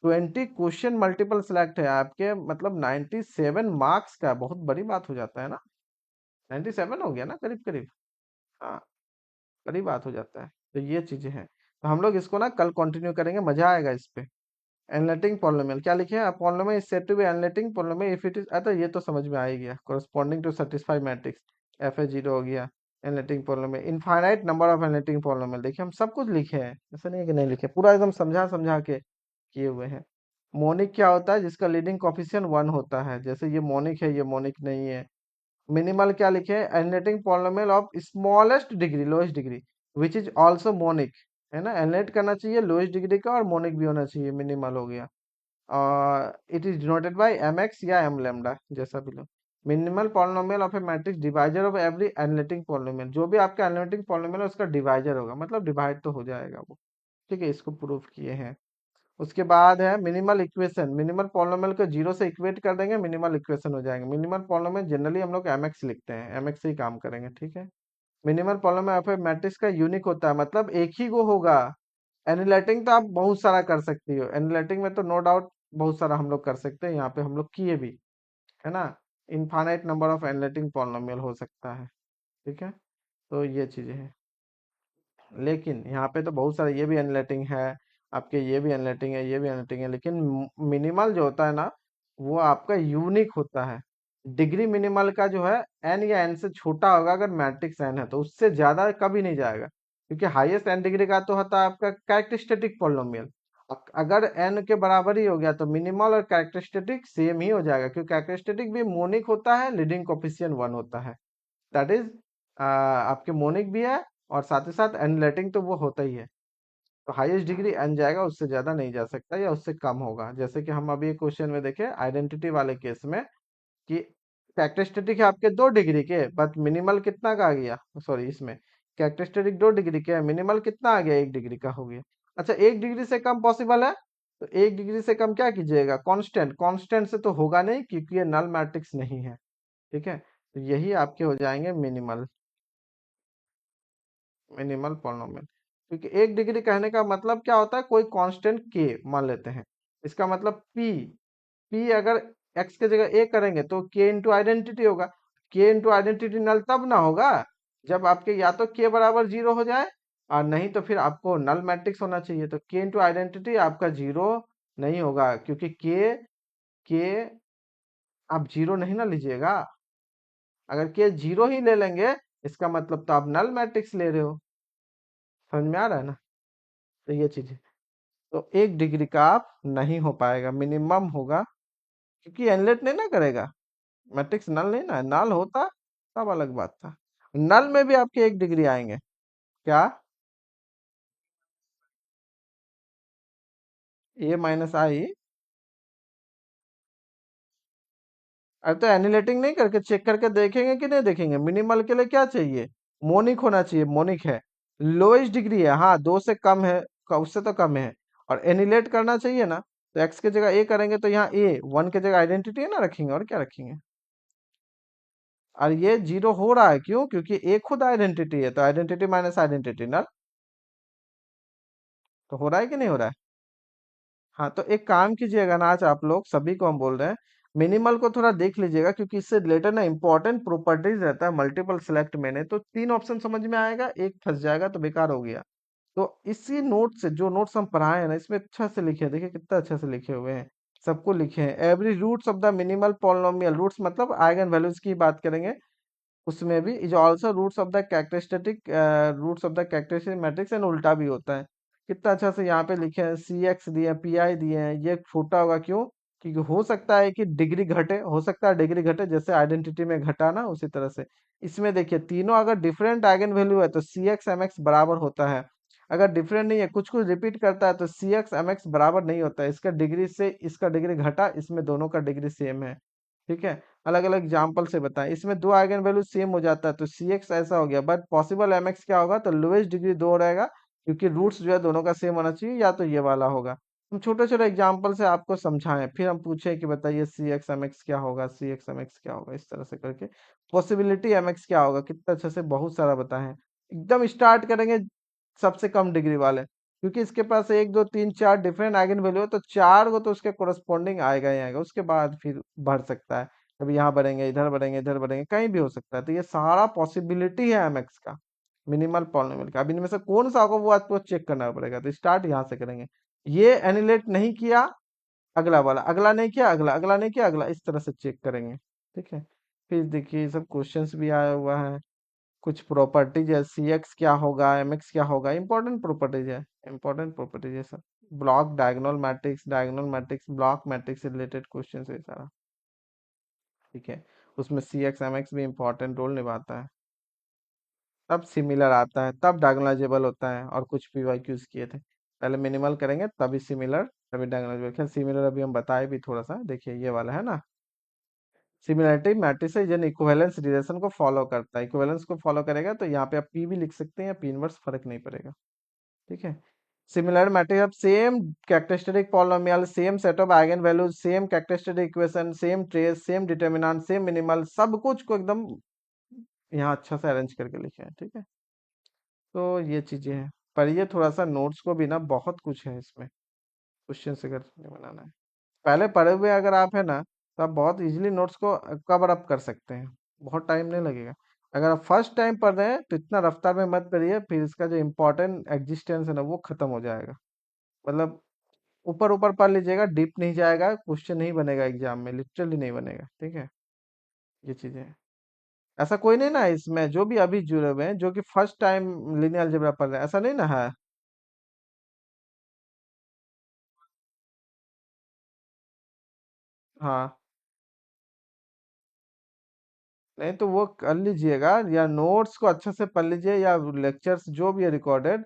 20 क्वेश्चन मल्टीपल सेलेक्ट है आपके, मतलब 97 मार्क्स का, बहुत बड़ी बात हो जाता है ना। 97 हो गया ना करीब करीब। हाँ, बड़ी बात हो जाता है। तो ये चीजें हैं, तो हम लोग इसको ना कल कंटिन्यू करेंगे, मजा आएगा इस पे। एनालिटिक पॉलिनोमियल क्या लिखे हैं, polynomial is said to be analytic polynomial if it is, अच्छा ये तो समझ में आ ही गया, corresponding to satisfy matrix, F A zero हो गया। Analytic polynomial, infinite number of analytic polynomial, देखिए हम सब कुछ लिखे हैं, ऐसा नहीं है कि नहीं लिखे, पूरा एकदम समझा समझा के किए हुए हैं। मोनिक क्या होता है, जिसका लीडिंग कोफिशिएंट 1 होता है, जैसे ये मोनिक है, ये मोनिक नहीं है। मिनिमल क्या लिखे, analytic polynomial of smallest degree, lowest degree, which is also monic, है ना। एनालिट करना चाहिए लोएस्ट डिग्री का, और मोनिक भी होना चाहिए, मिनिमल हो गया। It is denoted by M X या एम लेमडा, जैसा भी लो। Minimal polynomial of A matrix divisor of every analytic polynomial, जो भी आपका एनालिटिक पॉलिनोमियल है उसका डिवाइजर होगा, मतलब डिवाइड तो हो जाएगा वो। ठीक है, इसको प्रूफ किए हैं। उसके बाद है मिनिमल इक्वेशन, मिनिमल पॉलिनोमियल को जीरो से इक्वेट कर देंगे, मिनिमल इक्वेशन हो जाएंगे। मिनिमल पॉलिनोमियल जनरली हम लोग एम एक्स लिखते हैं, एम एक्स से ही काम करेंगे, ठीक है। Minimal polynomial of A matrix का यूनिक होता है, मतलब एक ही वो होगा। एनालिटिक तो आप बहुत सारा कर सकती हो, एनालिटिक में तो नो डाउट बहुत सारा हम लोग कर सकते हैं, यहाँ पे हम लोग किए भी, है ना। Infinite number of analytic polynomial हो सकता है, ठीक है। तो ये चीजें हैं, लेकिन यहाँ पे तो बहुत सारे, ये भी एनालिटिक है आपके, ये भी एनालिटिक है, ये भी एनालिटिक है, लेकिन मिनिमल जो होता है ना, वो आपका यूनिक होता है। डिग्री मिनिमल का जो है, एन या एन से छोटा होगा, अगर मैट्रिक्स एन है तो उससे ज्यादा कभी नहीं जाएगा, क्योंकि हाईएस्ट एन डिग्री का तो होता है आपका कैरेक्टरिस्टिक पॉलिनोमियल। अगर एन के बराबर ही हो गया तो मिनिमल और कैरेक्टरिस्टिक सेम ही हो जाएगा, क्योंकि कैरेक्टरिस्टिक भी मोनिक होता है, लीडिंग कोफिशिएंट 1 होता है, दैट इज आपके मोनिक भी है, और साथ ही साथ एनालिटिक तो वो होता ही है। तो हाईएस्ट डिग्री एन जाएगा, उससे ज्यादा नहीं जा सकता, या उससे कम होगा। जैसे कि हम अभी एक क्वेश्चन में देखे आइडेंटिटी वाले केस में, कि कैरेक्टरिस्टिक है आपके 2 डिग्री के, बट मिनिमल कितना का आ गया, सॉरी इसमें कैरेक्टरिस्टिक 2 डिग्री के, मिनिमल कितना आ गया, 1 डिग्री का हो गया। अच्छा, 1 डिग्री से कम पॉसिबल है, तो 1 डिग्री से कम क्या कीजिएगा, कांस्टेंट, कांस्टेंट से तो होगा नहीं, क्योंकि ये नल मैट्रिक्स नहीं है, ठीक है। तो यही आपके हो जाएंगे मिनिमल, मिनिमल पॉलिनोमियल। क्योंकि 1 डिग्री कहने का मतलब क्या होता है, कोई कांस्टेंट के मान लेते हैं, इसका मतलब पी, पी अगर एक्स के जगह ए करेंगे तो के इंटू आइडेंटिटी होगा। के इंटू आइडेंटिटी नल तब ना होगा जब आपके या तो के बराबर जीरो हो जाए, और नहीं तो फिर आपको नल मैट्रिक्स होना चाहिए। तो के इंटू आइडेंटिटी आपका जीरो नहीं होगा, क्योंकि के आप जीरो नहीं ना लीजिएगा। अगर के जीरो ही ले लेंगे, इसका मतलब तो आप नल मैट्रिक्स ले रहे हो, समझ में आ रहा है ना। तो ये चीज है, तो 1 डिग्री का आप नहीं हो पाएगा, मिनिमम होगा, क्योंकि एनलेट नहीं ना करेगा, मैट्रिक्स नल नहीं ना, नल होता तब अलग बात था। नल में भी आपके 1 डिग्री आएंगे, क्या, ए माइनस आई। अरे तो एनिलेटिंग नहीं करके चेक करके देखेंगे कि नहीं देखेंगे, मिनिमल के लिए क्या चाहिए, मोनिक होना चाहिए, मोनिक है, लोएस्ट डिग्री है, हाँ 2 से कम है, उससे तो कम है, और एनिलेट करना चाहिए ना। तो एक्स के जगह ए करेंगे, तो यहाँ ए 1 के जगह आइडेंटिटी है ना रखेंगे, और क्या रखेंगे। और ये जीरो हो रहा है क्यों, क्योंकि ए खुद आइडेंटिटी है, तो आइडेंटिटी माइनस आइडेंटिटी नल, तो हो रहा है कि नहीं हो रहा है। हाँ, तो एक काम कीजिएगा ना, आज आप लोग सभी को हम बोल रहे हैं, मिनिमल को थोड़ा देख लीजिएगा, क्योंकि इससे रिलेटेड ना इंपॉर्टेंट प्रॉपर्टीज रहता है मल्टीपल सेलेक्ट में, तो 3 ऑप्शन समझ में आएगा, एक फंस जाएगा तो बेकार हो गया। तो इसी नोट से, जो नोट्स हम पढ़ाए हैं ना, इसमें अच्छा से लिखे हैं, देखिए कितना अच्छा से लिखे हुए हैं, सबको लिखे हैं। Every roots of the minimal polynomial, roots मतलब आइगन वैल्यूज की बात करेंगे, उसमें भी is also roots of the characteristic, roots of the characteristic matrix, and उल्टा भी होता है। कितना अच्छा से यहाँ पे लिखे हैं, सी एक्स दिए हैं, पी आई दिए हैं, ये छोटा होगा क्यों? क्योंकि हो सकता है कि डिग्री घटे, हो सकता है डिग्री घटे, जैसे आइडेंटिटी में घटा ना, उसी तरह से इसमें देखिए तीनों अगर डिफरेंट आइगन वैल्यू है तो सी एक्स एम एक्स बराबर होता है। अगर डिफरेंट नहीं है, कुछ कुछ रिपीट करता है, तो सी एक्स एम एक्स बराबर नहीं होता है। इसका डिग्री से इसका डिग्री घटा, इसमें दोनों का डिग्री सेम है। ठीक है, अलग अलग एग्जाम्पल से बताएं। इसमें दो आइगन वैल्यू सेम हो जाता है तो सी एक्स ऐसा हो गया, बट पॉसिबल एम एक्स क्या होगा? तो लोएस्ट डिग्री दो रहेगा, क्योंकि रूट्स जो है दोनों का सेम होना चाहिए, या तो ये वाला होगा। हम छोटे छोटे एग्जाम्पल से आपको समझाएं, फिर हम पूछें कि बताइए सी एक्स एम एक्स क्या होगा, सी एक्स एम एक्स क्या होगा, इस तरह से करके पॉसिबिलिटी एम एक्स क्या होगा, कितना अच्छे से बहुत सारा बताएं। एकदम स्टार्ट करेंगे सबसे कम डिग्री वाले, क्योंकि इसके पास एक दो तीन चार डिफरेंट आइगन वैल्यू है, तो चार को तो उसके कोरस्पॉन्डिंग आएगा ही आएगा, उसके बाद फिर बढ़ सकता है। कभी यहाँ बढ़ेंगे, इधर बढ़ेंगे, इधर बढ़ेंगे, कहीं भी हो सकता है। तो ये सारा पॉसिबिलिटी है एमएक्स का, मिनिमल पॉलिनोमियल का। अब इनमें से कौन सा होगा वो आपको चेक करना पड़ेगा। तो स्टार्ट यहाँ से करेंगे। ये एनिलेट नहीं किया, अगला वाला, अगला नहीं किया, अगला, अगला नहीं किया, अगला, इस तरह से चेक करेंगे। ठीक है, फिर देखिए ये सब क्वेश्चंस भी आया हुआ है। कुछ प्रॉपर्टीज है, सी एक्स क्या होगा, एम एक्स क्या होगा, इंपॉर्टेंट प्रॉपर्टीज है, इंपॉर्टेंट प्रॉपर्टीज है सब। Block diagonal matrix, block matrix से रिलेटेड क्वेश्चन है सारा। ठीक है, उसमें सी एक्स एम एक्स भी इंपॉर्टेंट रोल निभाता है। तब सिमिलर आता है, तब डायगोनलाइजेबल होता है, और कुछ पीवाईक्यूज किए थे। पहले मिनिमल करेंगे तभी सिमिलर, तभी डायगोनलाइजेबल। खैर सिमिलर अभी हम बताए भी थोड़ा सा, देखिए ये वाला है ना। सिमिलरिटी मैट्रिसेस यानी इक्विवेलेंस रिलेशन को फॉलो करता है, इक्विवेलेंस को फॉलो करेगा, तो यहाँ पे आप पी भी लिख सकते हैं या पी इनवर्स, फर्क नहीं पड़ेगा। ठीक है, similar matrix of same characteristic polynomial, same set of eigen values, same characteristic equation, same trace, same determinant, same minimal, सब कुछ को एकदम यहाँ अच्छा से अरेंज करके लिखे हैं। ठीक है, तो ये चीजें हैं। पर ये थोड़ा सा नोट्स को भी ना, बहुत कुछ है इसमें, क्वेश्चन अगर बनाना है, पहले पढ़े हुए अगर आप है ना, तो आप बहुत इजीली नोट्स को कवर अप कर सकते हैं, बहुत टाइम नहीं लगेगा। अगर आप फर्स्ट टाइम पढ़ रहे हैं तो इतना रफ्तार में मत पढ़िए, फिर इसका जो इम्पोर्टेंट एग्जिस्टेंस है ना वो खत्म हो जाएगा। मतलब ऊपर ऊपर पढ़ लीजिएगा, डीप नहीं जाएगा, क्वेश्चन नहीं बनेगा एग्जाम में, लिटरली नहीं बनेगा। ठीक है, ये चीजें हैं। ऐसा कोई नहीं ना है इसमें, जो भी अभी जुड़े हुए हैं जो कि फर्स्ट टाइम लिनियर अलजेब्रा पढ़ रहे हैं, ऐसा नहीं ना है। हाँ, नहीं तो वो कर लीजिएगा, या नोट्स को अच्छे से पढ़ लीजिए, या लेक्चर्स जो भी है रिकॉर्डेड।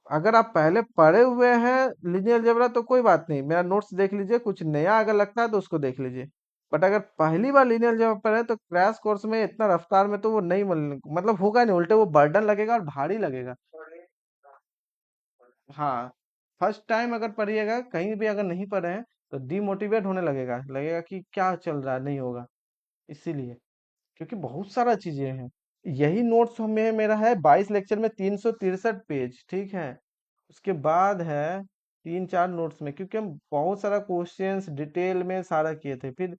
अगर आप पहले पढ़े हुए हैं लिनियर अलजेब्रा तो कोई बात नहीं, मेरा नोट्स देख लीजिए, कुछ नया अगर लगता है तो उसको देख लीजिए। बट अगर पहली बार लिनियर अलजेब्रा पढ़े हैं, तो क्रैश कोर्स में इतना रफ्तार में तो वो नहीं मतलब होगा नहीं, उल्टे वो बर्डन लगेगा और भारी लगेगा। हाँ, फर्स्ट टाइम अगर पढ़िएगा, कहीं भी अगर नहीं पढ़े हैं, तो डिमोटिवेट होने लगेगा, लगेगा कि क्या चल रहा है, नहीं होगा। इसीलिए, क्योंकि बहुत सारा चीजें हैं। यही नोट्स हमें मेरा है 22 लेक्चर में 363 पेज। ठीक है, उसके बाद है तीन चार नोट्स में, क्योंकि हम बहुत सारा क्वेश्चंस डिटेल में सारा किए थे। फिर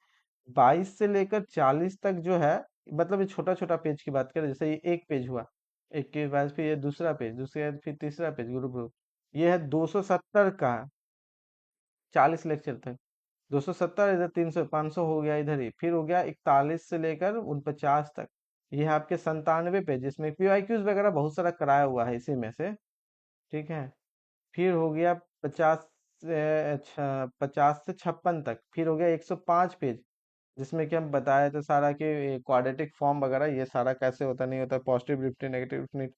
22 से लेकर 40 तक जो है, मतलब ये छोटा छोटा पेज की बात करें, जैसे ये एक पेज हुआ, एक के बाद फिर ये दूसरा पेज, दूसरे बाद फिर तीसरा पेज, ग्रुप ग्रुप, ये है 270 का, 40 लेक्चर तक। 270, इधर 300, 500 हो गया इधर ही, फिर हो गया 41 से लेकर 49 तक। ये है आपके 97 पेज, जिसमें पीवाईक्यूज वगैरह बहुत सारा कराया हुआ है इसी में से। ठीक है, फिर हो गया 50 से, अच्छा 50 से 56 तक, फिर हो गया 105 पेज, जिसमें कि हम बताए थे सारा कि क्वाड्रेटिक फॉर्म वगैरह ये सारा कैसे होता, नहीं होता, पॉजिटिव डिफिनिट नेगेटिव डिफिनिट।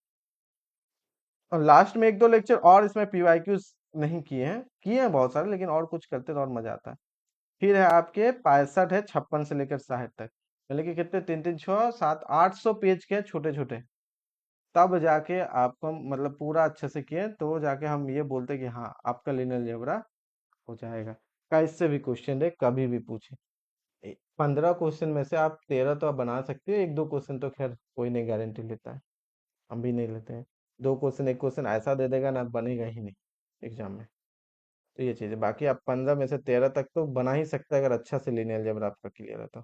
और लास्ट में एक दो लेक्चर और इसमें पीवाईक्यूज नहीं किए हैं, किए हैं बहुत सारे, लेकिन और कुछ करते तो और मजा आता है। फिर है आपके 65 है, 56 से लेकर 60 तक, मतलब कि कितने, तीन तीन छः सात 800 पेज के छोटे छोटे। तब जाके आपको मतलब पूरा अच्छे से किए, तो जाके हम ये बोलते कि हाँ आपका लिनियर अलजेब्रा हो जाएगा। का इससे भी क्वेश्चन है, कभी भी पूछे। 15 क्वेश्चन में से आप 13 तो आप बना सकते हो, एक दो क्वेश्चन तो खैर कोई नहीं गारंटी लेता है, हम भी नहीं लेते हैं। दो क्वेश्चन, एक क्वेश्चन ऐसा दे देगा ना, बनेगा ही नहीं एग्जाम में। तो ये चीज़ है, बाकी आप 15 में से 13 तक तो बना ही सकते हैं, अगर अच्छा से लिनियर अलजेब्रा आपका क्लियर है तो।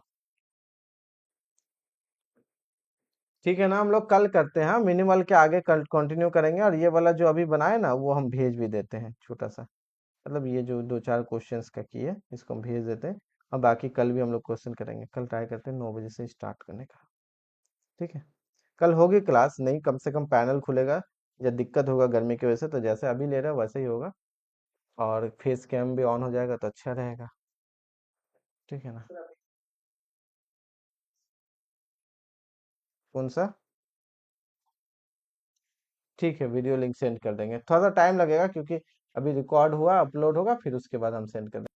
ठीक है ना, हम लोग कल करते हैं, मिनिमल के आगे कल कंटिन्यू करेंगे, और ये वाला जो अभी बनाए ना वो हम भेज भी देते हैं छोटा सा, मतलब ये जो दो चार क्वेश्चंस का किए इसको हम भेज देते हैं। और बाकी कल भी हम लोग क्वेश्चन करेंगे, कल ट्राई करते हैं 9 बजे से स्टार्ट करने का। ठीक है, कल होगी क्लास नहीं, कम से कम पैनल खुलेगा, या दिक्कत होगा गर्मी की वजह से, तो जैसे अभी ले रहे हो वैसे ही होगा। और फेस कैम भी ऑन हो जाएगा तो अच्छा रहेगा। ठीक है ना? कौन सा? ठीक है, वीडियो लिंक सेंड कर देंगे, थोड़ा सा टाइम लगेगा क्योंकि अभी रिकॉर्ड हुआ, अपलोड होगा, फिर उसके बाद हम सेंड कर देंगे।